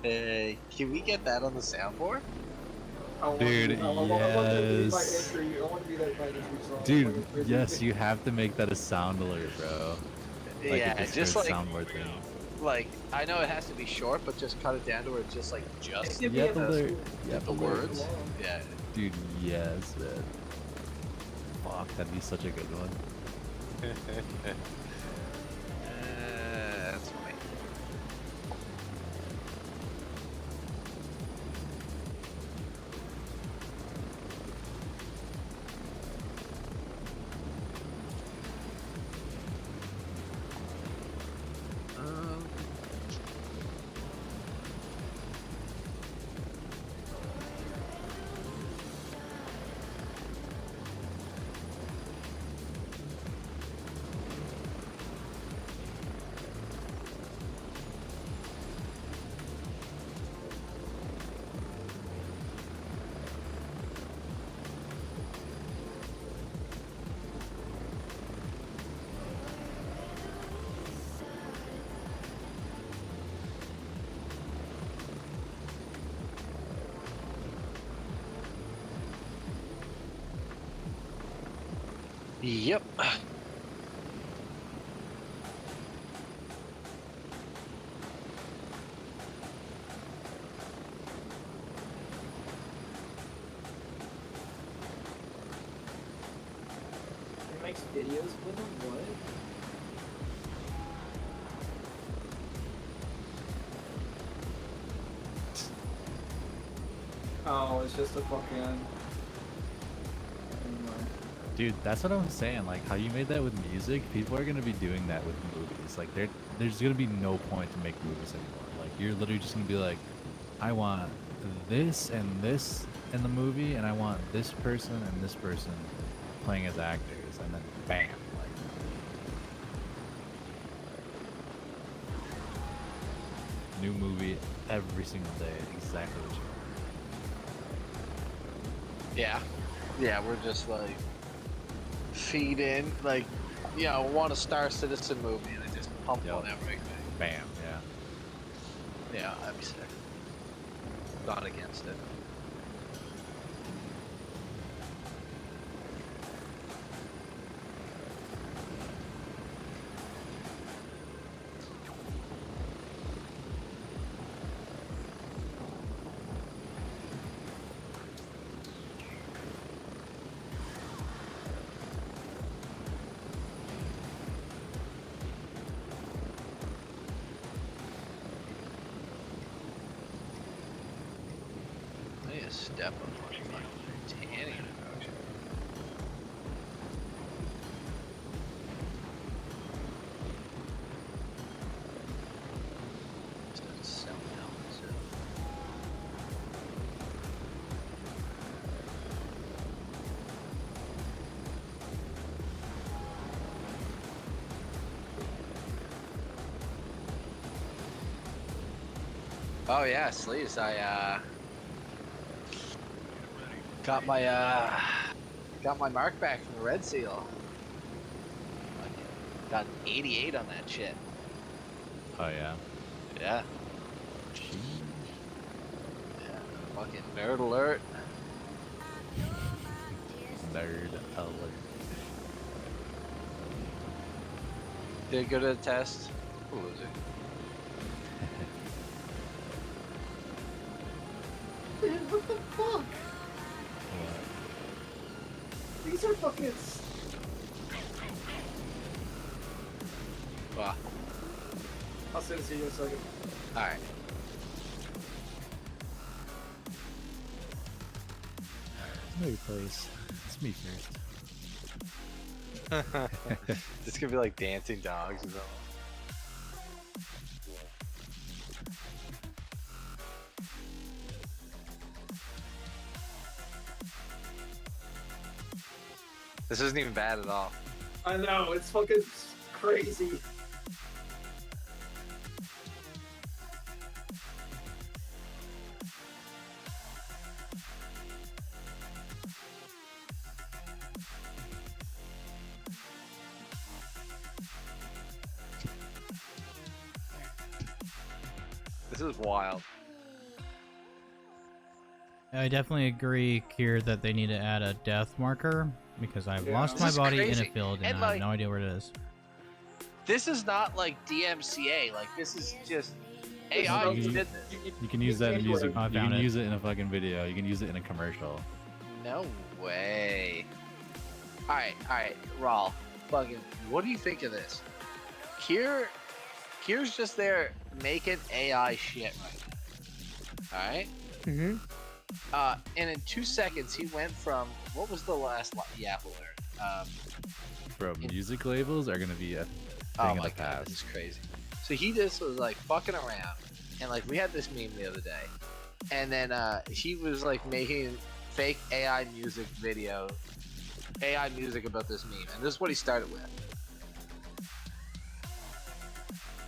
Hey, can we get that on the soundboard? I want Dude, to be, I want to be my yes. entry. I want to be Dude, yes, you have to make that a sound alert, bro. Like Yeah, a Discord just like soundboard thing. I know it has to be short, but just cut it down to where it's just Yeah, the alert. Yeah, the words. Yeah. Dude, yes, man. Fuck, that'd be such a good one. That's funny. Yep. He makes videos with him? What? Oh, it's just a fucking... Dude, that's what I'm saying. Like, how you made that with music, people are gonna be doing that with movies. Like, there's gonna be no point to make movies anymore. Like, you're literally just gonna be like, I want this and this in the movie, and I want this person and this person playing as actors, and then bam, like. New movie every single day, exactly what you want. Yeah. Yeah, we're just like feed in, like, you know, want a Star Citizen movie and they just pump Yep. on everything. Bam, yeah. Yeah, I'd be sick. Not against it. I need to step up my fucking tanning production. Started selling helmets, so. Oh yeah, sleeves. I got my mark back from the Red Seal. Got an 88 on that shit. Oh yeah. Yeah. Yeah. Fucking nerd alert. Nerd alert. Did good at the test. Who was it? Dude, what the fuck? These are fucking... Wow. I'll send it to you in a second. Alright. No place. It's me first. This could be like dancing dogs or something. This isn't even bad at all. I know, it's fucking crazy. This is wild. I definitely agree, Kier, that they need to add a death marker Because I've Yeah. lost This my is body in crazy. a field and, And, I have like- no idea where it is. This is not like DMCA. Like this is just AI no- who you- did this. You can use that in music. I You found can it. use it in a fucking video. You can use it in a commercial. No way. All right, Raul. Fucking, what do you think of this? Kier's just there making AI shit right now. All right. Mm-hmm. And in 2 seconds, he went from what was the last Yap alert? Bro, music labels are gonna be a thing Oh of my the god, this is past. crazy. So he just was like fucking around, and like we had this meme the other day, and then he was like making fake AI music about this meme, and this is what he started with.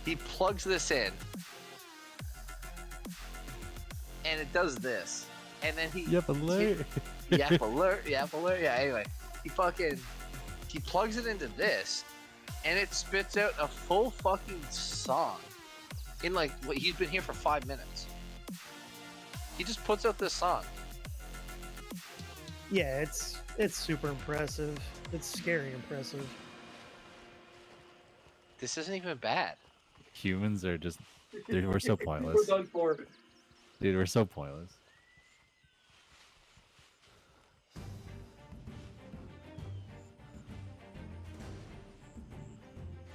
He plugs this in, and it does this, and then he Yep, alert. Yap alert, yeah. Anyway, he plugs it into this, and it spits out a full fucking song in like what he's been here for 5 minutes. He just puts out this song. Yeah, it's super impressive. It's scary impressive. This isn't even bad. Humans are just, we're so We're pointless. done for. Dude, we're so pointless.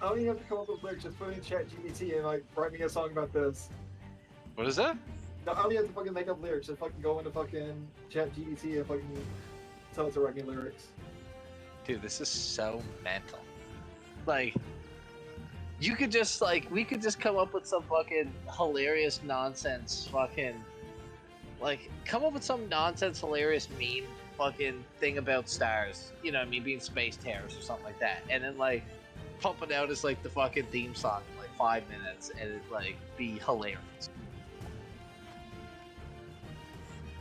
I don't even have to come up with lyrics. Just put in chat GPT and like write me a song about this. What is that? No, I don't even have to fucking make up lyrics. Just fucking go into fucking chat GPT and fucking tell it to write me lyrics. Dude, this is so mental. Like, you could just like, we could just come up with some fucking hilarious nonsense fucking, like, come up with some nonsense hilarious meme fucking thing about stars, you know what I mean, being space terrors or something like that, and then like pump it out as like the fucking theme song in like 5 minutes, and it like be hilarious.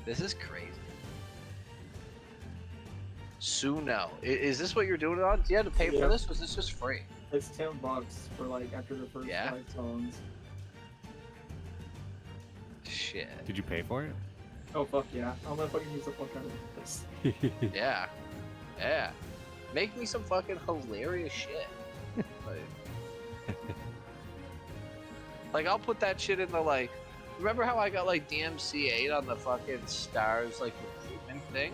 This is crazy. Suno. Is this what you're doing it on? Do you have to pay Yeah. for this? Was this just free? It's $10 for like after the first Yeah? 5 songs. Shit. Did you pay for it? Oh fuck yeah! I'm gonna fucking use the fuck out of this. Yeah. Yeah. Make me some fucking hilarious shit. Like, I'll put that shit in the like. Remember how I got like DMCA'd on the fucking stars like recruitment thing?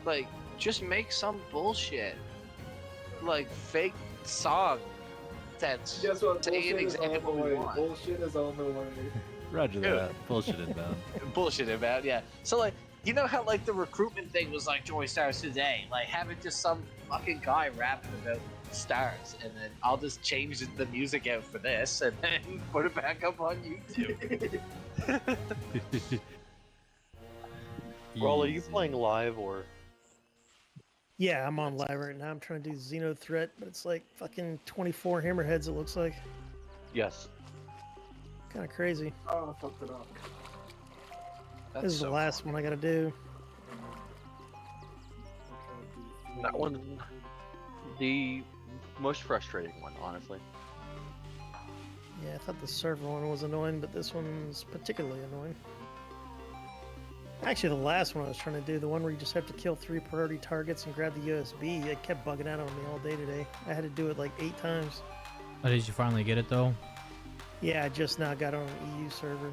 Like, just make some bullshit, like fake song that's Guess what? saying Bullshit is on exactly the what we way. want. Bullshit is on the way. Roger Dude. that. Bullshit inbound. Bullshit about, yeah. So like, you know how like the recruitment thing was like Joy Stars Today, like have it just some fucking guy rapping about stars, and then I'll just change the music out for this, and then put it back up on YouTube. Raul, are you Easy. playing live or? Yeah, I'm on live right now. I'm trying to do Xeno Threat, but it's like fucking 24 hammerheads, it looks like. Yes. Kind of crazy. Oh, I fucked it up. That's This is the so last funny. one I gotta do. That one, the most frustrating one, honestly. Yeah, I thought the server one was annoying, but this one's particularly annoying. Actually, the last one I was trying to do, the one where you just have to kill 3 priority targets and grab the USB, it kept bugging out on me all day today. I had to do it like 8 times. Oh, did you finally get it though? Yeah, I just now got on an EU server.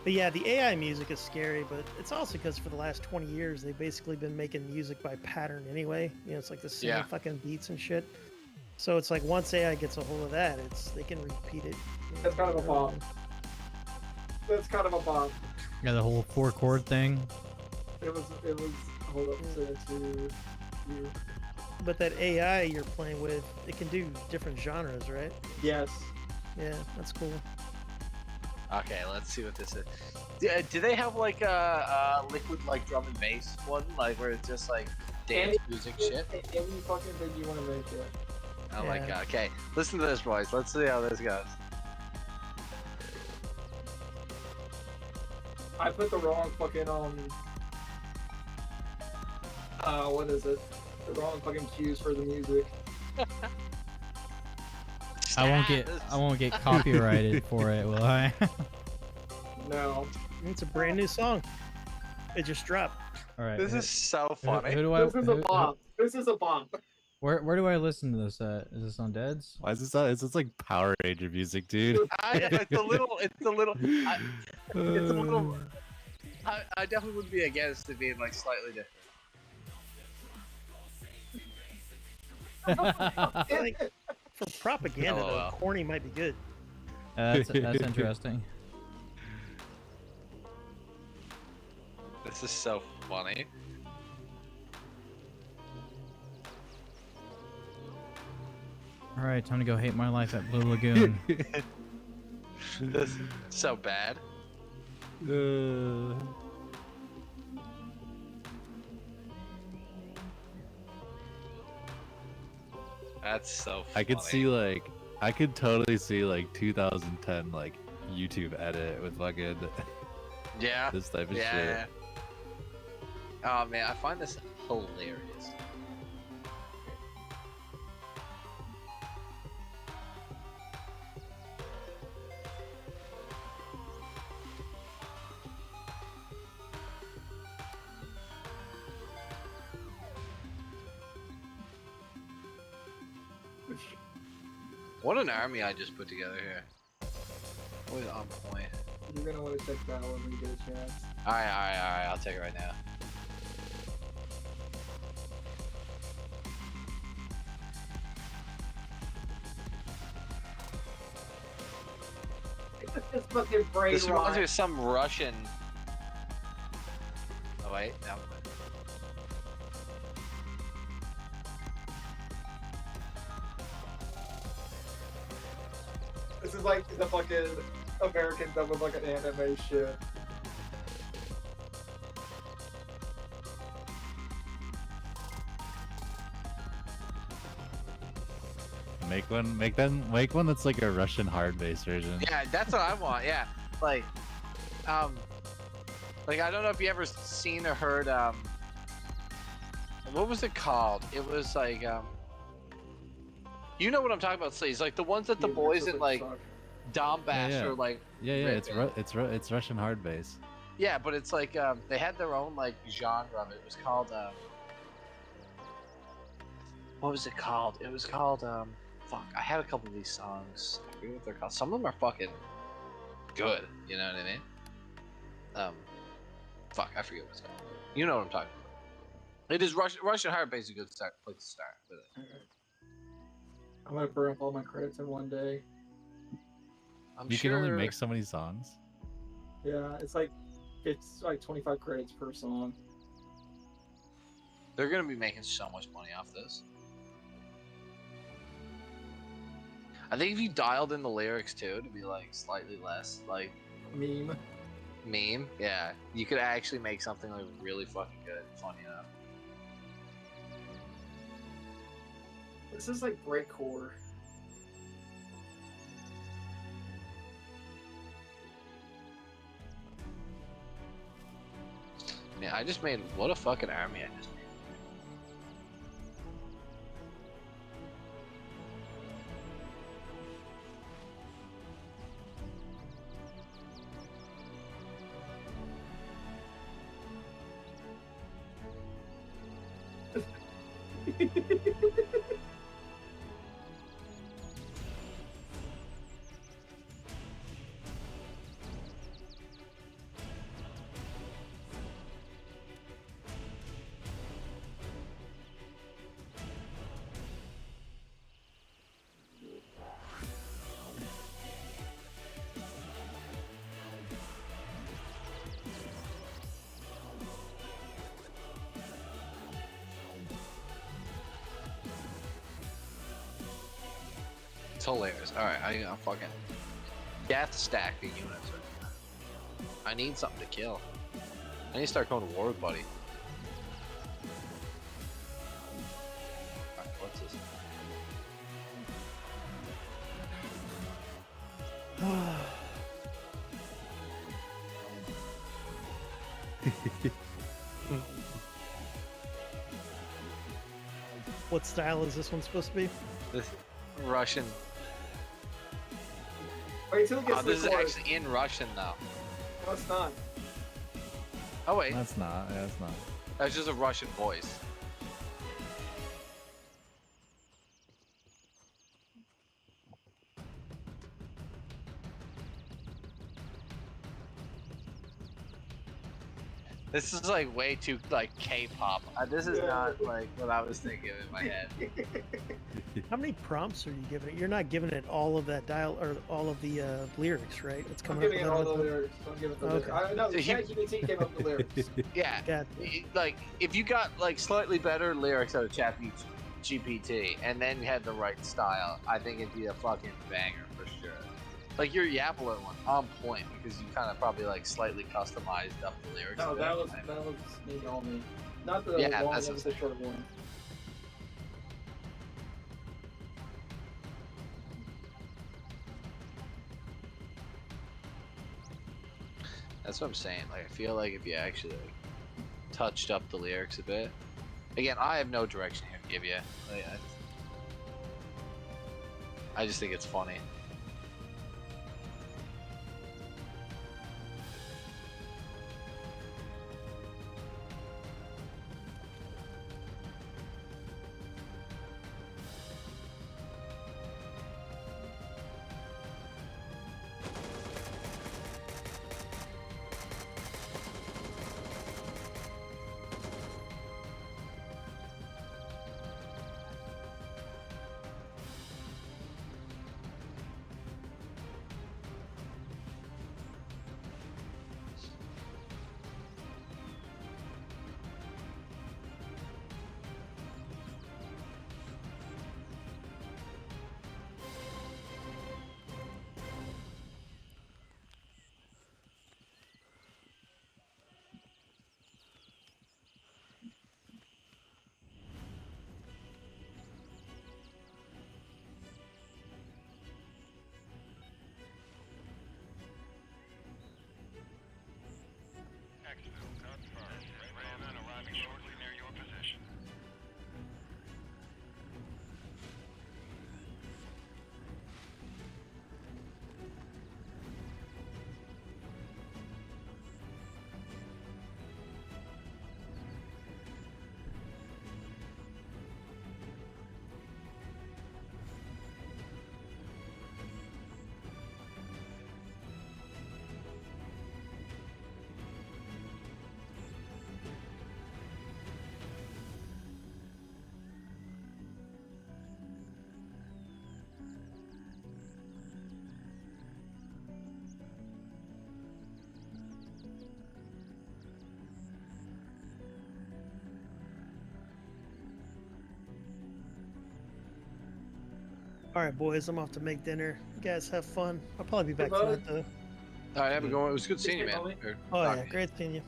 But yeah, the AI music is scary, but it's also because for the last 20 years, they've basically been making music by pattern anyway. You know, it's like the same Yeah. fucking beats and shit. So it's like once AI gets a hold of that, they can repeat it. That's kind of a bomb. That's kind of a bomb. Yeah, the whole 4-chord thing. It was, hold up, send it to you. But that AI you're playing with, it can do different genres, right? Yes. Yeah, that's cool. Okay, let's see what this is. Do they have like a liquid like drum and bass one, like where it's just like dance music shit? Any fucking thing you want to make it. Oh my Yeah. god. Okay, listen to this, boys. Let's see how this goes. I put the wrong fucking, what is it? The wrong fucking cues for the music. I won't get copyrighted for it, will I? No. It's a brand new song. It just dropped. All right. This is so who, funny. who do I? This is a bomb. This is a bomb. Where do I listen to this at? Is this on Dead's? Why is this? Is this like Power Ranger music, dude? It's a little. I definitely would be against it being like slightly different. I think for propaganda, Oh, though, well. corny might be good. That's interesting. This is so funny. All right, time to go hate my life at Blue Lagoon. This is so bad. That's so funny. I could see like, I could totally see like 2010 like YouTube edit with fucking Yeah. this type of Yeah. shit. Yeah. Oh man, I find this hilarious. What an army I just put together here. Always on point. You're gonna want to check that one when you get a chance. Alright, I'll take it right now. It's fucking brain This reminds me rot. of some Russian. Oh wait, no. This is like the fucking American dub of like an anime shit. Make one that's like a Russian hard bass version. Yeah, that's what I want. Yeah, like I don't know if you ever seen or heard what was it called? It was like you know what I'm talking about, Sleaze, like the ones that the boys in like Donbass Yeah. or like Yeah, it's it's Russian hard bass. yeah, but it's like they had their own like genre of it. It was called what was it called? It was called fuck. I had a couple of these songs. I forget what they're called. Some of them are fucking good. You know what I mean? Fuck. I forget what it's called. You know what I'm talking about. It is Russian hard bass is a good place to start with it. I'm gonna burn up all my credits in one day. You can only make so many songs. Yeah, it's like 25 credits per song. They're gonna be making so much money off this. I think if you dialed in the lyrics too to be like slightly less like Meme. yeah, you could actually make something like really fucking good, funny enough. This is like breakcore. Yeah, I just made what a fucking army I just made. It's hilarious. Alright, I'm fucking death stack the units right now. I need something to kill. I need to start going to war with Buddy. Alright, what's this? What style is this one supposed to be? This Russian. Wait till it gets Oh, this is recorded. actually in Russian though. No, it's not. Oh wait, That's not. Yeah, that's not. that's just a Russian voice. This is like way too like K-pop. This is not like what I was thinking in my head. How many prompts are you giving it? You're not giving it all of that dial or all of the lyrics, right? It's I'm coming giving it up all with the them. lyrics. I'm giving it the Okay. lyrics. No, So he- ChatGPT came up with the lyrics. Yeah, Gotcha. like if you got like slightly better lyrics out of ChatGPT and then you had the right style, I think it'd be a fucking banger for sure. Like your Yapler one, on point because you kind of probably like slightly customized up the lyrics. No, a bit. that was me only. Not the Yeah, long that's one, what- the short one. That's what I'm saying. Like I feel like if you actually like, touched up the lyrics a bit. Again, I have no direction here to give you. Like, I just think it's funny. Exfil confirmed. Grayzone arriving shortly near your position. All right, boys, I'm off to make dinner. You guys have fun. I'll probably be back Goodbye. tonight, though. All right, have a good one. It was good seeing you, man. Homie. Or Oh, yeah, talking to you. great seeing you.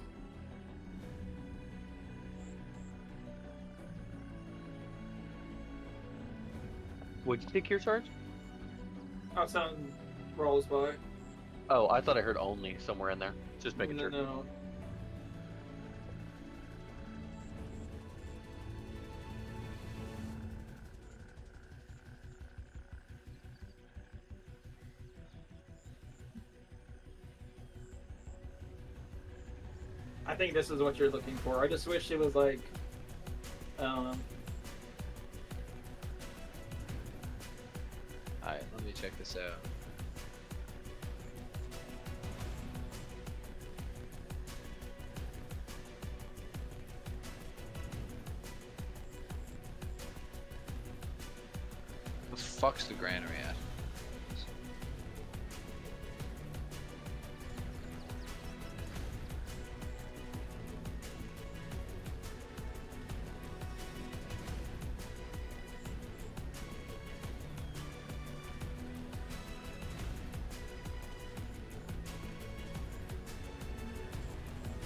Would you take your charge? Outside rolls by. Oh, I thought I heard only somewhere in there. Just making sure. No. I think this is what you're looking for. I just wish it was like, I don't know. All right, let me check this out. The fuck's the granary at?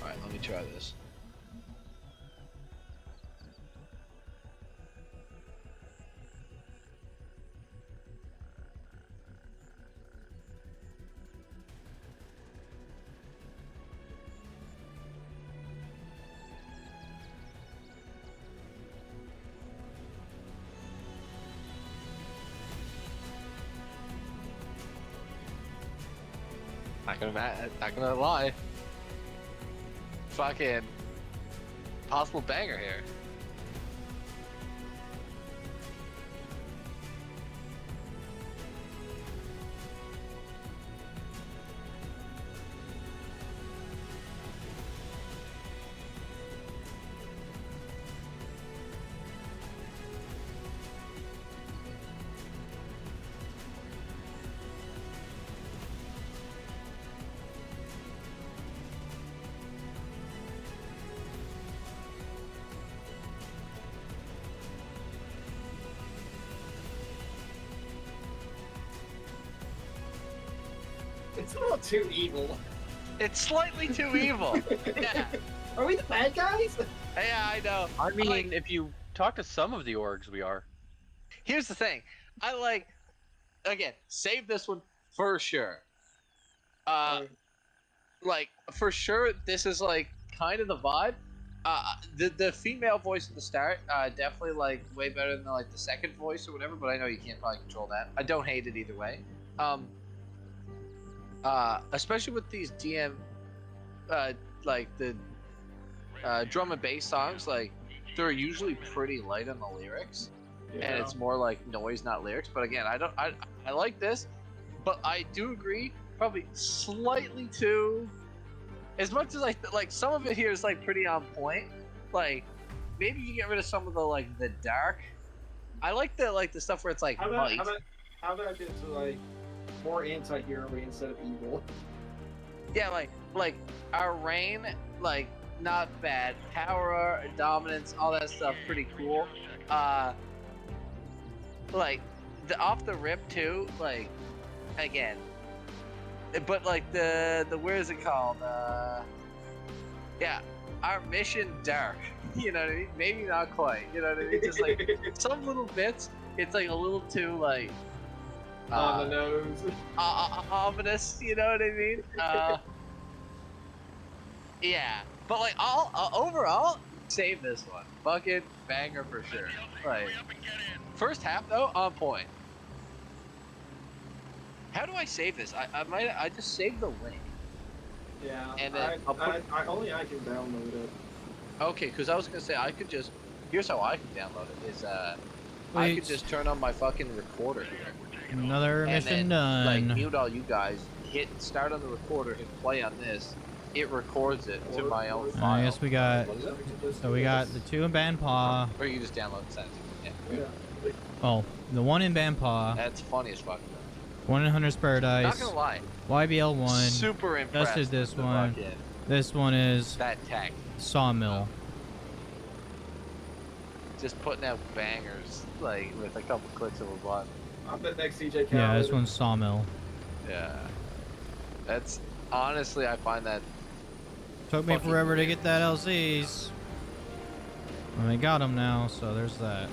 Alright, let me try this. Not gonna lie. fucking possible banger here. It's a little too evil. It's slightly too evil. Yeah. Are we the bad guys? Yeah, I know. I mean, Like, if you talk to some of the orgs, we are. here's the thing. I like, again, save this one for sure. Like, for sure, this is like kind of the vibe. The female voice at the start, definitely like way better than like the second voice or whatever. But I know you can't probably control that. I don't hate it either way. Especially with these DM, like the drum and bass songs, like they're usually pretty light on the lyrics, and it's more like noise, not lyrics. But again, I like this, but I do agree, probably slightly too. As much as like some of it here is like pretty on point. Like maybe you get rid of some of the dark. I like the stuff where it's like light. How about I get to like more anti-hero instead of evil? Yeah, like our reign, like not bad. Power, dominance, all that stuff, pretty cool. Like the off the rip too, like again. But like the where is it called? Yeah, our mission dark. You know what I mean? Maybe not quite. You know what I mean? Just like some little bits, it's like a little too like on the nose. Ominous. You know what I mean? Yeah, but like overall, save this one. Fucking banger for sure. Like first half though, on point. How do I save this? I just saved the link. Yeah, And then only I can download it. Okay, because I was gonna say I could just. Here's how I can download it. Is I Wait. could just turn on my fucking recorder here. Another And mission then, like, done. mute all you guys. Hit start on the recorder. Hit play on this. It records it to my own file. I guess we got. So we got the 2 in Banpaw. Or you just download and send it. Yeah. Oh, the 1 in Banpaw. That's funny as fuck. 1 in Hunter's Paradise. Not gonna lie. YBL 1. Super impressed. Just did this with the one. fucking- This one is That tech. Sawmill. Just putting out bangers, like with a couple clicks of a button. I'm the next CJ Khaled. Yeah, this one's Sawmill. Yeah. That's honestly, I find that. Took me fucking forever to weird. get that LZs. And I got them now, so there's that.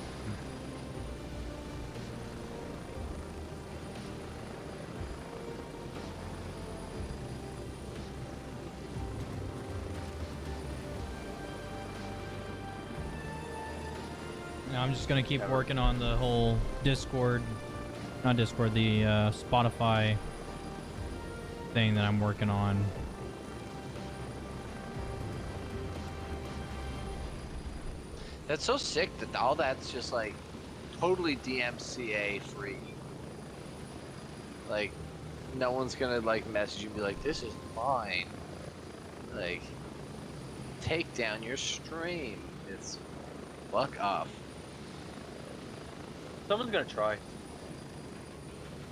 Now I'm just gonna keep working on the whole Discord, not Discord, the Spotify thing that I'm working on. That's so sick that all that's just like totally DMCA free. Like, no one's gonna like message you and be like, "This is mine." Like, take down your stream. It's fuck off. Someone's gonna try.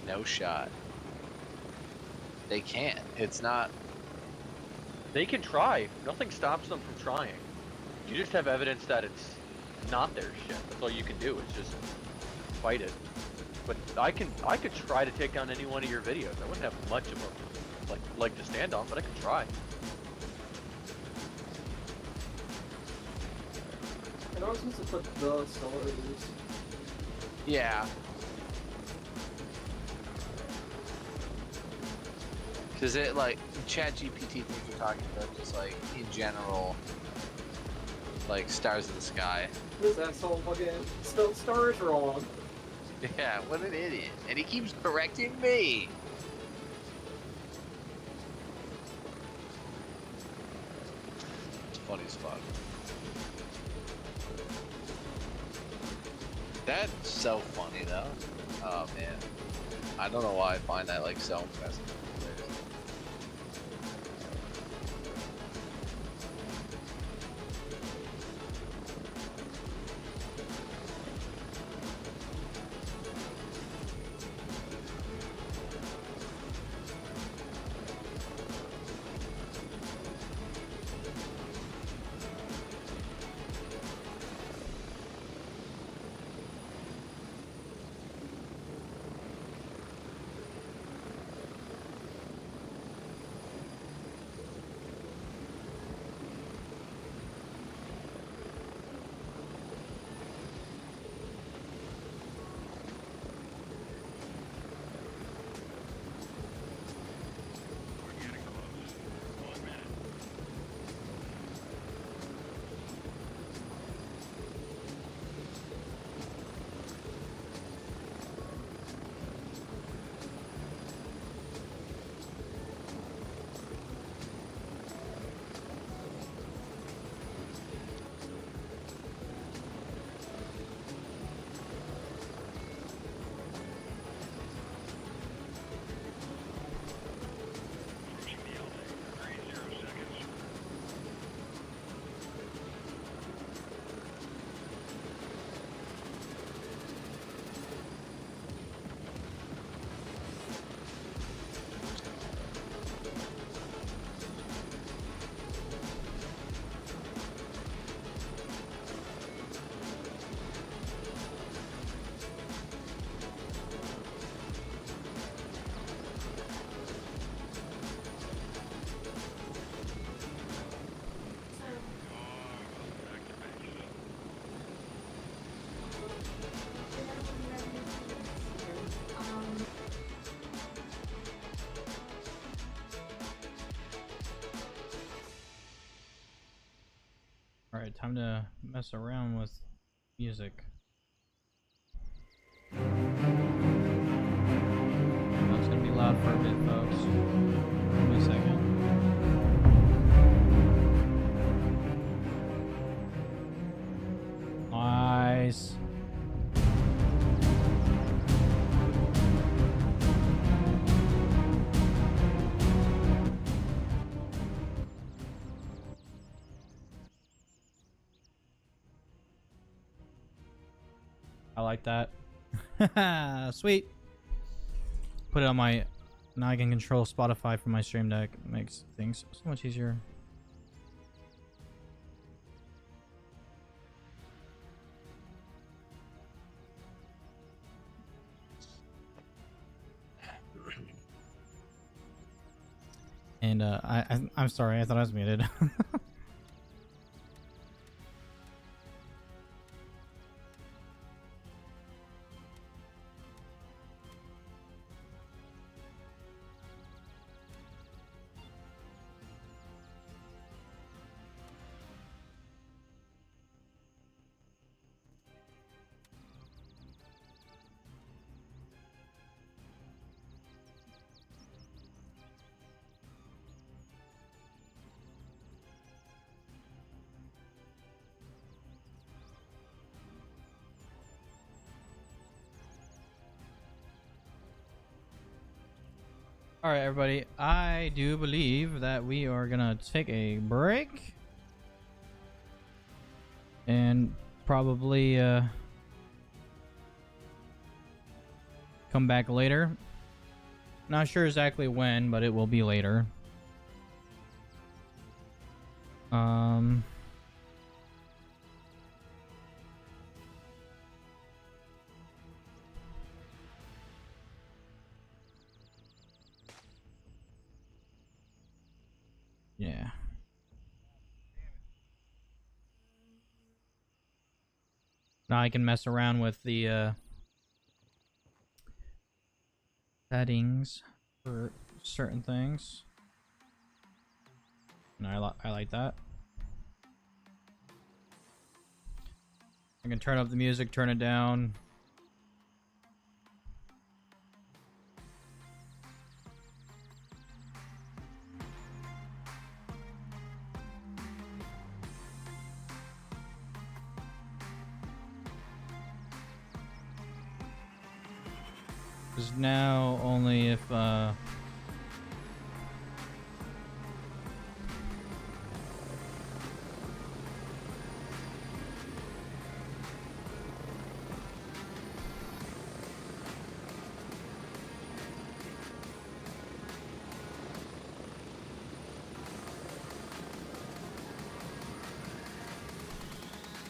No shot. They can't. It's not. They can try. Nothing stops them from trying. You just have evidence that it's not their shit. That's all you can do. Is just fight it. But I could try to take down any one of your videos. I wouldn't have much of a leg to stand on, but I could try. And I was supposed to put the stars. Yeah. Cause it like ChatGPT thinks you're talking about just like in general, like stars in the sky. This asshole fucking spelled stars wrong. Yeah, what an idiot. And he keeps correcting me. funny as fuck. That's so funny though. Oh man, I don't know why I find that like so impressive. Alright, time to mess around with music. That's gonna be loud for a bit, folks. Give me a second. Nice. I like that. Sweet. Put it on my... Now I can control Spotify from my stream deck. It makes things so much easier. And I'm sorry, I thought I was muted. All right, everybody. I do believe that we are gonna take a break and probably come back later. Not sure exactly when, but it will be later. Yeah. Now I can mess around with the settings for certain things. And I like that. I can turn up the music, turn it down. Because now only if oh,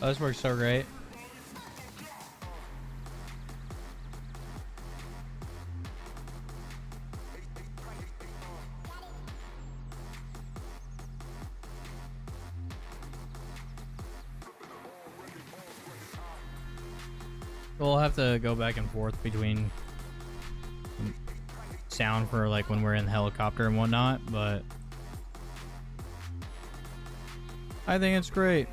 this works so great. We'll have to go back and forth between sound for like when we're in the helicopter and whatnot, but I think it's great.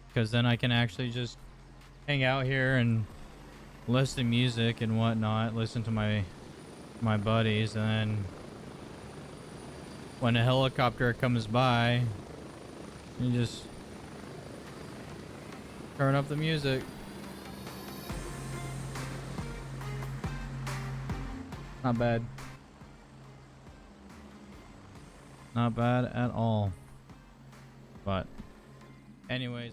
Because then I can actually just hang out here and listen to music and whatnot, listen to my buddies, and then when a helicopter comes by, you just turn up the music. Not bad. Not bad at all. But anyways.